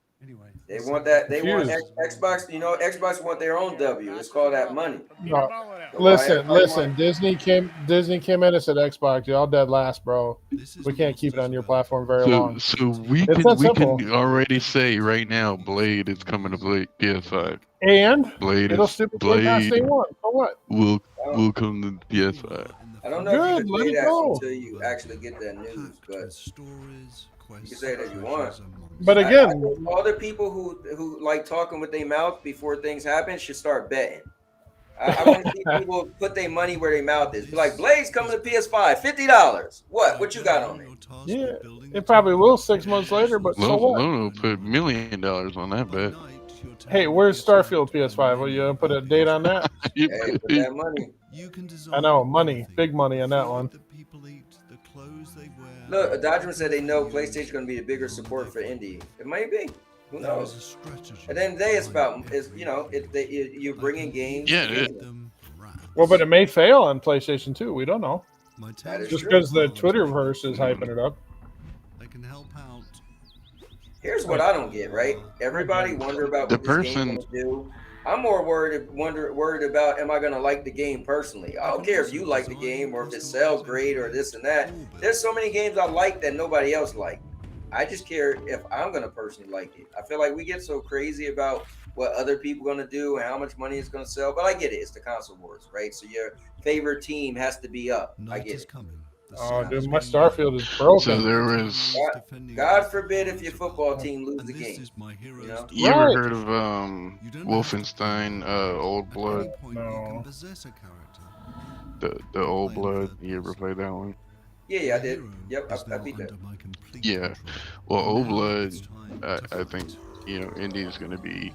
they want that. They want Confused. Xbox. You know, Xbox want their own W. It's called that money. No. So Listen. why- Disney came in and said Xbox, y'all dead last, bro. We can't keep it on your platform very long. So we It's that can simple. already say right now, Blade is coming to PS5. And Blade it'll is stupid Game Pass day Blade one. So what? will come to PS5. I don't know if Good, you can let say it that go. until you actually get that news, but you can say it if you want. But I again, think all the people who like talking with their mouth before things happen should start betting. I want to see people put their money where their mouth is. Be like, Blade's coming to PS5, $50. What you got on it? yeah, it probably will 6 months later. But so what? Lono put $1 million on that bet. Hey, where's Starfield PS5? Will you put a date on that? Hey, put that money. I know, money, big money on that one. Look, Dodgeman said they know PlayStation's going to be the bigger support for indie. It might be. Who knows? At the end of the day, it's about you're bringing games. Yeah, to it- gaming. Well, but it may fail on PlayStation 2. We don't know. That is Just true. because the Twitterverse is hyping it up. I can help out. Here's what I don't get, right? Everybody wonder about The what this person- game gonna do. I'm more worried about am I gonna like the game personally? I don't care if you like the game or if it sells great or this and that. There's so many games I like that nobody else like. I just care if I'm gonna personally like it. I feel like we get so crazy about what other people gonna do and how much money it's gonna sell, but I get it. It's the console wars, right? So your favorite team has to be up. I get it. Oh, dude, my Starfield is broken. So there was. God forbid if your football team lose the game. You know? You ever heard of Wolfenstein Old Blood? No. The Old Blood. You ever played that one? Yeah, I did. Yep, I beat that. Yeah. Well, Old Blood, I think, Indie is going to be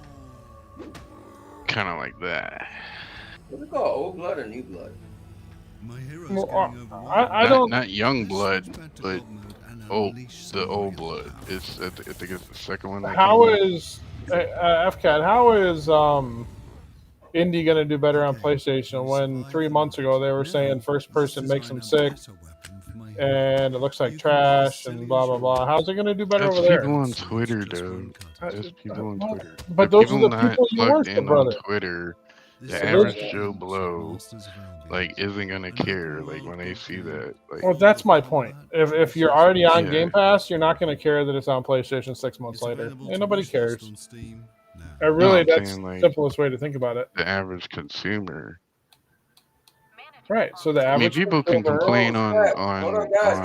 kind of like that. What's it called? Old Blood or New Blood? Well, I don't. Not Young Blood, but old blood. It's I think it's the second one. How is FCAT? How is Indie gonna do better on PlayStation when 3 months ago they were saying first person makes them sick and it looks like trash and blah blah blah? How's it gonna do better That's over there? people on Twitter, though. That's people on Twitter. But those are the people you plugged worship, in brother. on Twitter. The average Joe Blow, like, isn't gonna care, like, when they see that. Like, Well, that's my point. If you're already on Game Pass, you're not going to care that it's on PlayStation 6 months later. And nobody cares. Really, that's saying, like, the simplest way to think about it. the average consumer. Right. So the I mean, average people can consumer- complain on. Hold on, guys.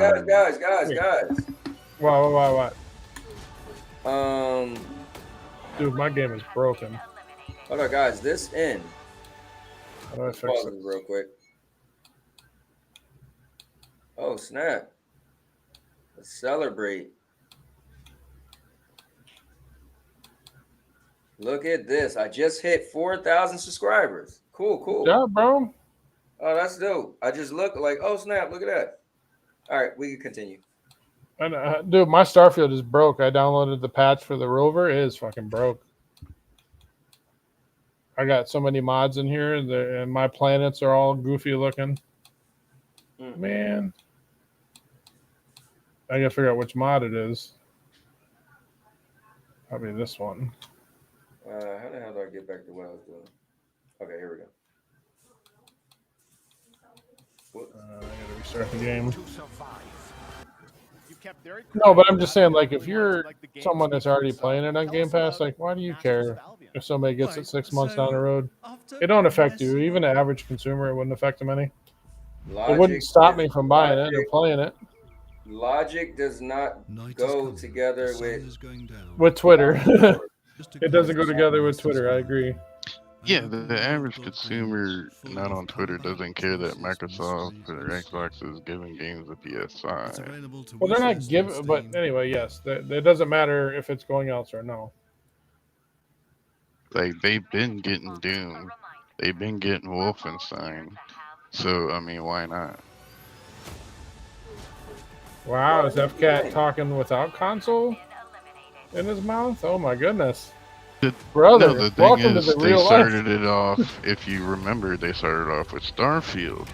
What? Dude, my game is broken. Hold on, guys. This in. How do I fix Pause it? it real quick. Oh, snap. Let's celebrate. Look at this. I just hit 4,000 subscribers. Cool. Good job, bro. Oh, that's dope. I just look like, oh, snap. Look at that. All right, we can continue. And, dude, my Starfield is broke. I downloaded the patch for the rover. It is fucking broke. I got so many mods in here, and my planets are all goofy looking. Man. I gotta figure out which mod it is. Probably this one. How the hell do I get back to what I was doing? Okay, here we go. I gotta restart the game. No, but I'm just saying, like, if you're someone that's already playing it on Game Pass, like, why do you care if somebody gets it 6 months down the road? It don't affect you. Even an average consumer, it wouldn't affect them any. It wouldn't stop me from buying it or playing it. Logic does not go together with Twitter. It doesn't go together with Twitter. I agree. Yeah, the average consumer not on Twitter doesn't care that Microsoft or Xbox is giving games a PS5. Well, they're not giving, but anyway, yes, it doesn't matter if it's going elsewhere. No. Like, they've been getting Doom, they've been getting Wolfenstein, so I mean, why not? Wow, is FCAT talking without console in his mouth? Oh my goodness. Brother, no, the thing is, they started it off, if you remember, they started off with Starfield.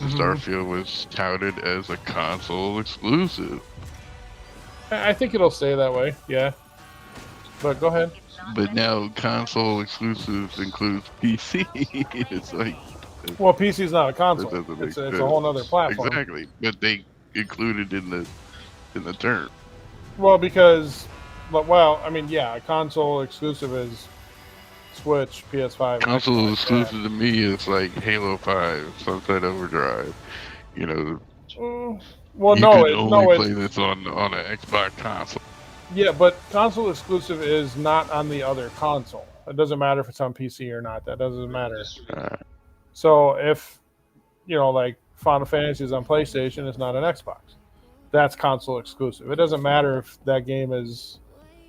Starfield was touted as a console exclusive. I think it'll stay that way, yeah. But go ahead. But now console exclusives includes PC. It's like... Well, PC's not a console. It's a whole other platform. Exactly, but they included in the term. Well, because... Well, I mean, yeah, console exclusive is Switch, PS5. Console exclusive to me is like Halo 5, Sunset Overdrive. You know, well, you no, can only play this on an Xbox console. Yeah, but console exclusive is not on the other console. It doesn't matter if it's on PC or not. That doesn't matter. So if, you know, like Final Fantasy is on PlayStation, it's not an Xbox. That's console exclusive. It doesn't matter if that game is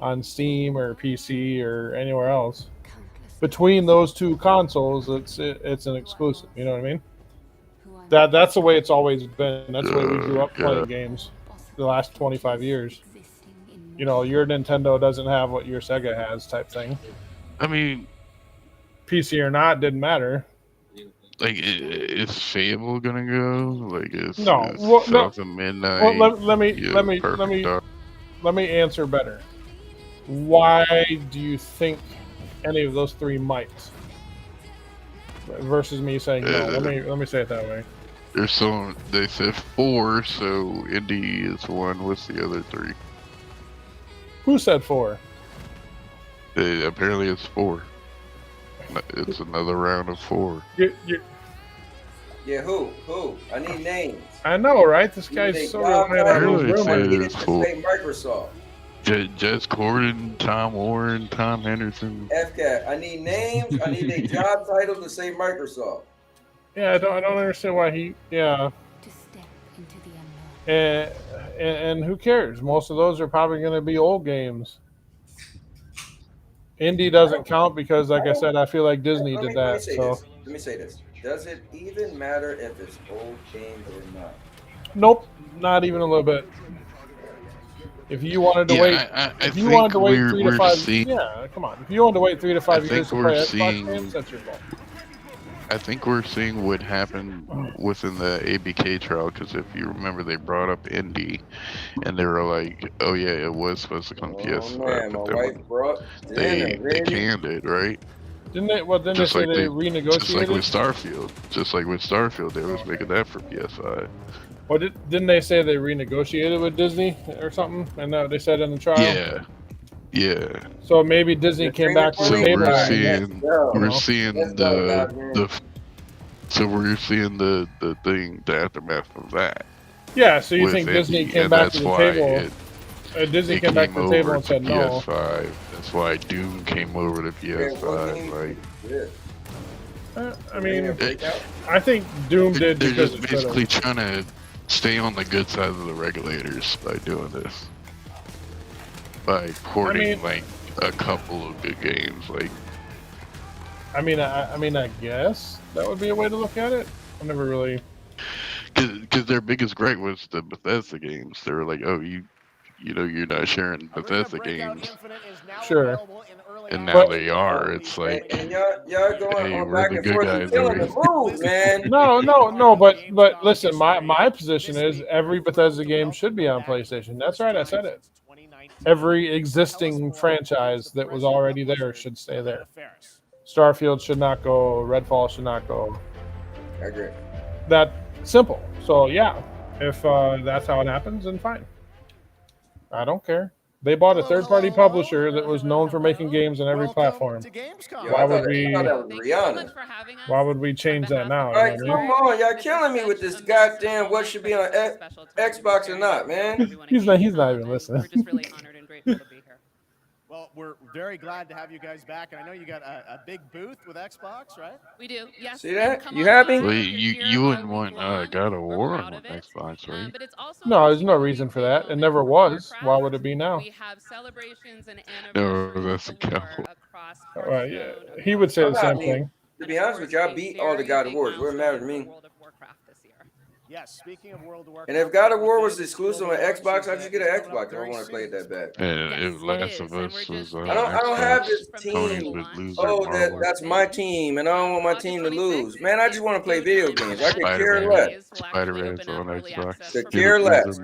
on Steam or PC or anywhere else. Between those two consoles, it's an exclusive. You know what I mean? That's the way it's always been. That's the way we grew up playing games the last 25 years. You know, your Nintendo doesn't have what your Sega has, type thing. I mean, PC or not, didn't matter. Like, is Fable gonna go? Like, is South of Midnight? Well, let me answer better. Why do you think any of those three might? Versus me saying no. Let me say it that way. They said 4, so Indie is 1. What's the other 3? Who said 4? Apparently it's 4. It's another round of 4. Yeah, who? I need names. I know, right? This guy's so Microsoft. Jess Corden, Tom Warren, Tom Henderson. FCAT. I need names. I need a job title to say Microsoft. Yeah, I don't understand why he. Yeah. And who cares? Most of those are probably going to be old games. Indie doesn't count because, like I said, I feel like Disney did that. Let me say this. Does it even matter if it's old games or not? Nope, not even a little bit. If you wanted to wait, if you wanted to wait 3 to 5, yeah, come on. If you wanted to wait 3 to 5 years to play Xbox games, that's your fault. I think we're seeing what happened within the ABK trial, because if you remember, they brought up Indie, and they were like, "Oh yeah, it was supposed to come PS5, man, but then they canned it, right?" Didn't they? Well, then Just they say like they renegotiated. Just like with Starfield, they was making that for PS5. Well, didn't they say they renegotiated with Disney or something? And they said in the trial. Yeah. So maybe Disney came back to the table. We're seeing the aftermath of that. Yeah. So you think Disney came back to the table? Disney came back to the table and said no. PS5. That's why Doom came over to PS5. I mean, I think Doom did. They're just basically trying to stay on the good side of the regulators by doing this. By porting like a couple of good games, like. I mean, I guess that would be a way to look at it. I never really. Because their biggest gripe was the Bethesda games. They were like, "Oh, you know, you're not sharing Bethesda games." Sure. And now they are. It's like, y'all going hey, on we're back the and good forth. guys. Killing the mood, man. No. But listen, my position is every Bethesda game should be on PlayStation. That's right, I said it. Every existing franchise that was already there should stay there. Starfield should not go. Redfall should not go. I agree. That simple. So yeah, if that's how it happens, then fine. I don't care. They bought a third-party publisher that was known for making games on every platform. Why would we change that now? All right, come on, y'all killing me with this goddamn what should be on Xbox or not, man. He's not even listening. Well, we're very glad to have you guys back, and I know you got a big booth with Xbox, right? We do, yes. See that? You happy? Well, you wouldn't want God of War on Xbox, right? No, there's no reason for that. It never was. Why would it be now? We have celebrations and No, that's a couple. Yeah, he would say the same thing. To be honest with you, I beat all the God of Wars. What matters to me? Yes, speaking of World of Warcraft. And if God of War was exclusive on Xbox, I just get an Xbox. I don't want to play it that bad. Yeah, if Last of Us was on I don't have this Xbox, team. Oh, that's my team, and I don't want my team to lose. Man, I just want to play video games. I could care less. Spider-Man's on Xbox. Could care less.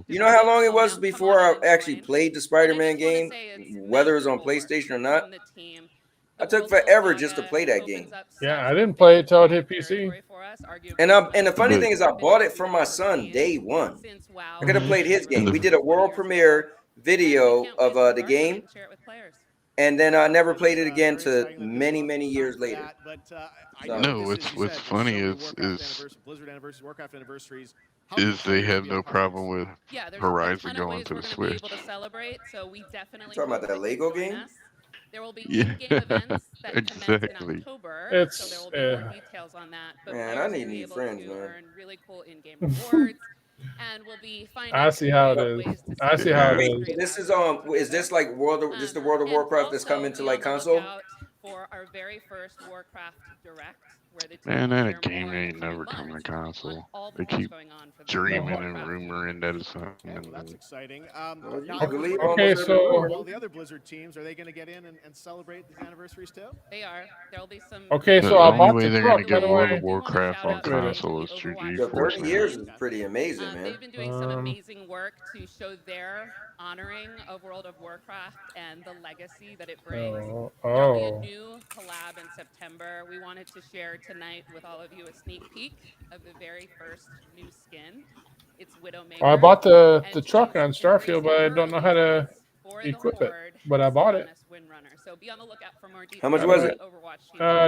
You know how long it was before I actually played the Spider-Man game, whether it was on PlayStation or not? I took forever just to play that game. Yeah, I didn't play it till it hit PC. And the funny thing is, I bought it for my son day one. I could have played his game. We did a world premiere video of the game, and then I never played it again to many, many years later. No, what's funny is they have no problem with Horizon going to the Switch. Talking about that Lego game? There will be in-game events that commence in October. It's so there will be more details on that. But man, I need new friends, man. Earn really cool in-game rewards, and we'll be finding. I see how it is. I see how it is. This is Is this like this the World of Warcraft that's coming to like console? For our very first Warcraft Direct, where the Man, that game ain't never coming to console. They keep dreaming and rumoring that it's coming. Well, that's exciting. Okay, so all the other Blizzard teams, are they going to get in and celebrate these anniversaries too? They are. There will be some. Okay, so the I only bought way the they're truck. going to get World of Warcraft on console is through GeForce. 30 years is pretty amazing, man. They've been doing some amazing work to show their honoring of World of Warcraft and the legacy that it brings. There'll be a new collab in September. We wanted to share tonight with all of you a sneak peek of the very first new skin. It's Widowmaker. I bought the truck on Starfield, but I don't know how to equip it. But I bought it. So be on the lookout for more details. How much was it?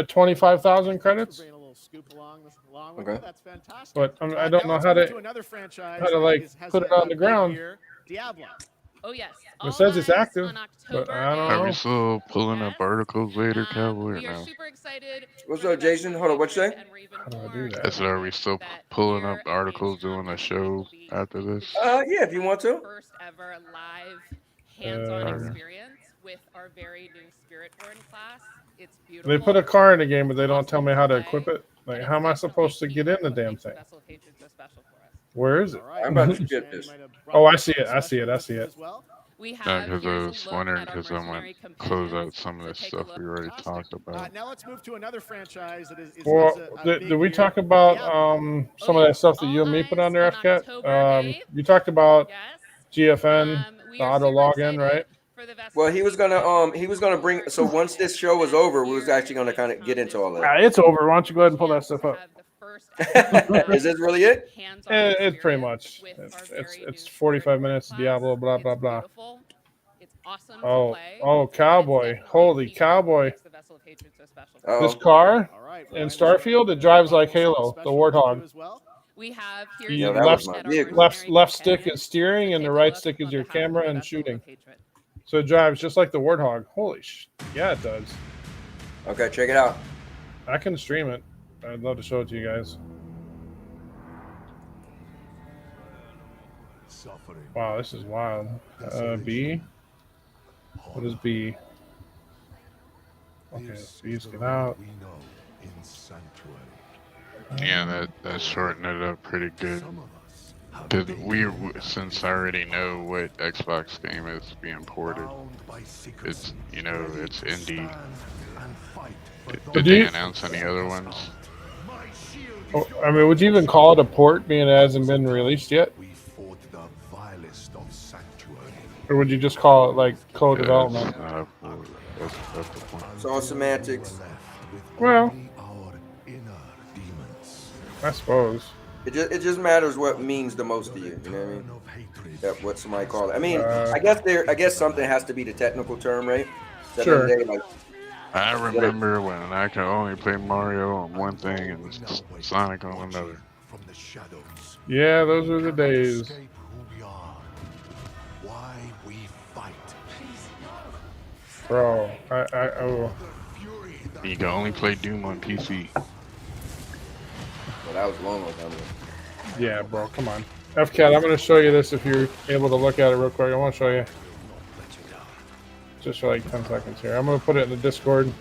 25,000 credits. Okay. That's fantastic. But I don't know how to like put it on the ground. Diablo. Oh yes. It says it's active, but I don't Are know. we still pulling up articles later, Cowboy, or no? Super excited. What's up, Jason? Hold on, what you say? How do I do I that? said, are we still pulling up articles doing a show after this? Yeah, if you want to. First ever live hands-on experience with our very new Spiritborn class. It's beautiful. They put a car in the game, but they don't tell me how to equip it. Like, how am I supposed to get in the damn thing? Where is it? I'm about to skip this. Oh, I see it. I see it. I see it. We No, have because I here's a was look wondering, at our because I went mercenary close companions. out some of So this take a stuff look. we already talked about. Now let's move to another franchise that is Well, a did big we year. talk about Diablo. some of that stuff that you and me put on there, FCAT? You talked about GFN, the auto login, right? Well, he was gonna bring. So once this show was over, we was actually gonna kind of get into all that. It's over. Why don't you go ahead and pull that stuff up? Is this really it? It's pretty much. It's 45 minutes. Diablo, blah blah blah. It's awesome to Oh, play. oh, cowboy! Holy cowboy! The Vessel of Hatred so special. This car in Starfield, it drives like Halo, the Warthog. We have here You that was my vehicle. left stick is steering, and the right stick is your camera and shooting. So it drives just like the Warthog. Holy yeah, it does. Okay, check it out. I can stream it. I'd love to show it to you guys. Wow, this is wild. B. What is B? Okay, B's get out. Yeah, that shortened it up pretty good. Since I already know what Xbox game is being ported, it's it's indie. Did they announce any other ones? Oh, I mean, would you even call it a port, being it hasn't been released yet? Or would you just call it like co-development? It's all semantics. Well, I suppose. It just matters what means the most to you. You know what I mean? That what somebody call it. I mean, I guess something has to be the technical term, right? So Sure. I remember when I could only play Mario on one thing and Sonic on another. Yeah, those were the days. Bro, oh. You can only play Doom on PC. Well, that was long ago. Yeah, bro, come on. FCAT, I'm going to show you this if you're able to look at it real quick. I want to show you. Just for like 10 seconds here. I'm going to put it in the Discord.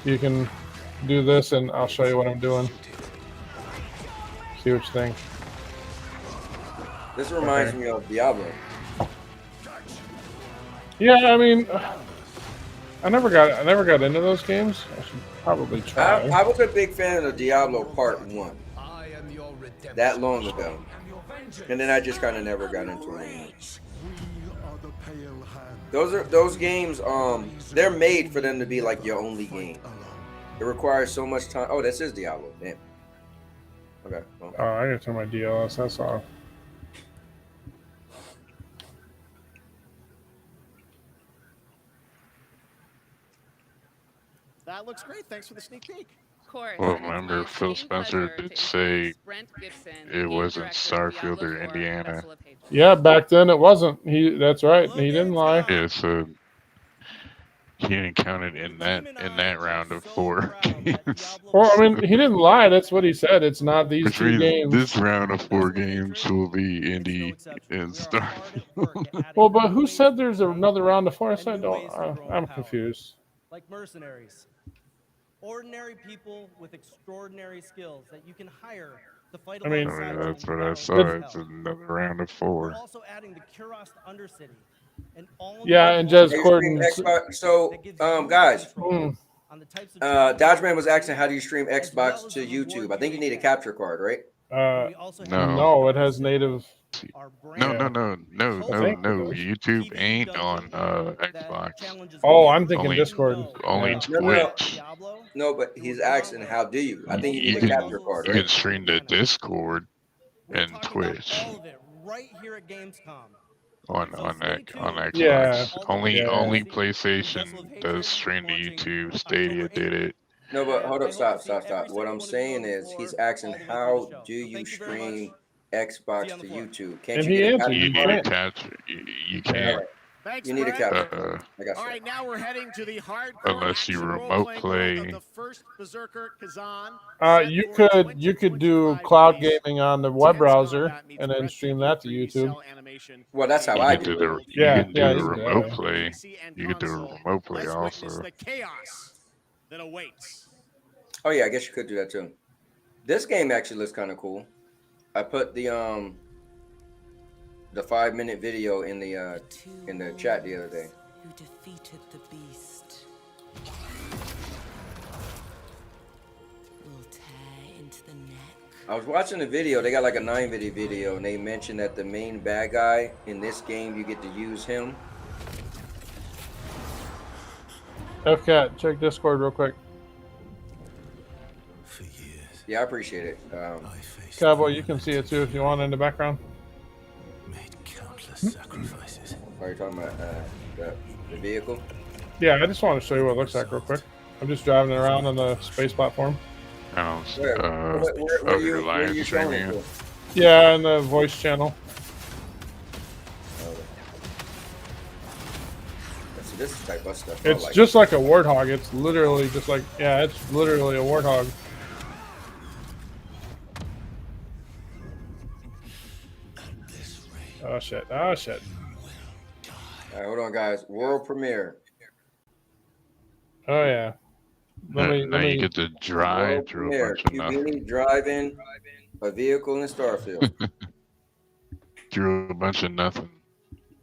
You can do this, and I'll show you what I'm doing. See what you think. This reminds me of Diablo. Yeah, I mean, I never got into those games. I should probably try. I was a big fan of Diablo Part 1. That long ago. And then I just kind of never got into it. Those games, they're made for them to be like your only game. It requires so much time. Oh, this is Diablo. Damn. Okay. Well. Oh, I gotta turn my DLS. That's off. That looks great. Thanks for the sneak peek. Of course. Well, remember Phil Spencer did say it wasn't Starfield or Indiana. Yeah, back then it wasn't. That's right. He didn't lie. Yeah, so he didn't count it in that round of 4 games. Well, I mean, he didn't lie. That's what he said. It's not these Which two means games. this round of 4 games will be Indy and Starfield. Well, but who said there's another round of 4? I said, I'm confused. Like mercenaries. Ordinary people with extraordinary skills that you can hire to fight alongside. That's what I saw. It's another round of 4. We're also adding the Kuros Undercity. And all yeah, and Jez Corden. So, guys, Dodgeman was asking, how do you stream Xbox to YouTube? I think you need a capture card, right? No, it has native. No. YouTube ain't on Xbox. Oh, I'm thinking Discord. Only Twitch. No, but he's asking, how do you? I think you need a capture card, You right? can stream to Discord and Twitch. Right here at Gamescom. On Xbox. Yeah. Only PlayStation does stream to YouTube. Stadia did it. No, but hold up, stop. What I'm saying is, he's asking, how do you stream Xbox to YouTube? Can't you get a capture You need card? a capture. You can't. Thanks, You need a Brett. capture. I got All you. right, now we're heading to the hardcore Unless you action remote role-playing play. world of the first Berserker Kazan. You could do cloud gaming on the web browser and then stream that to YouTube. Well, that's how I do it. You can do a remote play. You can do a remote play also. The chaos that awaits. Oh yeah, I guess you could do that too. This game actually looks kind of cool. I put the the 5-minute video in the chat the other day. Who defeated the beast will tear into the neck. I was watching the video. They got like a 9-minute video, and they mentioned that the main bad guy in this game, you get to use him. FCat, check Discord real quick. Yeah, I appreciate it. Cowboy, you can see it too if you want in the background. Sacrifices. Are you talking about the vehicle? Yeah, I just want to show you what it looks like real quick. I'm just driving it around on the space platform. Where are you showing it to? Yeah, in the voice channel. See, this is the type of stuff. It's just like a warthog. It's literally just like, yeah, it's literally a warthog. Oh shit! Oh shit! All right, hold on, guys. World premiere. Oh yeah. Now you get to drive through a bunch of nothing. Driving a vehicle in Starfield. Through a bunch of nothing.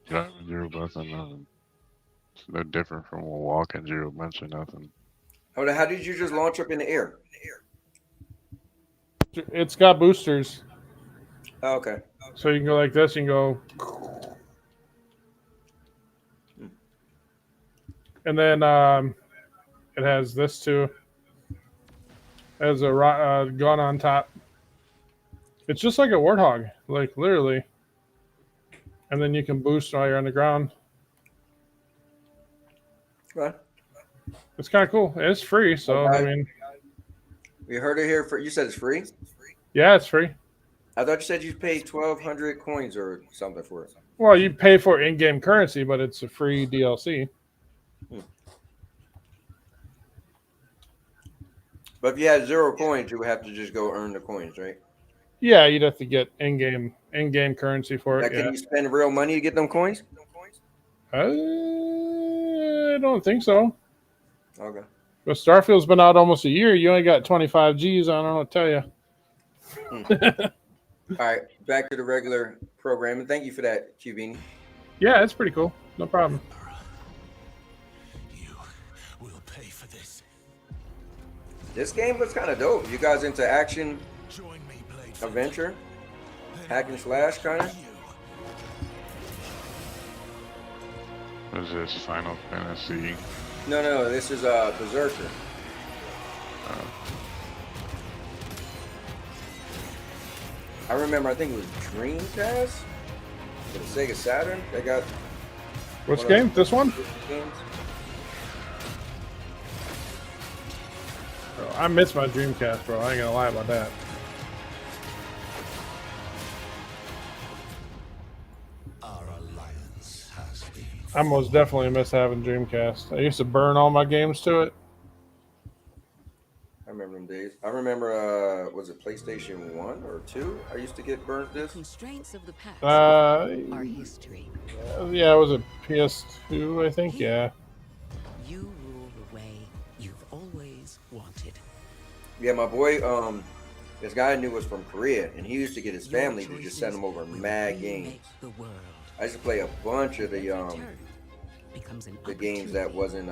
Driving through a bunch of nothing. It's no different from walking through a bunch of nothing. Hold on, how did you just launch up in the air? It's got boosters. Oh, okay. So you can go like this. You can go. And then it has this too. It has a gun on top. It's just like a warthog, like literally. And then you can boost while you're on the ground. What? It's kind of cool. It's free, so I mean. You heard it here. You said it's free? Yeah, it's free. I thought you said you paid 1,200 coins or something for it. Well, you pay for in-game currency, but it's a free DLC. But if you had 0 coins, you would have to just go earn the coins, right? Yeah, you'd have to get in-game currency for it. Now, can you spend real money to get them coins? I don't think so. Okay. But Starfield's been out almost a year. You only got 25 Gs. I don't know what to tell you. All right, back to the regular programming. Thank you for that, Cubini. Yeah, it's pretty cool. No problem. You will pay for this. This game looks kind of dope. You guys into action, adventure, hack and slash kind of? What is this, Final Fantasy? No, this is Berserker. I remember, I think it was Dreamcast for the Sega Saturn. They got. Which game? This one? Games. Bro, I miss my Dreamcast, bro. I ain't gonna lie about that. Our alliance has been. I most definitely miss having Dreamcast. I used to burn all my games to it. I remember them days. I remember, was it PlayStation 1 or 2? I used to get burnt this. Constraints of the past are history. Yeah, it was a PS2, I think. Yeah. You rule the way you've always wanted. Yeah, my boy, this guy I knew was from Korea, and he used to get his family to just send him over mad games. I used to play a bunch of the games that wasn't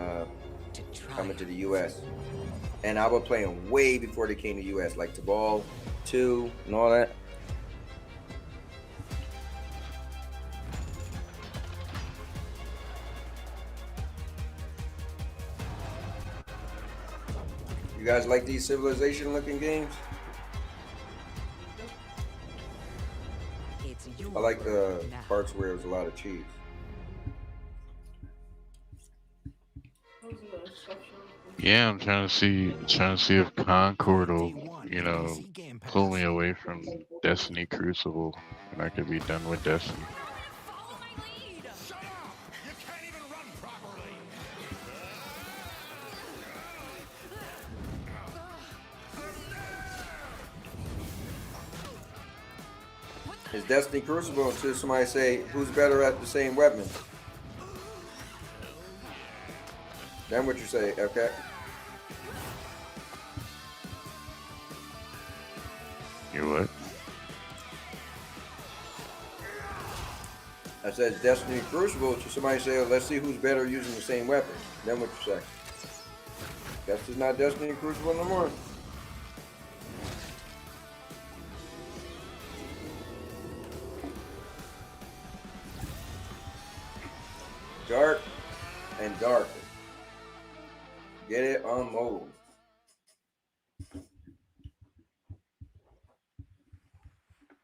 coming to the U.S. And I would play them way before they came to the U.S., like Tabal 2 and all that. You guys like these Civilization-looking games? I like the parts where there's a lot of cheese. Yeah, I'm trying to see if Concord will, pull me away from Destiny Crucible, and I could be done with Destiny. Is Destiny Crucible until somebody say who's better at the same weapon? Then what you say, okay? You what? I said Destiny Crucible. Somebody said, let's see who's better using the same weapon. Then what you say? Guess it's not Destiny Crucible no more. Dark and darker. Get it on mobile.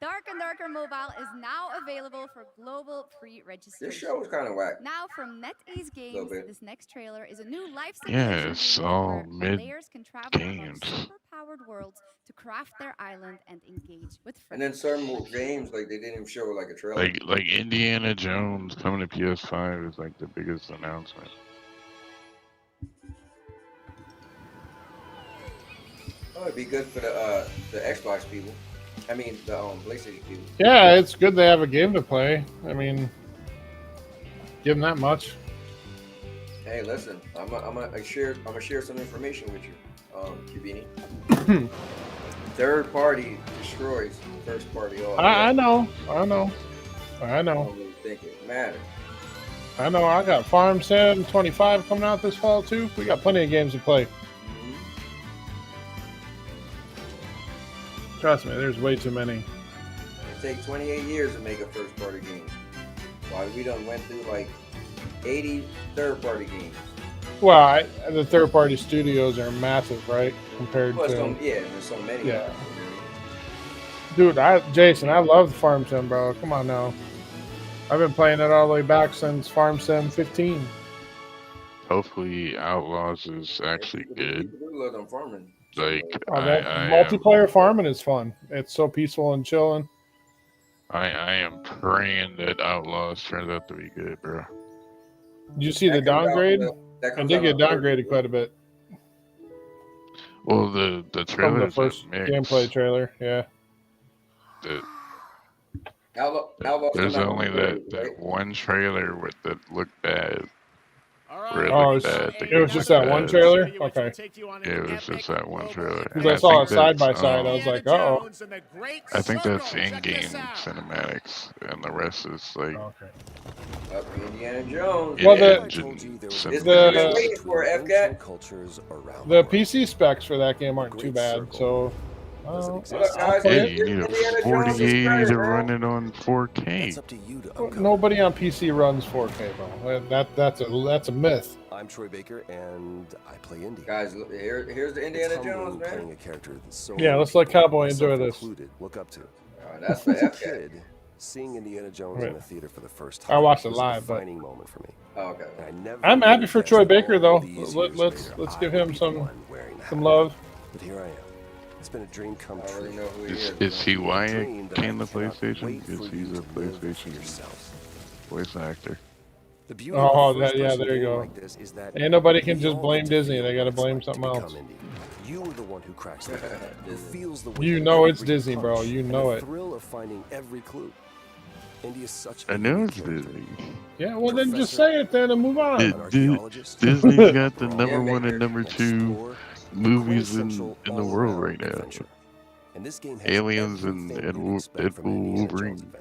Dark and Darker Mobile is now available for global pre-registration. This show was kind of whack. Now from NetEase Games, this next trailer is a new life Yeah, simulation it's game all where mid players can travel among games. super-powered worlds to craft their island and engage with friends. And then certain more games, like they didn't even show like a trailer. Like Indiana Jones coming to PS5 is like the biggest announcement. Oh, it'd be good for the Xbox people. I mean, the PlayStation people. Yeah, it's good they have a game to play. I mean, give them that much. Hey, listen, I'm gonna share some information with you, Cubini. Third party destroys first party all. I know. I don't really think it matters. I know. I got Farm Sim 25 coming out this fall too. We got plenty of games to play. Trust me, there's way too many. It takes 28 years to make a first party game. Why we done went through like 80 third party games. Well, the third party studios are massive, right? Compared to there's so many. Yeah. Dude, Jason, I love Farm Sim, bro. Come on now. I've been playing it all the way back since Farm Sim 15. Hopefully, Outlaws is actually good. Like, multiplayer farming is fun. It's so peaceful and chilling. I am praying that Outlaws turns out to be good, bro. Did you see the downgrade? I did get downgraded quite a bit. Well, the trailer from the first gameplay trailer, yeah. There's only that one trailer that looked bad. It was just that one trailer? Okay. Yeah, it was just that one trailer. Because I saw it side by side. I was like, uh-oh. I think that's in-game cinematics, and the rest is like... Indiana Jones. Well, the PC specs for that game aren't too bad, so... Hey, you need a 4080 to run it on 4K. Nobody on PC runs 4K, bro. That's a myth. I'm Troy Baker, and I play indie. Guys, here's the Indiana Jones, man. Playing a character that's so yeah, let's let Cowboy enjoy this. Look up to. That's for kid. Seeing Indiana Jones in the theater for the first time. I watched it live, but moment for me. Oh, okay. I'm happy for Troy Baker though. Let's give him some love. But here I am. It's been a dream come true. Is he why it came to PlayStation? Because he's a PlayStation voice actor. Oh, yeah, there you go. Ain't nobody can just blame Disney. They gotta blame something else. You are the one who cracks the code, who feels the You know it's Disney, bro. You know it. The thrill of finding every clue. Indy is such I know it's Disney. Yeah, well then just say it then and move on. Disney's got the #1 and #2 movies in the world right now. Aliens and Deadpool, Wolverine.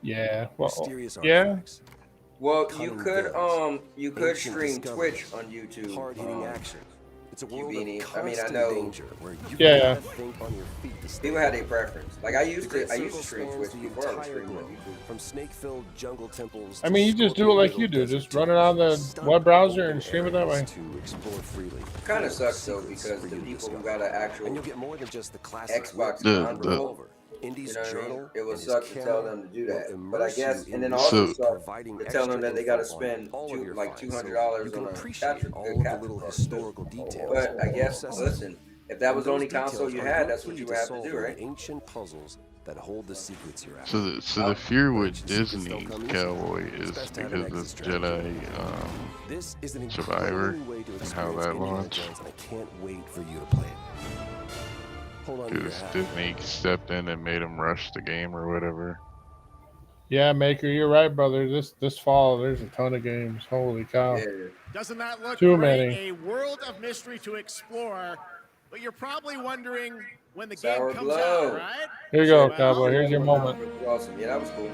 Yeah, well, yeah. Well, you could stream Twitch on YouTube. Hard-hitting action. It's a world of I mean, I constant know. danger where you Yeah. gotta think on your feet to stay People had their preference. Like I used to stream spans Twitch the before I was entire streaming on globe, YouTube. from snake-filled jungle temples. I mean, you just do it like you do. Just run it on the web browser and stream it that way. To explore freely. Kind of sucks though because the people who got an actual And you'll get more than just the classic Xbox The- Indies you know what I mean? journal It would and his suck to tell camera them to do will that. immerse But I guess, you and then in also the suck providing to tell them extra that they got to info on spend all of your like finds, so $200 you can on a appreciate capture all good of the capture little card. historical details. But I guess, Obsessive. listen, if that was the And only those console details you are had, your that's what key you to would have to solving do, right? Ancient puzzles that hold the secrets you're after. So the fear with Disney Cowboy is because of Jedi This is an Survivor incredible way to and how experience that Indiana launched. Jones, and I can't wait for you to play it. Hold on to your Because hat. Disney stepped in and made them rush the game or whatever. Yeah, Maker, you're right, brother. This fall, there's a ton of games. Holy cow. Doesn't that look Too great? many. A world of mystery to explore. But you're probably wondering when the Sour game comes Blow. out, right? Here you go, Well, Cowboy. Here's your moment. Awesome. Yeah, that was cool.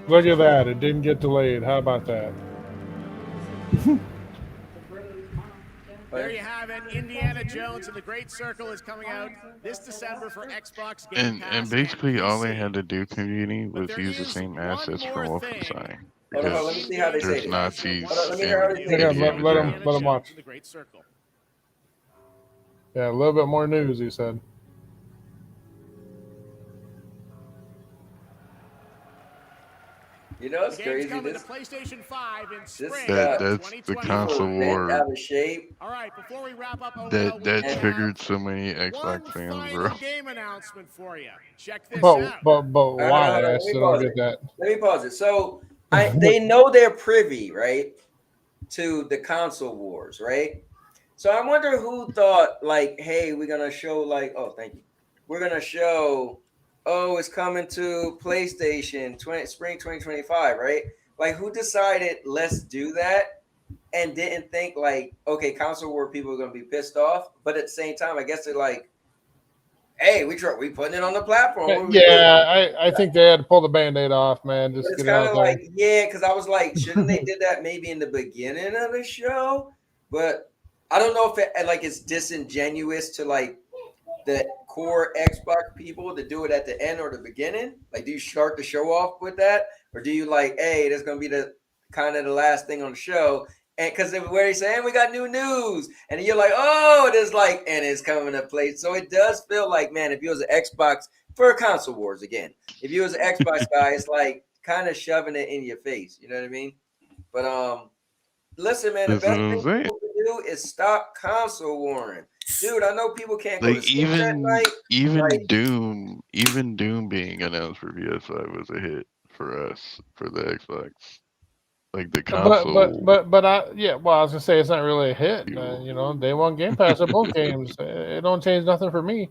Look at that. It didn't get delayed. How about that? There you have it. Indiana Jones and the Great Circle is coming out this December for Xbox Game Pass And basically all they PC. had to do, community, was there use the is same one assets from more thing. Wolfenstein. Hold on, let me Because see how they say there's this. Nazis Hold on, let me hear how they say Okay, this. let him Indiana watch. Jones and the Great Circle. Yeah, a little bit more news, he said. You know, it's The game's crazy. coming This, to PlayStation 5 in spring that's the 2024. console war out of shape. All right, before we wrap up, that we triggered so many one Xbox fans, final bro. game announcement for you. Check this But out. why? Hold on, I let me still pause don't it. get that. Let me pause it. So they know they're privy, right, to the console wars, right? So I wonder who thought, like, hey, we're gonna show, like, oh, thank you. We're gonna show, oh, it's coming to PlayStation spring 2025, right? Like, who decided let's do that and didn't think like, okay, console war people are gonna be pissed off, but at the same time, I guess they're like, hey, we putting it on the platform. What do we do? Yeah, I think they had to pull the Band-Aid off, man. But Just it's get it kind out of there. like, yeah, because I was like, shouldn't they did that maybe in the beginning of the show? But I don't know if it like it's disingenuous to like the core Xbox people to do it at the end or the beginning. Like, do you start the show off with that, or do you like, hey, there's gonna be the kind of the last thing on the show? And because where he's saying we got new news, and you're like, oh, it is like, and it's coming to play. So it does feel like, man, if you was an Xbox for console wars again, if you was an Xbox guy, it's like kind of shoving it in your face. You know what I mean? But listen, man, the That's what best I'm thing saying. people can do is stop console warring. Dude, I know people can't go Like to sleep at night. even Doom being announced for PS5 was a hit for us for the Xbox. Like the console. But yeah. Well, I was gonna say it's not really a hit. You know, they want Game Pass at both games. It don't change nothing for me.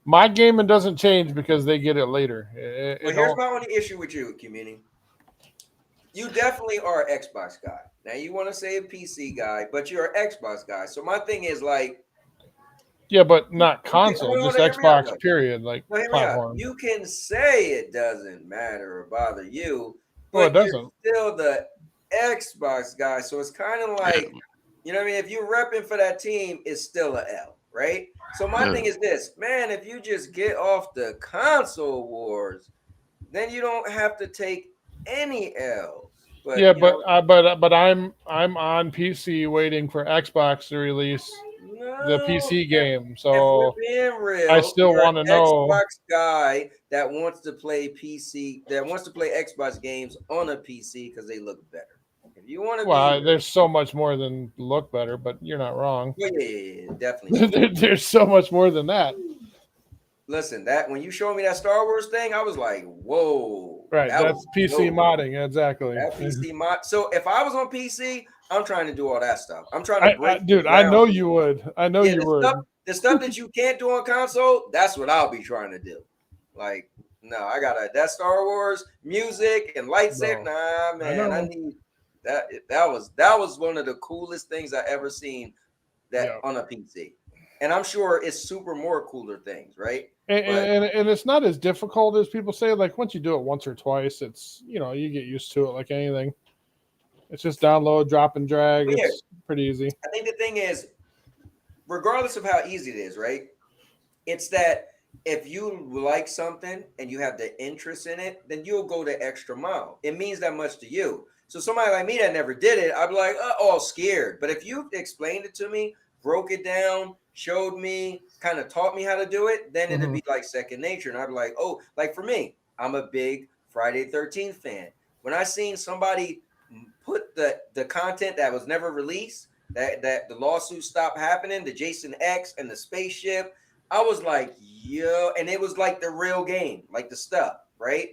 My gaming doesn't change because they get it later. Well, here's my only issue with you, community. You definitely are an Xbox guy. Now you want to say a PC guy, but you're an Xbox guy. So my thing is like, yeah, but not console, hold on, just hear me out, Xbox. though. Period. Like No, hear me out. platform. You can say it doesn't matter or bother you, Well, it but you're doesn't. still the Xbox guy. So it's kind of like, you know what I mean? If you're repping for that team, it's still a L, right? So my thing is this, man, if you just get off the console wars, then you don't have to take any L's. But Yeah, you know, but I'm on PC waiting for Xbox to release the PC game. if we're So being real, I still you're an want to know. Xbox guy that wants to play PC, that wants to play Xbox games on a PC because they look better. If you want to Well, be, there's so much more than look better, but you're not wrong. yeah, definitely. There's so much more than that. Listen, that when you showed me that Star Wars thing, I was like, whoa. Right, That that's was PC dope. modding, exactly. That PC mod. So if I was on PC, I'm trying to do all that stuff. I'm trying to break Dude, I know you would. I know you would. the stuff that you can't do on console, that's what I'll be trying to do. Like, no, I gotta that Star Wars music and lightsaber. No. Nah, man, I need that. That was one of the coolest things I ever seen that on a PC. And I'm sure it's super more cooler things, right? And it's not as difficult as people say. Like once you do it once or twice, it's you get used to it like anything. It's just download, drop and drag. It's pretty easy. I think the thing is, regardless of how easy it is, right? It's that if you like something and you have the interest in it, then you'll go the extra mile. It means that much to you. So somebody like me that never did it, I'd be like, all scared. But if you explained it to me, broke it down, showed me, kind of taught me how to do it, then it'd be like second nature. And I'd be like, oh, like for me, I'm a big Friday 13th fan. When I seen somebody put the content that was never released, that the lawsuit stopped happening, the Jason X and the spaceship, I was like, yo, and it was like the real game, like the stuff, right?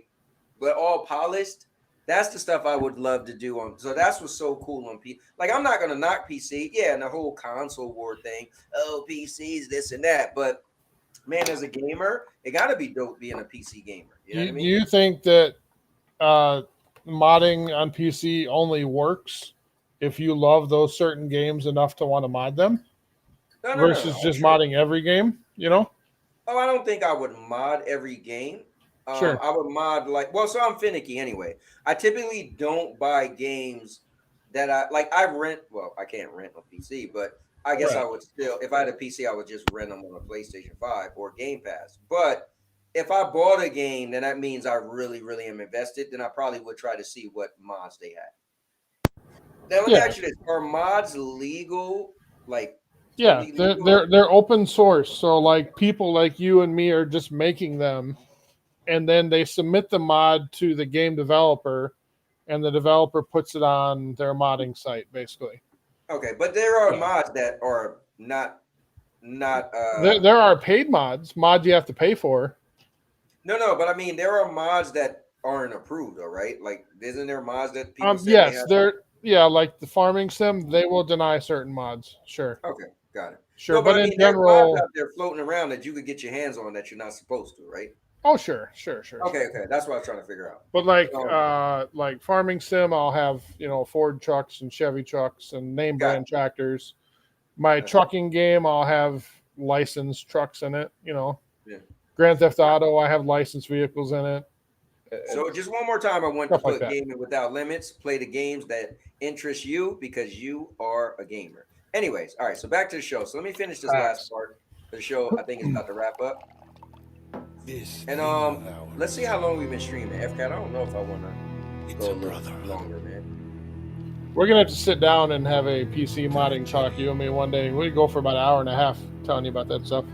But all polished. That's the stuff I would love to do on. So that's what's so cool on PC. Like I'm not gonna knock PC, yeah, and the whole console war thing. Oh, PCs, this and that. But man, as a gamer, it gotta be dope being a PC gamer. You know what I mean? Do you think that modding on PC only works if you love those certain games enough to want to mod them? Versus just modding every game, Oh, I don't think I would mod every game. Sure. I would mod so I'm finicky anyway. I typically don't buy games that I rent. Well, I can't rent on PC, but I guess I would still, if I had a PC, I would just rent them on a PlayStation 5 or Game Pass. But if I bought a game, then that means I really, really am invested. Then I probably would try to see what mods they had. Now let me ask you this: are mods legal? Yeah, they're open source. So like people like you and me are just making them, and then they submit the mod to the game developer, and the developer puts it on their modding site, basically. Okay, but there are mods that are not. There are paid mods you have to pay for. No, but I mean there are mods that aren't approved, though, right? Like, isn't there mods that people say Yes, they have? they're like the farming sim, they will deny certain mods. Sure. Okay, got it. Sure, No, but I in mean, there's general, mods out there floating around that you could get your hands on that you're not supposed to, right? Oh, sure. Okay, that's what I was trying to figure out. But like farming sim, I'll have Ford trucks and Chevy trucks and name brand tractors. My trucking game, I'll have licensed trucks in it. Yeah. Grand Theft Auto, I have licensed vehicles in it. So just one more time, I want to Stuff like put that. Gaming Without Limits. Play the games that interest you because you are a gamer. Anyways, all right. So back to the show. So let me finish this last part of the show. I think it's about to wrap up. And let's see how long we've been streaming. FCAT, I don't know if I want to go a little longer, man. We're gonna have to sit down and have a PC modding talk, you and me, one day. We go for about an hour and a half telling you about that stuff.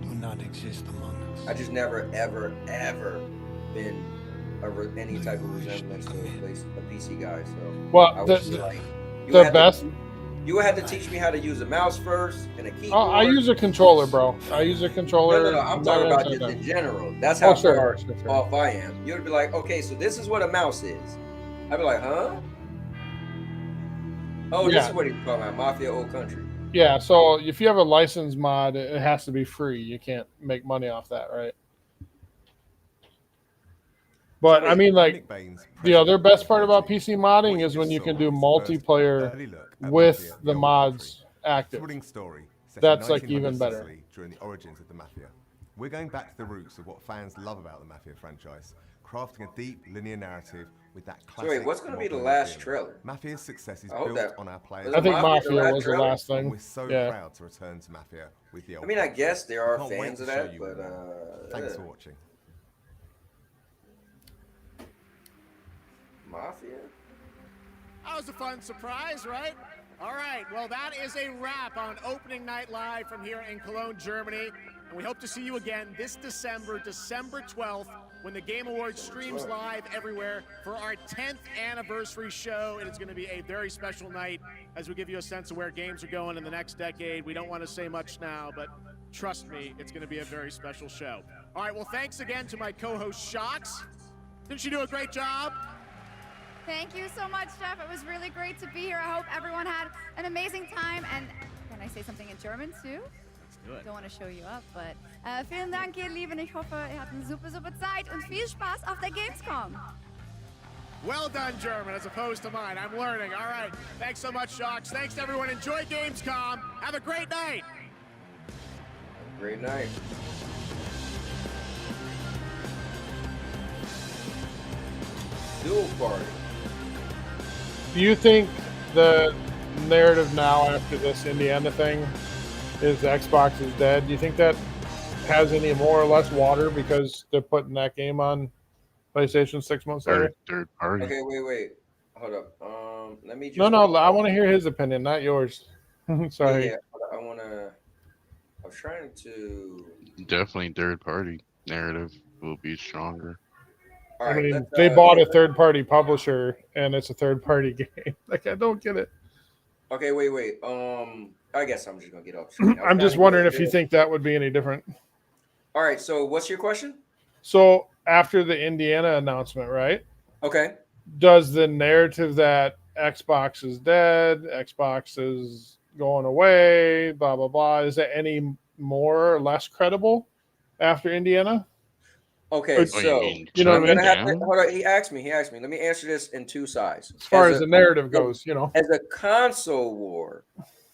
Do not exist among us. I just never, ever, ever been any type of resemblance to a PC guy. So well, the best. You would have to teach me how to use a mouse first and a keyboard. I use a controller, bro. I use a controller. No. I'm talking about just in general. That's how far off I am. You'd be like, okay, so this is what a mouse is. I'd be like, huh? Oh, this is what he's talking about, Mafia Old Country. Yeah, so if you have a licensed mod, it has to be free. You can't make money off that, right? But I mean, like, the other best part about PC modding is when you can do multiplayer with the mods active. That's like even better. During the origins of the Mafia, we're going back to the roots of what fans love about the Mafia franchise, crafting a deep linear narrative with that classic. So wait, what's going to be the last trailer? Mafia's success is built on our players. I think Mafia was the last thing. We're so proud to return to Mafia with the old. I mean, I guess there are fans of that, but thanks for watching. Mafia? That was a fun surprise, right? All right, well, that is a wrap on Opening Night Live from here in Cologne, Germany. And we hope to see you again this December 12th, when the Game Awards streams live everywhere for our 10th anniversary show. It is going to be a very special night as we give you a sense of where games are going in the next decade. We don't want to say much now, but trust me, it's going to be a very special show. All right, well, thanks again to my co-host, Shocks. Didn't she do a great job? Thank you so much, Jeff. It was really great to be here. I hope everyone had an amazing time. And can I say something in German too? Let's do it. Don't want to show you up, but vielen Dank, ihr Lieben. Ich hoffe, ihr habt eine super Zeit und viel Spaß auf der Gamescom. Well done, German, as opposed to mine. I'm learning. All right. Thanks so much, Shocks. Thanks to everyone. Enjoy Gamescom. Have a great night. Great night. Dual party. Do you think the narrative now after this Indiana thing is Xbox is dead? Do you think that has any more or less water because they're putting that game on PlayStation 6 months later? Third party. Okay, wait. Hold up. Let me just. No. I want to hear his opinion, not yours. Sorry. Yeah, I was trying to. Definitely third party narrative will be stronger. All right, I mean, they bought a third-party publisher, and it's a third-party game. Like, I don't get it. Okay, wait. I guess I'm just gonna get off. I'm just wondering if you think that would be any different. All right. So, what's your question? So, after the Indiana announcement, right? Okay. Does the narrative that Xbox is dead, Xbox is going away, blah blah blah, is it any more or less credible after Indiana? Okay, so you know what I mean? Hold on. He asked me. Let me answer this in two sides. As far as the narrative goes, as a console war,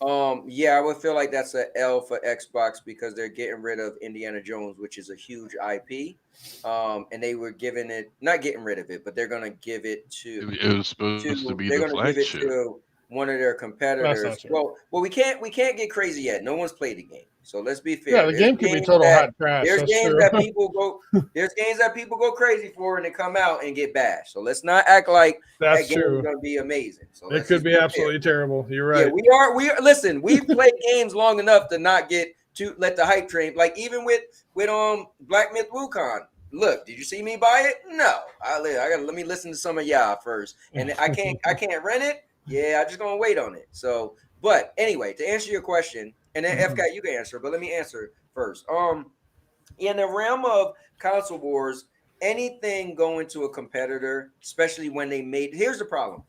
Yeah, I would feel like that's an L for Xbox because they're getting rid of Indiana Jones, which is a huge IP. And they were giving it, not getting rid of it, but they're gonna give it to It was supposed to be they're the gonna give it flagship. to one of their That's competitors. not true. Well, we can't get crazy yet. No one's played the game, so let's be Yeah, fair. the game could be total hot trash. There's That's games true. that people go there's games that people go crazy for and they come out and get bashed. So let's not act like That's that game true. is gonna be amazing. So It could be absolutely terrible. You're right. Yeah, we are. Listen, we've played games long enough to not get to let the hype train. Like even with Black Myth Wukong. Look, did you see me buy it? No, I gotta let me listen to some of y'all first, and I can't rent it. Yeah, I just gonna wait on it. So, but anyway, to answer your question, and then FCAT you can answer, but let me answer first. In the realm of console wars, anything going to a competitor, especially when they made, here's the problem.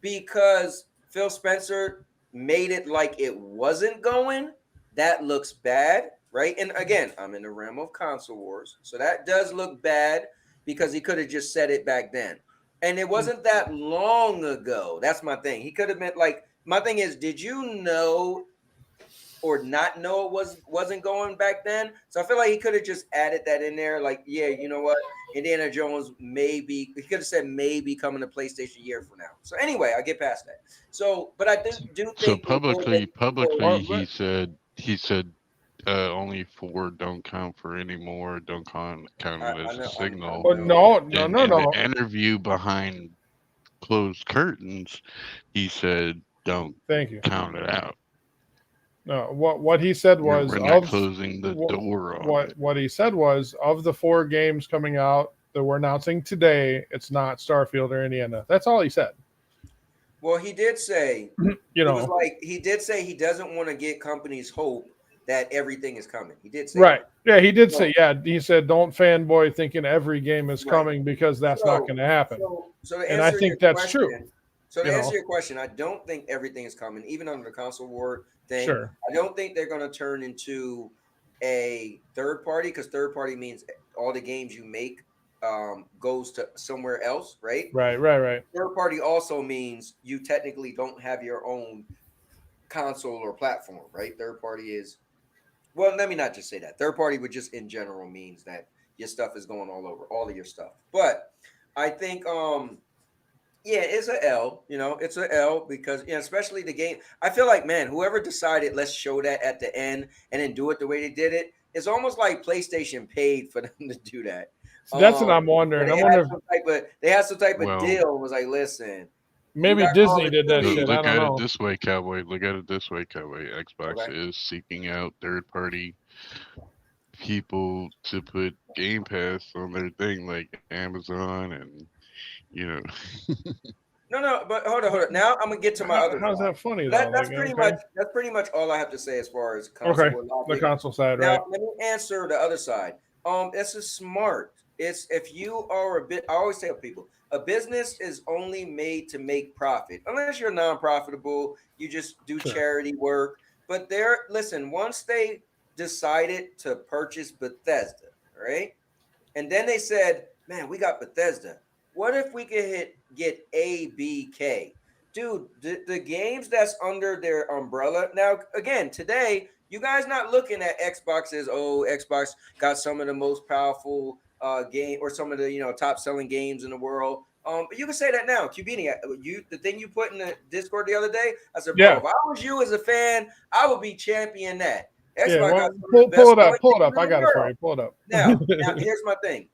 Because Phil Spencer made it like it wasn't going, that looks bad, right? And again, I'm in the realm of console wars, so that does look bad because he could have just said it back then. And it wasn't that long ago. That's my thing. He could have meant like, my thing is, did you know or not know it wasn't going back then? So I feel like he could have just added that in there. Like, yeah, you know what? Indiana Jones maybe, he could have said maybe coming to PlayStation a year from now. So anyway, I get past that. So, but I do think So publicly, he said only 4 don't count for anymore. Don't count it as a signal. But no. In the interview behind closed curtains, he said, "Don't count it out." No, what he said was we're not closing the door on what he said was of the 4 games coming out that we're announcing today, it's not Starfield or Indiana. That's all he said. Well, he did say, you know, it was like he did say he doesn't want to get companies hope that everything is coming. He did say right. that. Yeah, he did say. Yeah, he said don't fanboy thinking every game is coming because that's not going to happen. So to and I think that's true. So to answer your question, I don't think everything is coming, even under the console war thing. Sure. I don't think they're going to turn into a third party because third party means all the games you make goes to somewhere else, right? Right. Third party also means you technically don't have your own console or platform, right? Third party is, well, let me not just say that. Third party would just in general means that your stuff is going all over, all of your stuff. But I think yeah, it's a L, it's a L because, especially the game. I feel like, man, whoever decided let's show that at the end and then do it the way they did it, it's almost like PlayStation paid for them to do that. So that's what I'm wondering. They had some type of deal and was like, listen. Maybe Disney did that shit. Look I don't know. Look at it this way, Cowboy. Xbox is seeking out third-party people to put Game Pass on their thing, like Amazon and, No, but hold on. Now I'm gonna get to my other. How's that funny? That's pretty much all I have to say as far as console the console side, now, right? Let me answer the other side. This is smart. It's if you are I always tell people, a business is only made to make profit. Unless you're non-profitable, you just do charity work. But listen, once they decided to purchase Bethesda, right? And then they said, man, we got Bethesda. What if we could get ABK? Dude, the games that's under their umbrella. Now, again, today, you guys not looking at Xbox as, Xbox got some of the most powerful game or some of the top selling games in the world. But you can say that now. Cubini, the thing you put in the Discord the other day, I said, bro, if I was you as a fan, I would be champion that. Xbox pull it up. I got it for you. Pull it up. Now here's my thing.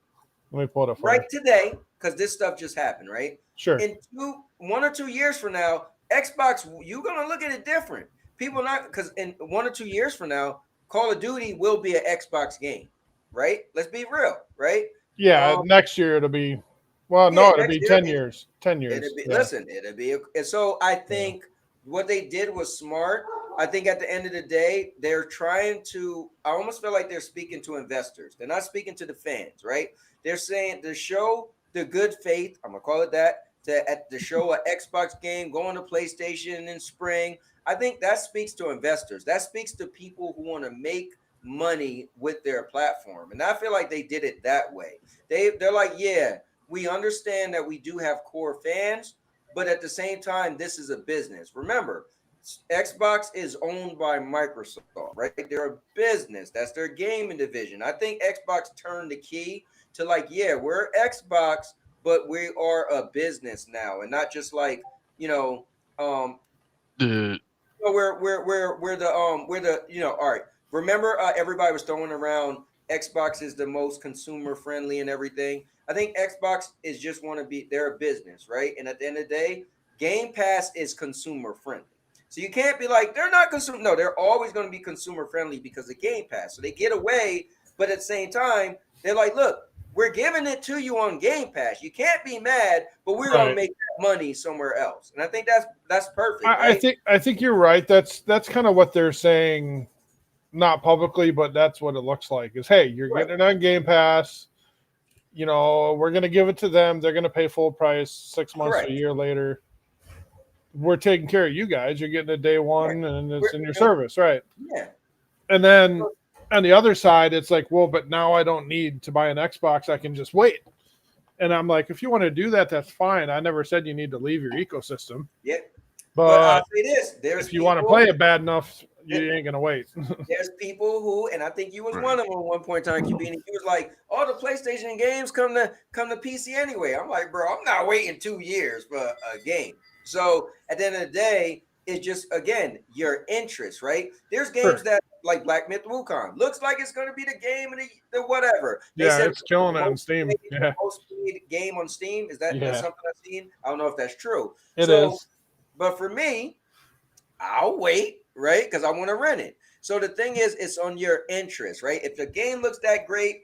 Let me pull it up for you. Today, because this stuff just happened, right? Sure. In 1 or 2 years from now, Xbox, you're gonna look at it different. People not because in 1 or 2 years from now, Call of Duty will be an Xbox game, right? Let's be real, right? Yeah, next year it'll be. Well, no, it'll be 10 years. 10 years. Listen, it'll be. And so I think what they did was smart. I think at the end of the day, they're trying to. I almost feel like they're speaking to investors. They're not speaking to the fans, right? They're saying to show the good faith. I'm gonna call it that. To show an Xbox game going to PlayStation in spring. I think that speaks to investors. That speaks to people who want to make money with their platform. And I feel like they did it that way. They're like, yeah, we understand that we do have core fans, but at the same time, this is a business. Remember, Xbox is owned by Microsoft, right? They're a business. That's their gaming division. I think Xbox turned the key to like, yeah, we're Xbox, but we are a business now, and not just like, The we're the all right. Remember, everybody was throwing around Xbox is the most consumer friendly and everything. I think Xbox is just want to be they're a business, right? And at the end of the day, Game Pass is consumer friendly. So you can't be like they're not consumer. No, they're always going to be consumer friendly because of Game Pass. So they get away, but at the same time, they're like, look, we're giving it to you on Game Pass. You can't be mad, but we're going to make that money somewhere else. And I think that's perfect. Right? I think you're right. That's kind of what they're saying, not publicly, but that's what it looks like. Is hey, you're getting it on Game Pass. We're going to give it to them. They're going to pay full price 6 months to a year later. We're taking care of you guys. You're getting it day one, and it's in your service, right? Yeah. And then on the other side, it's like, well, but now I don't need to buy an Xbox. I can just wait. And I'm like, if you want to do that, that's fine. I never said you need to leave your ecosystem. Yeah. But I'll say this: if you want to play it bad enough, you ain't gonna wait. There's people who, and I think you was one of them at one point in time, QB, and he was like, "All the PlayStation games come to PC anyway." I'm like, bro, I'm not waiting 2 years for a game. So at the end of the day, it's just again your interest, right? There's games that like Black Myth Wukong looks like it's going to be the game of the whatever. They said it's killing it on Steam. Yeah, most played game on Steam. Is that something I've seen? I don't know if that's true. It is. But for me, I'll wait, right? Because I want to rent it. So the thing is, it's on your interest, right? If the game looks that great,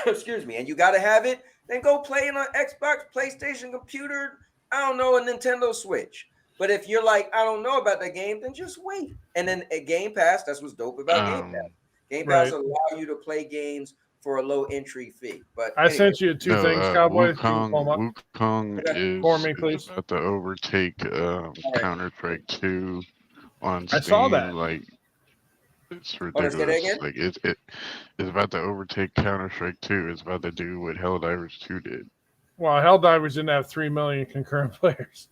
excuse me, and you got to have it, then go play it on Xbox, PlayStation, computer, I don't know, a Nintendo Switch. But if you're like, I don't know about that game, then just wait. And then a Game Pass, that's what's dope about Game Pass. Game Pass allow you to play games for a low entry fee. But I sent you two things, Cowboy. Wukong is about to overtake Counter-Strike 2 on Steam. I saw that. Like, it's ridiculous. Like it's about to overtake Counter-Strike 2. It's about to do what Helldivers 2 did. Well, Helldivers didn't have 3 million concurrent players.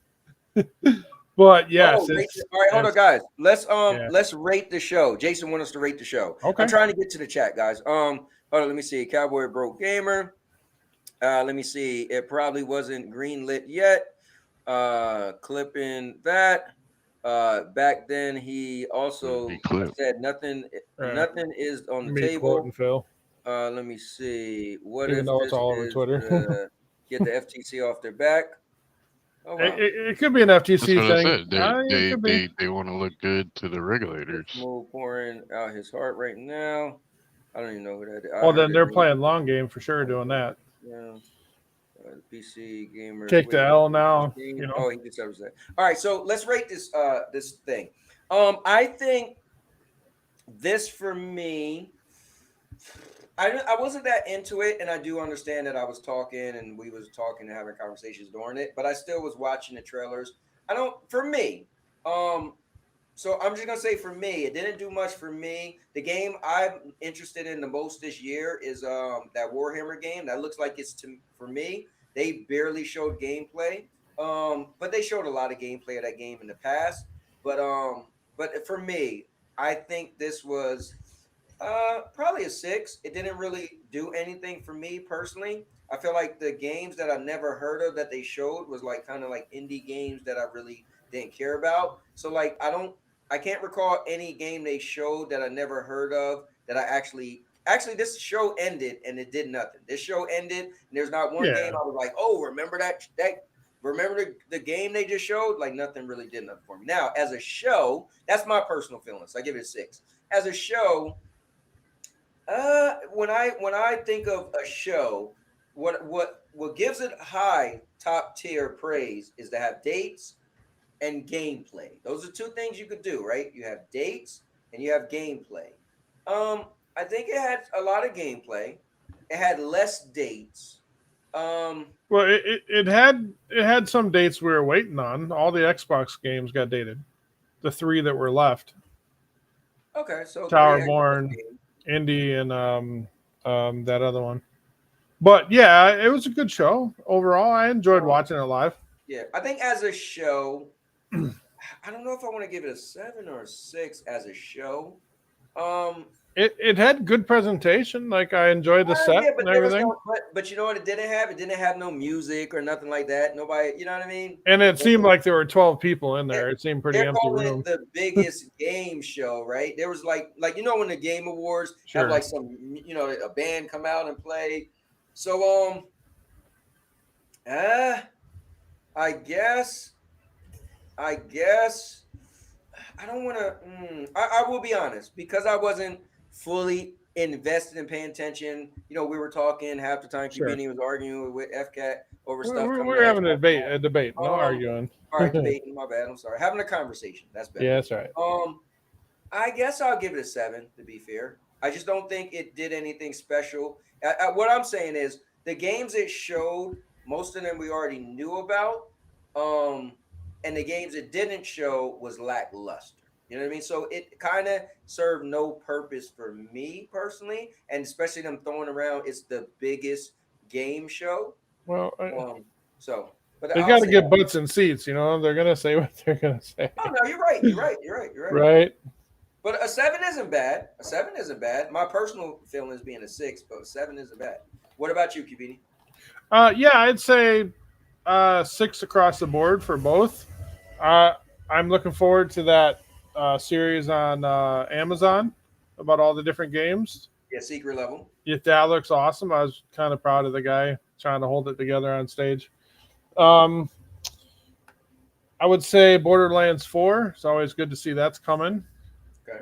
But yes, all right, hold on, guys. Let's rate the show. Jason wants us to rate the show. Okay. I'm trying to get to the chat, guys. Hold on, let me see. Cowboy Broke Gamer. Let me see. It probably wasn't greenlit yet. Clipping that. Back then, he also said nothing. Nothing is on the table. Phil. Let me see. What Even if though this it's all over Twitter? Get the FTC off their back. Oh, wow. It could be an FTC thing. They want to look good to the regulators. Smooth pouring out his heart right now. I don't even know who that is. Well, then they're playing long game for sure, doing that. Yeah. PC gamer. Take the L now. Oh, he deserves that. All right, so let's rate this this thing. I think this for me. I wasn't that into it, and I do understand that I was talking and we was talking and having conversations during it, but I still was watching the trailers. For me, so I'm just gonna say for me, it didn't do much for me. The game I'm interested in the most this year is that Warhammer game. That looks like it's for me. They barely showed gameplay, but they showed a lot of gameplay of that game in the past. But for me, I think this was probably a 6. It didn't really do anything for me personally. I feel like the games that I never heard of that they showed was like kind of like indie games that I really didn't care about. So like I can't recall any game they showed that I never heard of that I actually this show ended and it did nothing. This show ended and there's not one game I was like, oh, remember remember the game they just showed? Like nothing really did nothing for me. Now, as a show, that's my personal feelings. I give it a 6. As a show, when I think of a show, what gives it high top tier praise is to have dates and gameplay. Those are 2 things you could do, right? You have dates and you have gameplay. I think it had a lot of gameplay. It had less dates. Well, it had some dates we were waiting on. All the Xbox games got dated. The 3 that were left. Okay, so Towerborn, Indy, and that other one. But yeah, it was a good show overall. I enjoyed watching it live. Yeah, I think as a show, I don't know if I want to give it a 7 or a 6 as a show. It had good presentation. Like I enjoyed the set Yeah, but and there was everything. no. But you know what? It didn't have. It didn't have no music or nothing like that. Nobody. You know what I mean? And it seemed like there were 12 people in there. It seemed pretty They're empty calling room. it the biggest game show, right? There was like you know when the Game Awards have Sure. like some a band come out and play. So I guess I don't want to. I will be honest because I wasn't fully invested in paying attention. We were talking half the time. Sure. Kubini was arguing with FCAT over stuff. We're having a debate. No arguing. All right, debating. My bad. I'm sorry. Having a conversation. That's better. Yeah, that's right. I guess I'll give it a 7. To be fair, I just don't think it did anything special. What I'm saying is the games it showed, most of them we already knew about. And the games it didn't show was lackluster. You know what I mean? So it kind of served no purpose for me personally, and especially them throwing around it's the biggest game show. Well, but they got to get butts and seats. They're gonna say what they're gonna say. Oh no, you're right. You're right. Right. But a 7 isn't bad. A 7 isn't bad. My personal feeling is being a 6, but a 7 isn't bad. What about you, Kubini? Yeah, I'd say 6 across the board for both. I'm looking forward to that series on Amazon about all the different games. Yeah, Secret Level. Yeah, that looks awesome. I was kind of proud of the guy trying to hold it together on stage. I would say Borderlands 4. It's always good to see that's coming. Okay.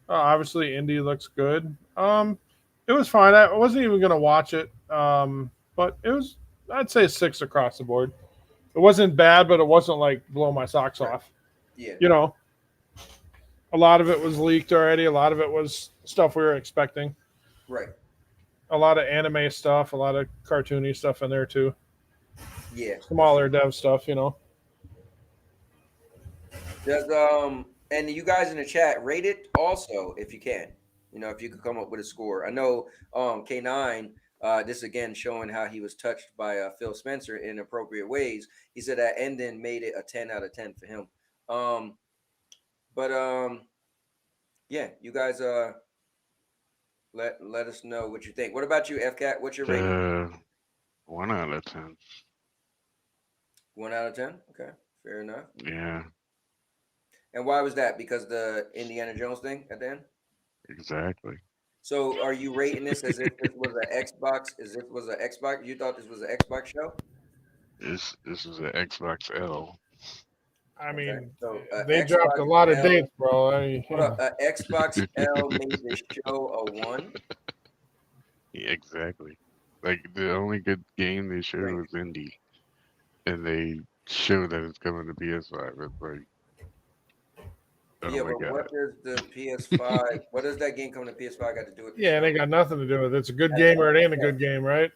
Obviously, Indy looks good. It was fine. I wasn't even going to watch it, but it was, I'd say 6 across the board. It wasn't bad, but it wasn't like blow my socks off. Yeah. A lot of it was leaked already. A lot of it was stuff we were expecting. Right. A lot of anime stuff, a lot of cartoony stuff in there too. Yeah. Smaller dev stuff, Does and you guys in the chat rate it also if you can. If you could come up with a score. I know K9. This again showing how he was touched by Phil Spencer in appropriate ways. He said that ending made it a 10 out of 10 for him. Yeah, you guys let us know what you think. What about you, FCAT? What's your rating? 1 out of 10. 1 out of 10? Okay, fair enough. Yeah. And why was that? Because the Indiana Jones thing at the end? Exactly. So are you rating this as if this was an Xbox? As if it was an Xbox? You thought this was an Xbox show? This is an Xbox L. I mean, so, they Xbox dropped a lot of L, dates, bro. Xbox L made the show a 1? Yeah, exactly. Like the only good game they showed was Indie, and they showed that it's coming to PS5. It's like, oh yeah, my but God. what does the PS5? What does that game coming to PS5 got to do with? Yeah, it ain't got nothing to do with it. It's a good game or it ain't a good game, right?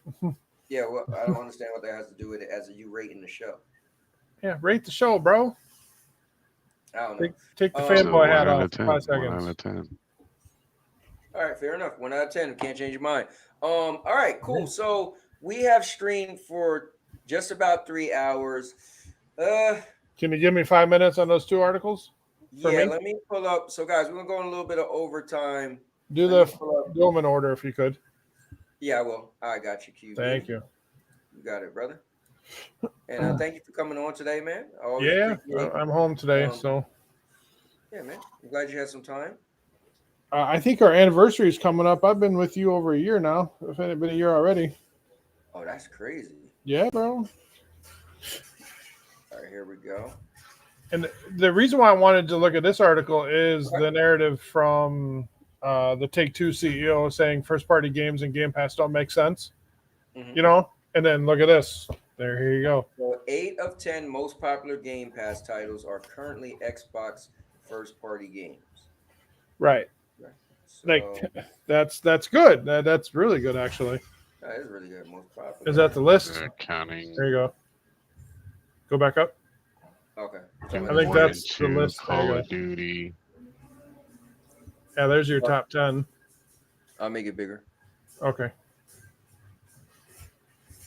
Yeah, well, I don't understand what that has to do with it as you rating the show. Yeah, rate the show, bro. I don't know. Take the fanboy hat off. 10, 5 seconds. 1 out of 10. All right, fair enough. 1 out of 10. You can't change your mind. All right, cool. So we have streamed for just about 3 hours. Can you give me 5 minutes on those 2 articles? Yeah, let me pull up. So, guys, we're gonna go in a little bit of overtime. Do them in order if you could. Yeah, I will. I got you, Q. Thank you. You got it, brother. And thank you for coming on today, man. Yeah, I'm home today, so. Yeah, man. I'm glad you had some time. I think our anniversary is coming up. I've been with you over a year now. If it's been a year already. Oh, that's crazy. Yeah, bro. All right, here we go. And the reason why I wanted to look at this article is the narrative from the Take-Two CEO saying first-party games and Game Pass don't make sense. Mm-hmm. And then look at this. Here you go. So 8 of 10 most popular Game Pass titles are currently Xbox first-party games. Right. So, like that's good. That's really good, actually. That is really good. Most popular. Is that the list? Counting. There you go. Go back up. Okay. I think that's the list. Call of Duty. Yeah, there's your top 10. I'll make it bigger. Okay.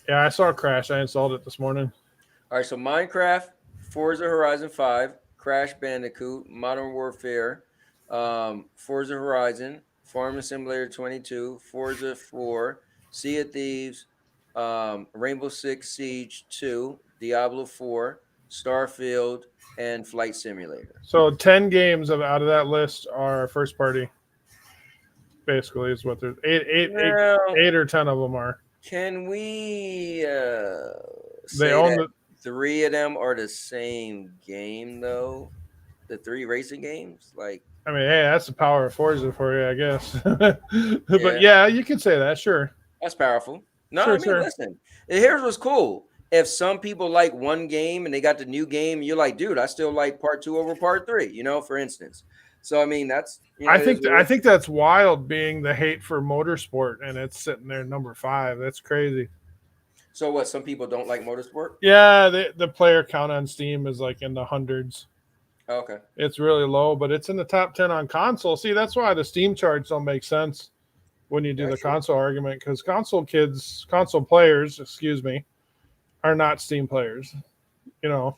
Yeah, I saw a crash. I installed it this morning. All right, so Minecraft, Forza Horizon 5, Crash Bandicoot, Modern Warfare, Forza Horizon, Farming Simulator 22, Forza 4, Sea of Thieves, Rainbow Six Siege 2, Diablo 4, Starfield, and Flight Simulator. So 10 games out of that list are first party. Basically, is what there's eight or 10 of them are. Can we They say own that 3 of them are the same game though? The 3 racing games, like. I mean, hey, that's the power of Forza for you, I guess. But Yeah. yeah, you can say that, sure. That's powerful. No, Sure, I mean, listen. Here's what's cool. If some people like one game and they got the new game, and you're like, dude, I still like part 2 over part 3. For instance. So I mean, that's I think that's wild, being the hate for motorsport, and it's sitting there number 5. That's crazy. So what? Some people don't like motorsport. Yeah, the player count on Steam is like in the hundreds. Okay. It's really low, but it's in the top 10 on console. See, that's why the Steam charts don't make sense when you do the console argument, because console players, are not Steam players. They're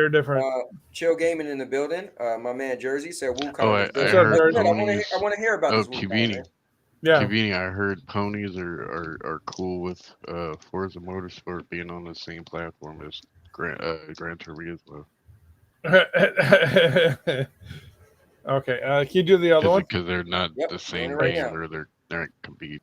different. Chill Gaming in the building. My man Jersey said Wukong. Oh, I heard ponies. I want to hear about this Kivini. Wukong. Yeah, Kivini, I heard ponies are cool with Forza Motorsport being on the same platform as Gran Turismo. Okay, can you do the other one? Because they're not the same game, or they're not compete.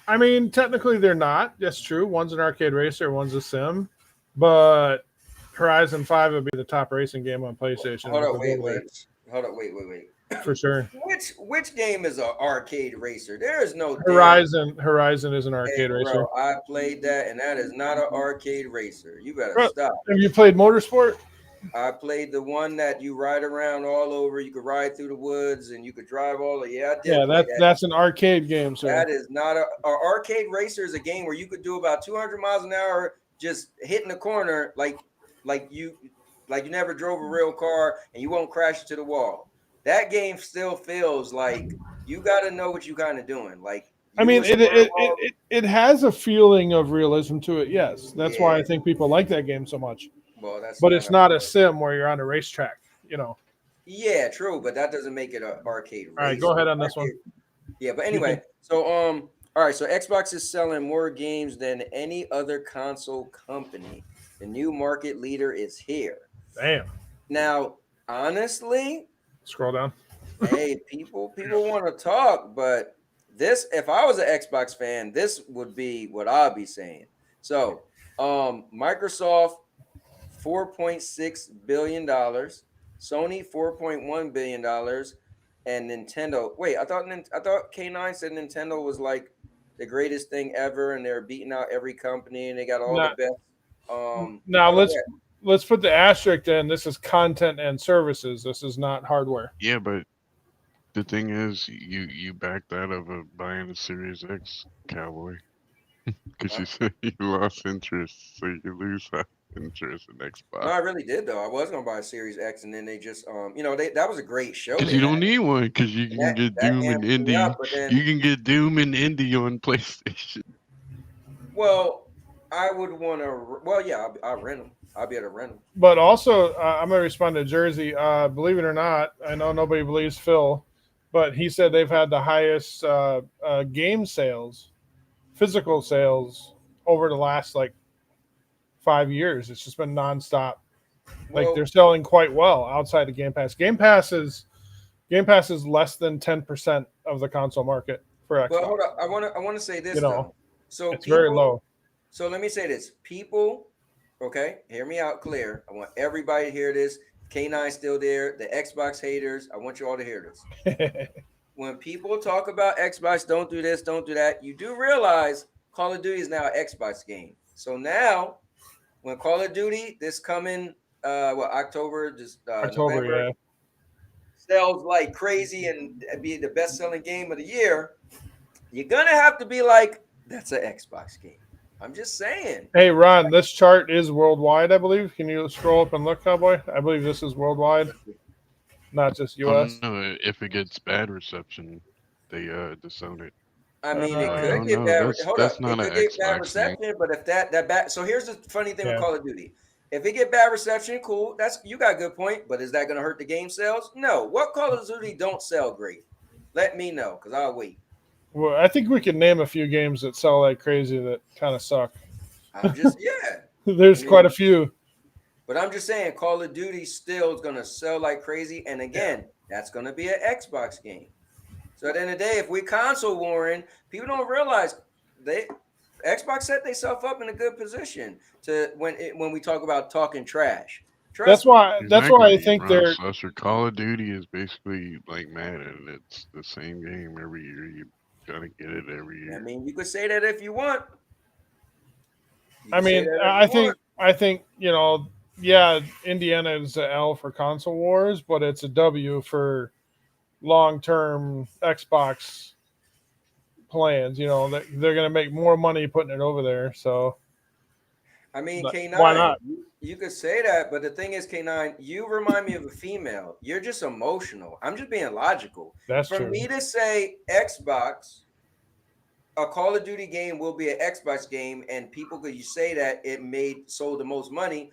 I mean, technically they're not. That's true. One's an arcade racer, one's a sim. But Horizon 5 would be the top racing game on PlayStation. Hold up, wait. For sure. Which game is an arcade racer? There is no Horizon. Horizon is an arcade racer. I played that, and that is not an arcade racer. You better stop. Have you played Motorsport? I played the one that you ride around all over. You could ride through the woods, and you could drive all the. Yeah, I did. Yeah, that's an arcade game. So that is not a arcade racer. Is a game where you could do about 200 miles an hour, just hitting the corner like you never drove a real car, and you won't crash into the wall. That game still feels like you got to know what you kind of doing. Like, I mean, it has a feeling of realism to it. Yes, that's why I think people like that game so much. Well, but it's not a sim where you're on a racetrack, Yeah, true, but that doesn't make it an arcade race. All right, go ahead on this one. Yeah, but anyway, so all right, so Xbox is selling more games than any other console company. The new market leader is here. Damn. Now, honestly, scroll down. Hey, people want to talk, but if I was an Xbox fan, this would be what I'd be saying. So, Microsoft, $4.6 billion, Sony, $4.1 billion, and Nintendo. Wait, I thought K9 said Nintendo was like the greatest thing ever, and they're beating out every company, and they got all the best. Now let's put the asterisk in. This is content and services. This is not hardware. Yeah, but the thing is, you back that up of buying a Series X, cowboy, because you said you lost interest, so you lose interest in Xbox. No, I really did though. I was gonna buy a Series X, and then they just that was a great show. Because you don't need one, because you can get Doom and Indie. You can get Doom and Indie on PlayStation. Well, I would want to. Well, yeah, I'll rent them. I'll be able to rent them. But also, I'm gonna respond to Jersey. Believe it or not, I know nobody believes Phil, but he said they've had the highest game sales, physical sales, over the last 5 years. It's just been nonstop. They're selling quite well outside of Game Pass. Game Pass is less than 10% of the console market for Xbox. Well, hold up. I want to say this though. So it's very low. So let me say this. People, okay, hear me out clear. I want everybody to hear this. K9 still there. The Xbox haters, I want you all to hear this. When people talk about Xbox, don't do this, don't do that, you do realize Call of Duty is now an Xbox game. So now, when Call of Duty this coming October, November, sells like crazy and be the best-selling game of the year, you're gonna have to be like, that's an Xbox game. I'm just saying. Hey, Ron, this chart is worldwide, I believe. Can you scroll up and look, Cowboy? I believe this is worldwide, not just U.S. No, if it gets bad reception, they disown it. I mean, it could get bad. Hold up, it could get bad reception, but if that bad. So here's the funny thing with Call of Duty. If it get bad reception, cool. That's you got a good point. But is that going to hurt the game sales? No. What Call of Duty don't sell great? Let me know, because I'll wait. Well, I think we can name a few games that sell like crazy that kind of suck. I'm just yeah. There's quite a few. But I'm just saying, Call of Duty still is going to sell like crazy. And again, that's going to be an Xbox game. So at the end of the day, if we console warring, people don't realize Xbox set themselves up in a good position to when we talk about talking trash. That's why I think they're. So Call of Duty is basically like Madden. It's the same game every year. You gotta get it every year. I mean, you could say that if you want. I mean, I think yeah, Indiana is an L for console wars, but it's a W for long-term Xbox plans. They're going to make more money putting it over there. So, I mean, K9, why not? You could say that, but the thing is, K9, you remind me of a female. You're just emotional. I'm just being logical. That's For true. me to say Xbox, a Call of Duty game will be an Xbox game, and people could you say that it sold the most money.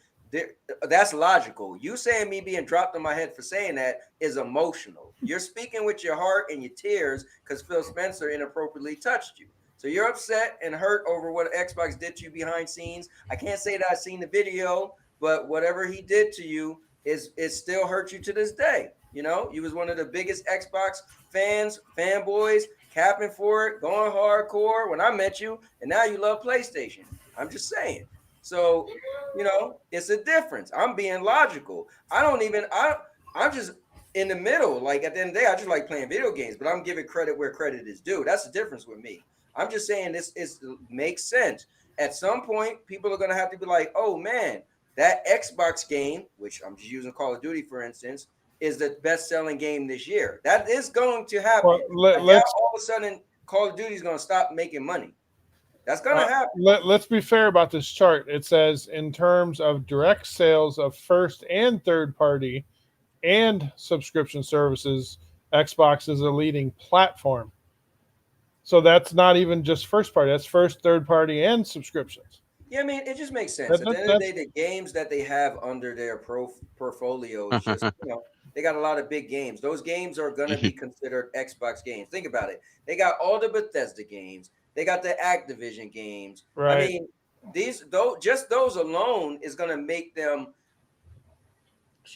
That's logical. You saying me being dropped on my head for saying that is emotional. You're speaking with your heart and your tears because Phil Spencer inappropriately touched you. So you're upset and hurt over what Xbox did to you behind scenes. I can't say that I've seen the video, but whatever he did to you it still hurt you to this day. You was one of the biggest Xbox fanboys, capping for it, going hardcore when I met you, and now you love PlayStation. I'm just saying. So, it's a difference. I'm being logical. I'm just in the middle. Like at the end of the day, I just like playing video games, but I'm giving credit where credit is due. That's the difference with me. I'm just saying this makes sense. At some point, people are going to have to be like, oh man, that Xbox game, which I'm just using Call of Duty, for instance, is the best-selling game this year. That is going to happen. Well, all of a sudden, Call of Duty is going to stop making money. That's going to happen. Let's be fair about this chart. It says in terms of direct sales of first and third party and subscription services, Xbox is a leading platform. So that's not even just first party. That's first, third party, and subscriptions. Yeah, I mean, it just makes sense. At the end of the day, the games that they have under their portfolio is just, they got a lot of big games. Those games are going to be considered Xbox games. Think about it. They got all the Bethesda games. They got the Activision games. Right. I mean, just those alone is going to make them,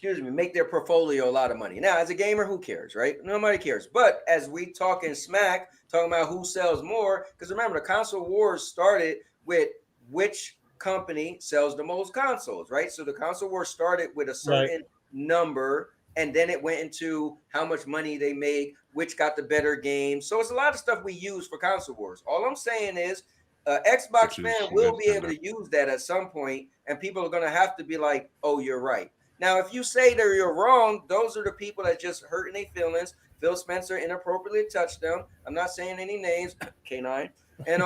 make their portfolio a lot of money. Now, as a gamer, who cares, right? Nobody cares. But as we talking about who sells more, because remember, the console wars started with which company sells the most consoles, right? So the console war started with a certain number, and then it went into how much money they make, which got the better games. So it's a lot of stuff we use for console wars. All I'm saying is Xbox fan will be able to use that at some point, and people are going to have to be like, oh, you're right. Now, if you say that you're wrong, those are the people that just hurting their feelings. Phil Spencer inappropriately touched them. I'm not saying any names, K9. And,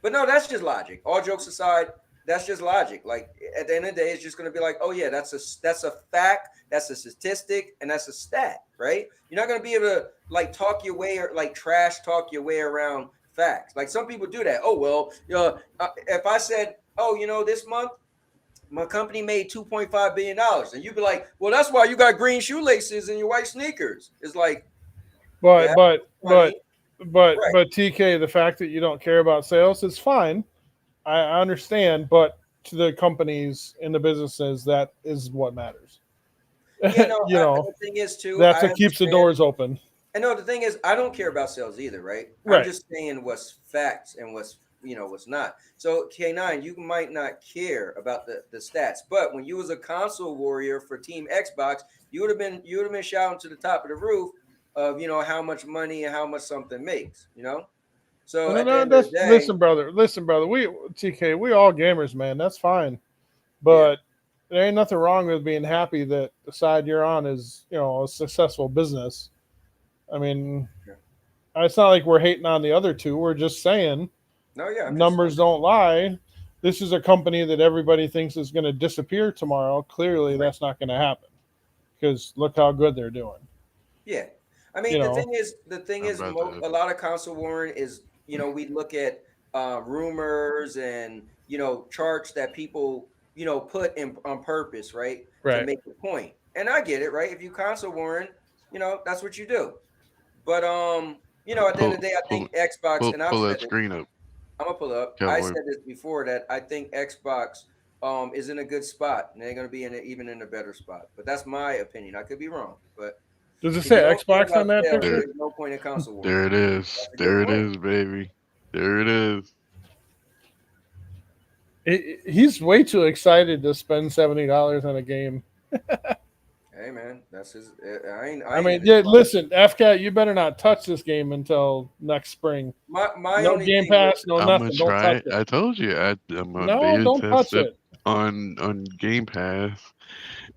but no, that's just logic. All jokes aside, that's just logic. Like at the end of the day, it's just going to be like, oh yeah, that's a fact, that's a statistic, and that's a stat, right? You're not going to be able to like talk your way or like trash talk your way around facts. Like some people do that. Oh well, if I said, oh, this month my company made $2.5 billion, and you'd be like, well, that's why you got green shoelaces and your white sneakers. It's like, but TK, the fact that you don't care about sales is fine. I understand, but to the companies and the businesses, that is what matters. Yeah, no, the thing is too, that's what keeps the doors open. And no, the thing is, I don't care about sales either, right? Right. I'm just saying what's facts and what's not. So K9, you might not care about the stats, but when you was a console warrior for Team Xbox, you would have been shouting to the top of the roof of how much money and how much something makes, So listen, brother, we all gamers, man. That's fine, but there ain't nothing wrong with being happy that the side you're on is a successful business. I mean, it's not like we're hating on the other two. We're just saying, numbers don't lie. This is a company that everybody thinks is going to disappear tomorrow. Clearly, that's not going to happen because look how good they're doing. Yeah. I mean, the thing is, a lot of console warring is, we look at rumors and, charts that people put in on purpose, right? Right. To make a point. And I get it, right? If you console warring, that's what you do. But at the end of the day, I think Xbox, and I've pull said that it, screen up. I'm gonna pull it up. I said this before that I think Xbox is in a good spot, and they're gonna be even in a better spot. But that's my opinion. I could be wrong, but does it if say you don't care Xbox about on that sales, picture? there's no point in console war. There it is. There it is, baby. There it is. He's way too excited to spend $70 on a game. Hey man, that's his. I mean, yeah. Listen, FCAT, you better not touch this game until next spring. My no only Game thing Pass, no I'm nothing. gonna Don't try touch it. it. I told you I'm gonna No, beta don't touch test it it. on Game Pass.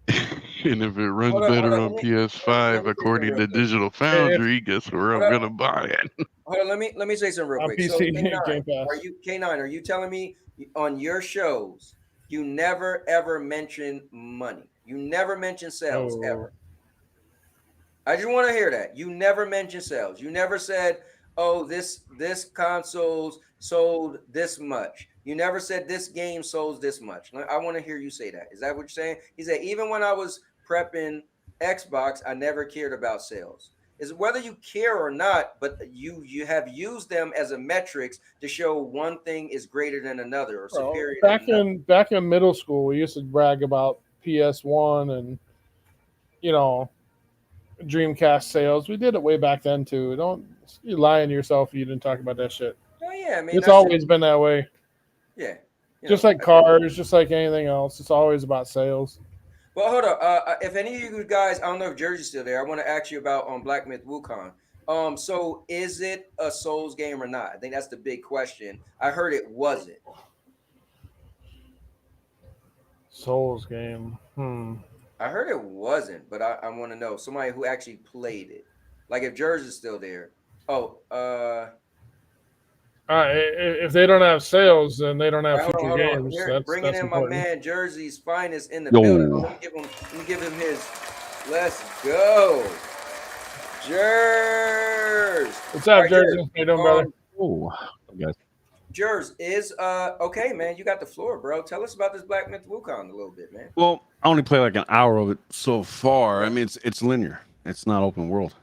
And if it runs Hold on, better let on me PS5 say something according real to quick. Digital Foundry, guess where I'm gonna buy it. Hold on, let me say something real On quick. PC, So K9, Game Pass. Are you telling me on your shows you never ever mention money? You never mention sales ever. I just want to hear that. You never mention sales. You never said, "Oh, this console's sold this much." You never said this game sold this much. I want to hear you say that. Is that what you're saying? He said, even when I was prepping Xbox, I never cared about sales. Is whether you care or not, but you have used them as a metrics to show one thing is greater than another or superior than another. Back in middle school, we used to brag about PS1 and Dreamcast sales. We did it way back then too. You lying to yourself if you didn't talk about that shit. Oh yeah, I mean It's always been that way. Yeah. Just like cars, just like anything else. It's always about sales. Well, hold up. If any of you guys, I don't know if Jersey's still there. I want to ask you about Black Myth Wukong. So is it a Souls game or not? I think that's the big question. I heard it wasn't. Souls game. I heard it wasn't, but I want to know somebody who actually played it. Like if Jersey's still there. If they don't have sales, then they don't have future games. Here, bringing that's in important. my man Jersey's finest in the building. Let me give him his. Let's go, Jers. What's up, Jersey? How you doing, brother? Oh, guys. Jers is okay, man. You got the floor, bro. Tell us about this Black Myth Wukong a little bit, man. Well, I only play like an hour of it so far. I mean, it's linear. It's not open world.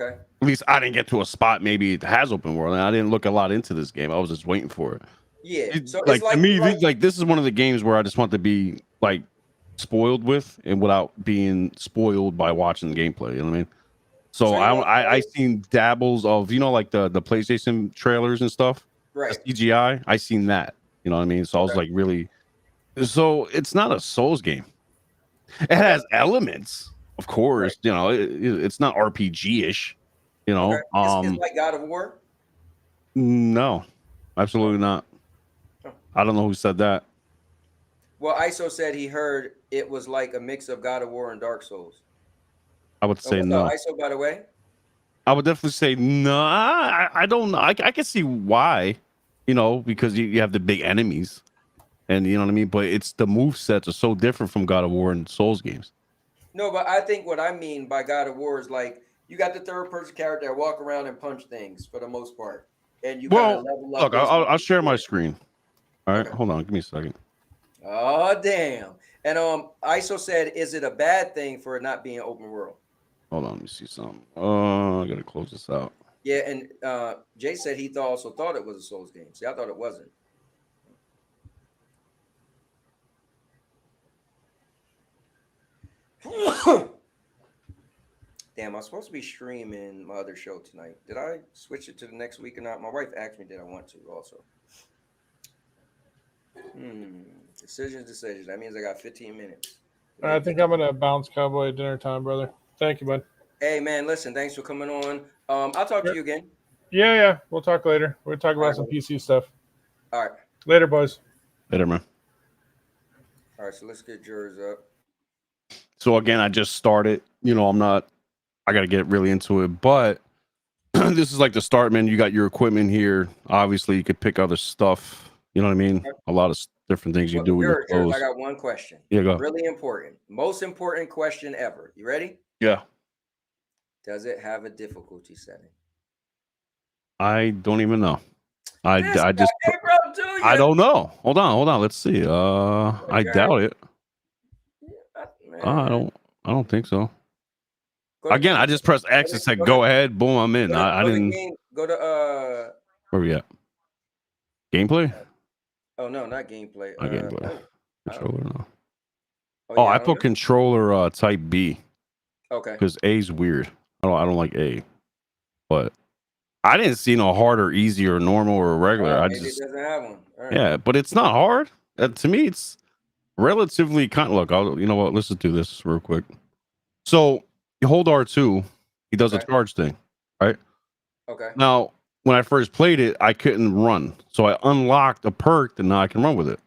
Okay. At least I didn't get to a spot. Maybe it has open world, and I didn't look a lot into this game. I was just waiting for it. Yeah. So like, it's like to me, like this is one of the games where I just want to be like spoiled with, and without being spoiled by watching the gameplay. You know what I mean? So I seen dabbles of like the PlayStation trailers and stuff. Right. CGI. I seen that. You know what I mean? So I was like really. So it's not a Souls game. It has elements, of course. Right. It's not RPG-ish. It's like God of War. No, absolutely not. I don't know who said that. Well, ISO said he heard it was like a mix of God of War and Dark Souls. I would say no. ISO, by the way. I would definitely say no. I don't know. I can see why. Because you have the big enemies, and you know what I mean. But it's the move sets are so different from God of War and Souls games. No, but I think what I mean by God of War is like you got the third person character that walk around and punch things for the most part, and you got to level up. Look, I'll share my screen. All right, hold on, give me a second. Oh damn! And ISO said, "Is it a bad thing for it not being open world?" Hold on, let me see something. I gotta close this out. Yeah, and Jay said he also thought it was a Souls game. See, I thought it wasn't. Damn, I'm supposed to be streaming my other show tonight. Did I switch it to the next week or not? My wife asked me, did I want to also? Decisions. That means I got 15 minutes. I think I'm going to bounce Cowboy at dinner time, brother. Thank you, bud. Hey, man, listen, thanks for coming on. I'll talk to you again. Yeah. We'll talk later. We'll talk about some PC stuff. All right. Later, boys. Later, man. All right, so let's get yours up. So again, I just started. I got to get really into it, but this is like the start, man. You got your equipment here. Obviously, you could pick other stuff. You know what I mean? A lot of different things you do with your clothes. I got one question. Yeah, go. Really important. Most important question ever. You ready? Yeah. Does it have a difficulty setting? I don't even know. I just. Hey, bro, up to you. I don't know. Hold on. Let's see. I doubt it. I don't think so. Again, I just pressed X and said go ahead. Boom, I'm in. I didn't. Go to Where we at? Gameplay? Oh no, not gameplay. Not gameplay. Controller. No. Oh, I put controller type B. Okay. Because A's weird. I don't like A. But I didn't see no hard or easy or normal or regular. I Maybe just it doesn't have one. All right. yeah, but it's not hard. To me, it's relatively kind. Look, you know what? Let's just do this real quick. So you hold R2, he does a charge thing, right? Okay. Now, when I first played it, I couldn't run, so I unlocked a perk, and now I can run with it.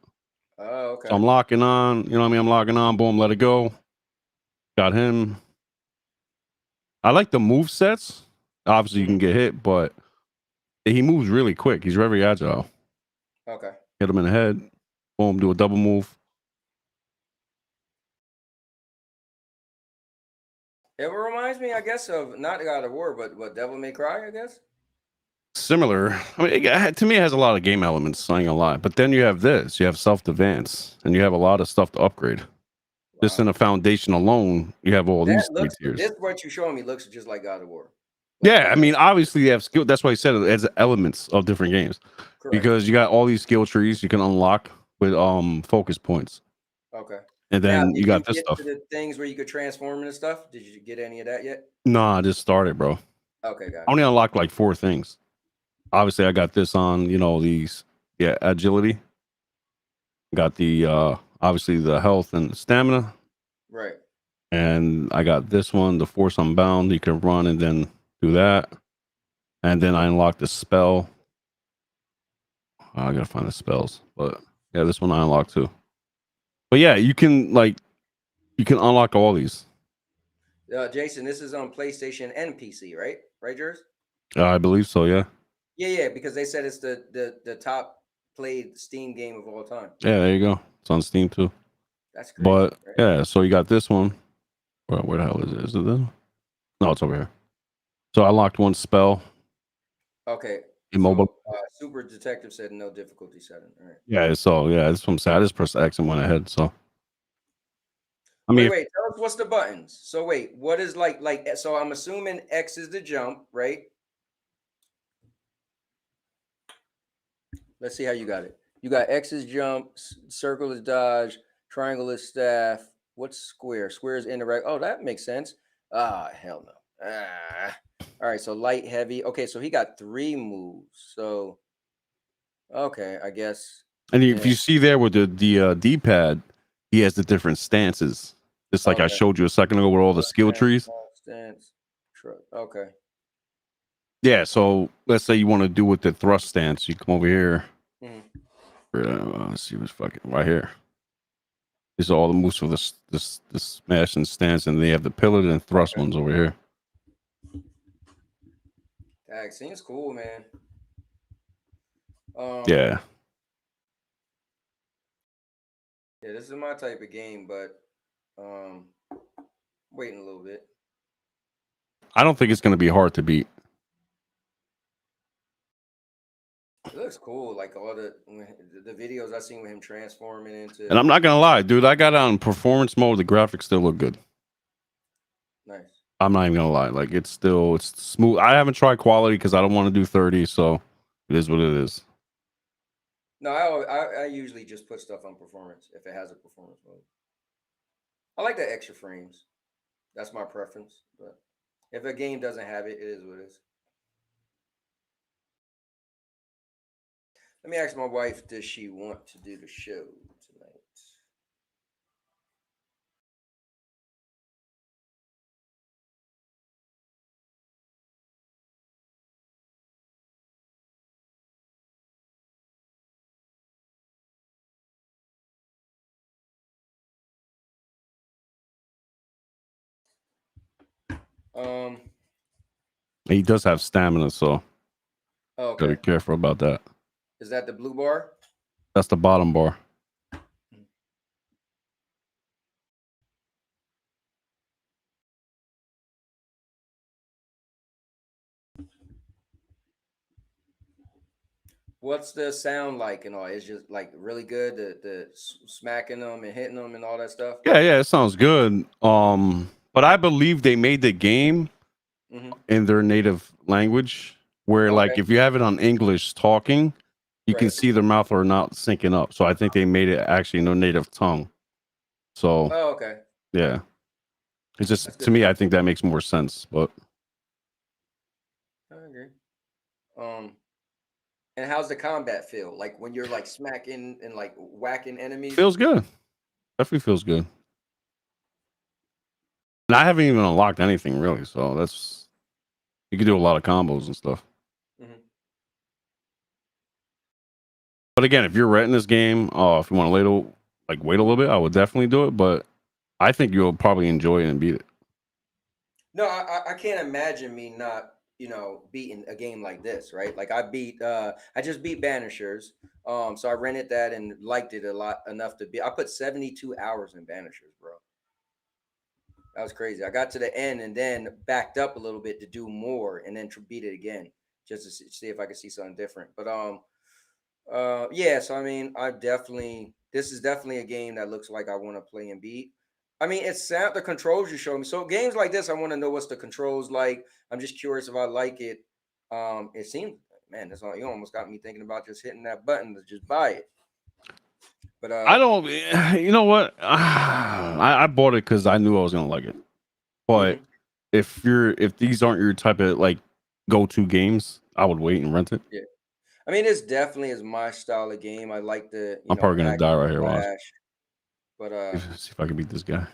Oh, okay. So I'm locking on. You know what I mean? I'm locking on. Boom, let it go. Got him. I like the move sets. Obviously, you can get hit, but he moves really quick. He's very agile. Okay. Hit him in the head. Boom, do a double move. It reminds me, I guess, of not God of War, but Devil May Cry, I guess. Similar. I mean, to me, it has a lot of game elements. Saying a lot, but then you have this. You have self-defense, and you have a lot of stuff to upgrade. Just in a foundation alone, you have all these three tiers. This what you're showing me looks just like God of War. Yeah, I mean, obviously you have skill. That's why I said it as elements of different games. Correct. Because you got all these skill trees you can unlock with focus points. Okay. And then now, you got this get stuff. to the things where you could transform and stuff. Did you get any of that yet? Nah, I just started, bro. Okay, got it. I only unlocked like 4 things. Obviously, I got this on, these agility. Got the obviously the health and the stamina. Right. And I got this one, the force unbound. You can run and then do that. And then I unlocked the spell. I gotta find the spells, but yeah, this one I unlocked too. But yeah, you can unlock all these. Jason, this is on PlayStation and PC, right? Right, Jers? I believe so. Yeah. Yeah, because they said it's the top played Steam game of all time. Yeah, there you go. It's on Steam too. That's great. But right? yeah, so you got this one. Where the hell is it? Is it this? No, it's over here. So I unlocked one spell. Okay. Immobile. So, Super Detective said no difficulty setting. All right. Yeah, so yeah, this one sad. I just pressed X and went ahead. So I mean, wait, tell us what's the buttons. So wait, what is like so I'm assuming X is the jump, right? Let's see how you got it. You got X is jump, circle is dodge, triangle is staff. What's square? Square is interact. Oh, that makes sense. Ah, hell no. All right, so light, heavy. Okay, so he got 3 moves. So okay, I guess. and if you see there with the D-pad, he has the different stances. Just like I showed you a second ago with all the skill trees. Stance. Okay. Yeah, so let's say you want to do with the thrust stance. You come over here. Let's see what's fucking right here. These are all the moves for this smash and stance, and they have the pillared and thrust ones over here. That seems cool, man. Yeah. Yeah, this is my type of game, but waiting a little bit. I don't think it's going to be hard to beat. It looks cool, like all the videos I've seen with him transforming into. And I'm not going to lie, dude. I got on performance mode. The graphics still look good. Nice. I'm not even going to lie. Like it's smooth. I haven't tried quality because I don't want to do 30. So it is what it is. No, I usually just put stuff on performance if it has a performance mode. I like the extra frames. That's my preference. But if a game doesn't have it, it is what it is. Let me ask my wife, does she want to do the show tonight? He does have stamina, so okay. Gotta be careful about that. Is that the blue bar? That's the bottom bar. What's the sound like and all? It's just like really good. The smacking them and hitting them and all that stuff. Yeah, it sounds good. But I believe they made the game in their native language, where like if you have it on English talking, you can see their mouth are not syncing up. So I think they made it actually in their native tongue. So okay. Yeah, it's just to me, I think that makes more sense. But I agree. And how's the combat feel? Like when you're like smacking and like whacking enemies? feels good. Definitely feels good. And I haven't even unlocked anything really, so that's you can do a lot of combos and stuff. But again, if you're renting this game, if you want to wait a little bit, I would definitely do it. But I think you'll probably enjoy it and beat it. No, I can't imagine me not, beating a game like this, right? Like I just beat Banishers. So I rented that and liked it a lot enough to I put 72 hours in Banishers, bro. That was crazy. I got to the end and then backed up a little bit to do more and then beat it again just to see if I could see something different. But yeah, so I mean, this is definitely a game that looks like I want to play and beat. I mean, it's the controls you show me. So games like this, I want to know what's the controls like. I'm just curious if I like it. It seems, man, you almost got me thinking about just hitting that button to just buy it. But I don't. You know what? I bought it because I knew I was gonna like it. But if these aren't your type of like go-to games, I would wait and rent it. Yeah, I mean, it's definitely is my style of game. I like the. I'm probably gonna die right here. Watch. But see if I can beat this guy.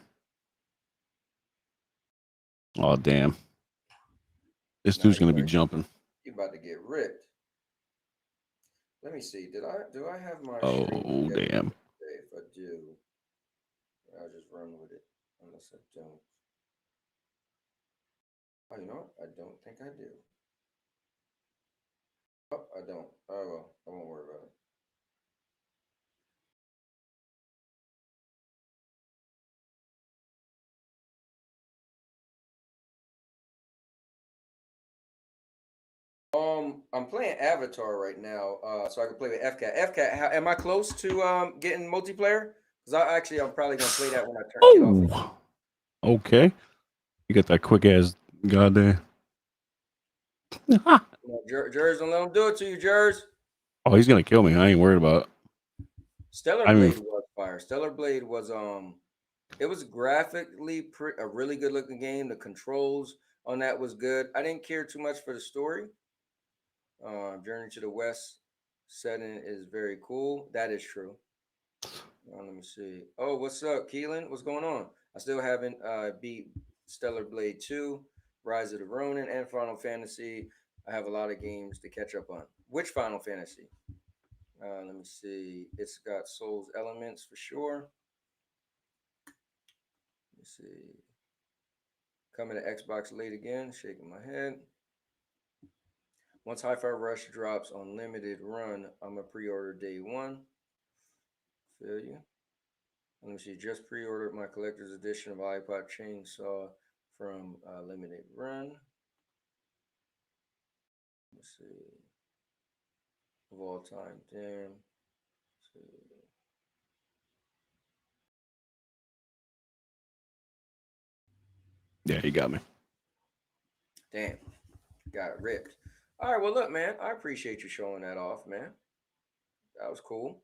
Oh damn! This dude's gonna be jumping. You about to get ripped. Let me see. Do I have my? Oh damn! If I do, I'll just run with it. Unless I don't. Oh, you know what? I don't think I do. Oh, I don't. Oh well, I won't worry about it. I'm playing Avatar right now, so I can play with FCAT. FCAT, am I close to getting multiplayer? Because I'm probably gonna play that when I turn it off. Okay, you got that quick ass goddamn. Jers, don't let him do it to you, Jers. Oh, he's gonna kill me. I ain't worried about it. Stellar Blade was fire. Stellar Blade was it was graphically a really good looking game. The controls on that was good. I didn't care too much for the story. Journey to the West setting is very cool. That is true. Let me see. Oh, what's up, Keelan? What's going on? I still haven't beat Stellar Blade 2, Rise of the Ronin, and Final Fantasy. I have a lot of games to catch up on. Which Final Fantasy? Let me see. It's got Souls elements for sure. Let me see. Coming to Xbox late again. Shaking my head. Once Hi-Fi Rush drops on limited run, I'm a pre-order day one. Feel you. Let me see. Just pre-ordered my collector's edition of iPod Chainsaw from limited run. Let's see. Of all time, damn. Let's see. Yeah, he got me. Damn. Got ripped. All right, well, look, man, I appreciate you showing that off, man. That was cool.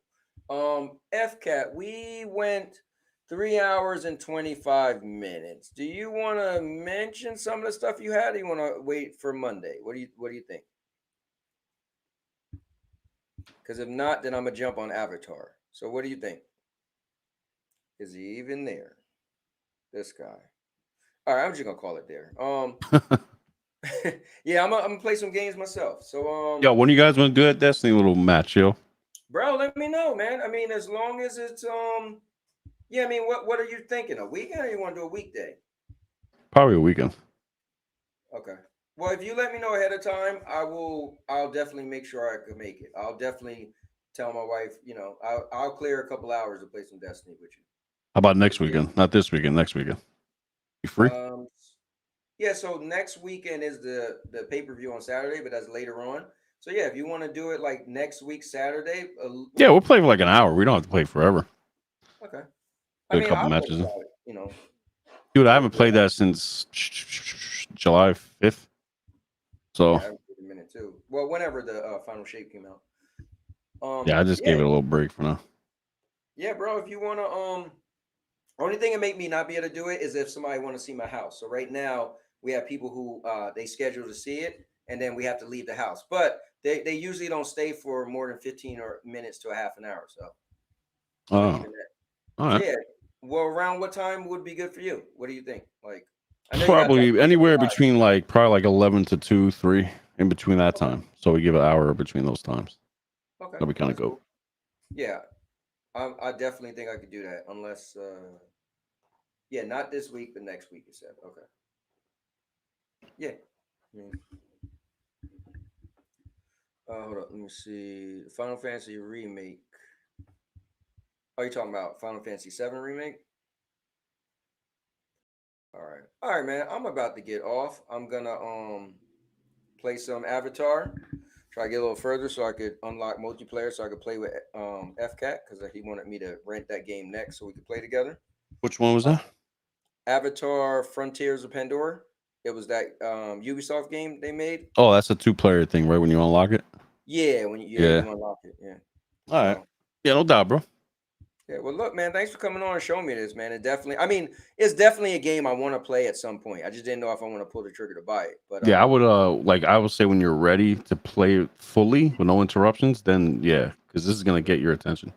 FCAT, we went 3 hours and 25 minutes. Do you want to mention some of the stuff you had? Or you want to wait for Monday? What do you think? Because if not, then I'm gonna jump on Avatar. So what do you think? Is he even there? This guy. All right, I'm just gonna call it there. Yeah, I'm gonna play some games myself. So yo, when you guys want to do that Destiny little match, yo? Bro, let me know, man. I mean, as long as it's yeah, I mean, what are you thinking? A weekend or you want to do a weekday? Probably a weekend. Okay. Well, if you let me know ahead of time, I'll definitely make sure I can make it. I'll definitely tell my wife, I'll clear a couple hours to play some Destiny with you. How about next weekend? Not this weekend, next weekend. You free? Yeah, so next weekend is the pay-per-view on Saturday, but that's later on. So yeah, if you want to do it like next week Saturday, Yeah, we'll play for like an hour. We don't have to play forever. Okay. Get a couple matches in. Dude, I haven't played that since July 5th. So yeah, a minute too. Well, whenever the Final Shape came out. Yeah, I just gave it a little break for now. Yeah, bro. If you wanna, only thing that make me not be able to do it is if somebody want to see my house. So right now we have people who they schedule to see it, and then we have to leave the house. But they usually don't stay for more than 15 minutes to a half an hour. So. Oh. All right. So yeah. Well, around what time would be good for you? What do you think? Like, Probably anywhere between probably like 11 to 2, 3, in between that time. So we give an hour between those times. Okay. That'd be kind of cool. Yeah, I definitely think I could do that. Unless, yeah, not this week, but next week. You said okay. Yeah. Hold up. Let me see. Final Fantasy remake. Are you talking about Final Fantasy 7 remake? All right, man. I'm about to get off. I'm gonna play some Avatar. Try to get a little further so I could unlock multiplayer so I could play with FCAT because he wanted me to rent that game next so we could play together. Which one was that? Avatar Frontiers of Pandora. It was that Ubisoft game they made. Oh, that's a 2-player thing, right? When you unlock it? Yeah, when you unlock it. Yeah. All right. Yeah, no doubt, bro. Yeah, well, look, man, thanks for coming on and showing me this, man. It's definitely a game I want to play at some point. I just didn't know if I want to pull the trigger to buy it. But Yeah, I would I would say when you're ready to play it fully with no interruptions, then yeah, because this is gonna get your attention.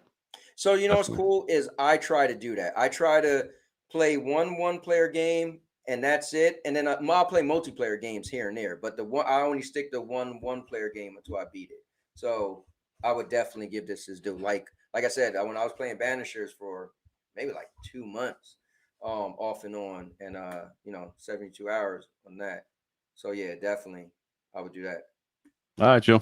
So you know what's cool is I try to do that. I try to play one player game and that's it, and then I'll play multiplayer games here and there. But I only stick to one player game until I beat it. So I would definitely give this his due. Like I said, when I was playing Banishers for maybe like 2 months, off and on, and 72 hours on that. So yeah, definitely, I would do that. All right, Joe.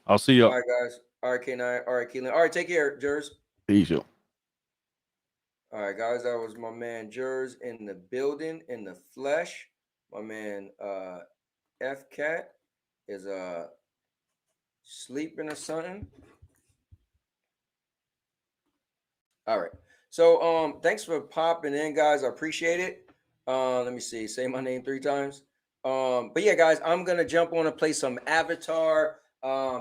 I'll see you. All right, guys. All right, K9. All right, Keelan. All right, take care, Jers. Peace, Joe. All right, guys. That was my man Jers in the building, in the flesh. My man FCAT is sleeping or something. All right. So thanks for popping in, guys. I appreciate it. Let me see. Say my name 3 times. But yeah, guys, I'm gonna jump on and play some Avatar.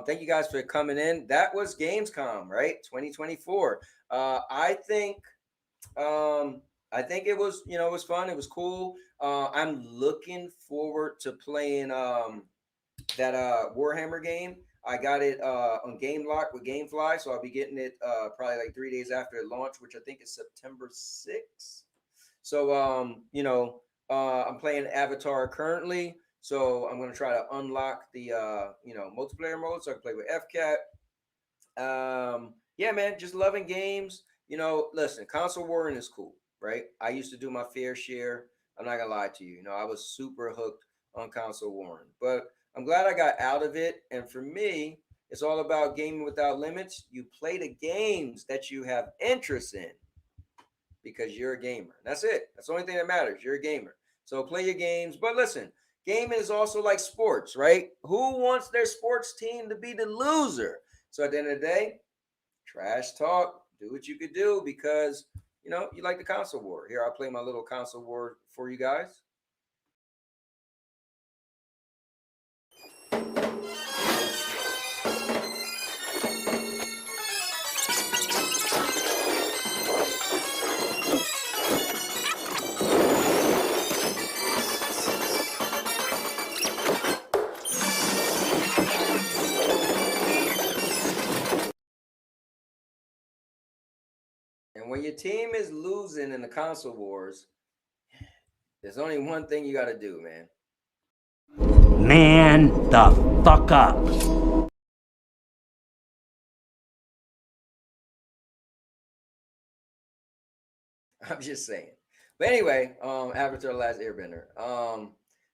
Thank you guys for coming in. That was Gamescom, right? 2024. I think it was, it was fun. It was cool. I'm looking forward to playing that Warhammer game. I got it on Game Lock with GameFly, so I'll be getting it probably like 3 days after it launch, which I think is September 6th. So I'm playing Avatar currently, so I'm gonna try to unlock the multiplayer mode so I can play with FCAT. Yeah, man, just loving games. Listen, console warring is cool, right? I used to do my fair share. I'm not gonna lie to you. I was super hooked on console warring, but I'm glad I got out of it. And for me, it's all about gaming without limits. You play the games that you have interest in because you're a gamer. That's it. That's the only thing that matters. You're a gamer. So play your games. But listen, gaming is also like sports, right? Who wants their sports team to be the loser? So at the end of the day, trash talk, do what you could do because, you like the console war. Here, I'll play my little console war for you guys. And when your team is losing in the console wars, there's only one thing you got to do, man. Man the fuck up. I'm just saying. But anyway, Avatar: The Last Airbender.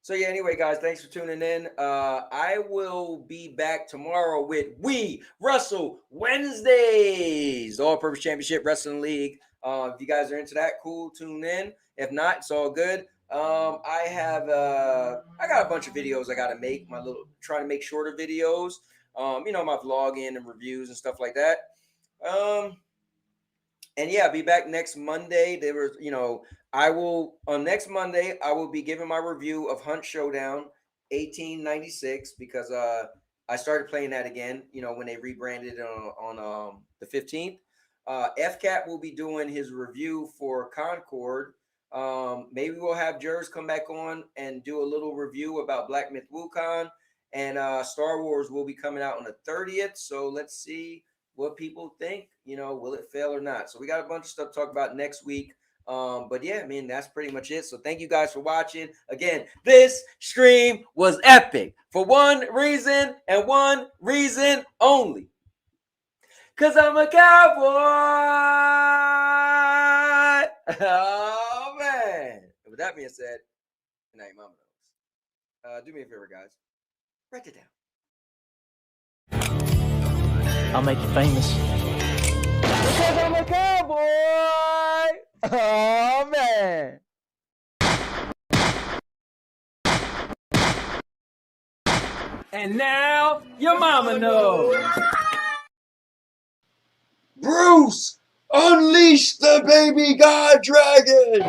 So yeah, anyway, guys, thanks for tuning in. I will be back tomorrow with We Wrestle Wednesdays, All-Purpose Championship Wrestling League. If you guys are into that, cool, tune in. If not, it's all good. I have I got a bunch of videos I got to make. Trying to make shorter videos. You know, my vlogging and reviews and stuff like that. And yeah, I'll be back next Monday. Next Monday I will be giving my review of Hunt Showdown 1896 because I started playing that again. You know, when they rebranded it on the 15th. FCat will be doing his review for Concord. Maybe we'll have Jers come back on and do a little review about Black Myth Wukong. And Star Wars will be coming out on the 30th. So let's see what people think. You know, will it fail or not? So we got a bunch of stuff to talk about next week. But yeah, I mean, that's pretty much it. So thank you guys for watching. Again, this stream was epic for one reason and one reason only. Because I'm a cowboy. Oh, man. With that being said, good night, Mama knows. Do me a favor, guys. Write it down. I'll make you famous. Because I'm a cowboy. Oh, man. And now your mama knows. Bruce, unleash the baby god dragon.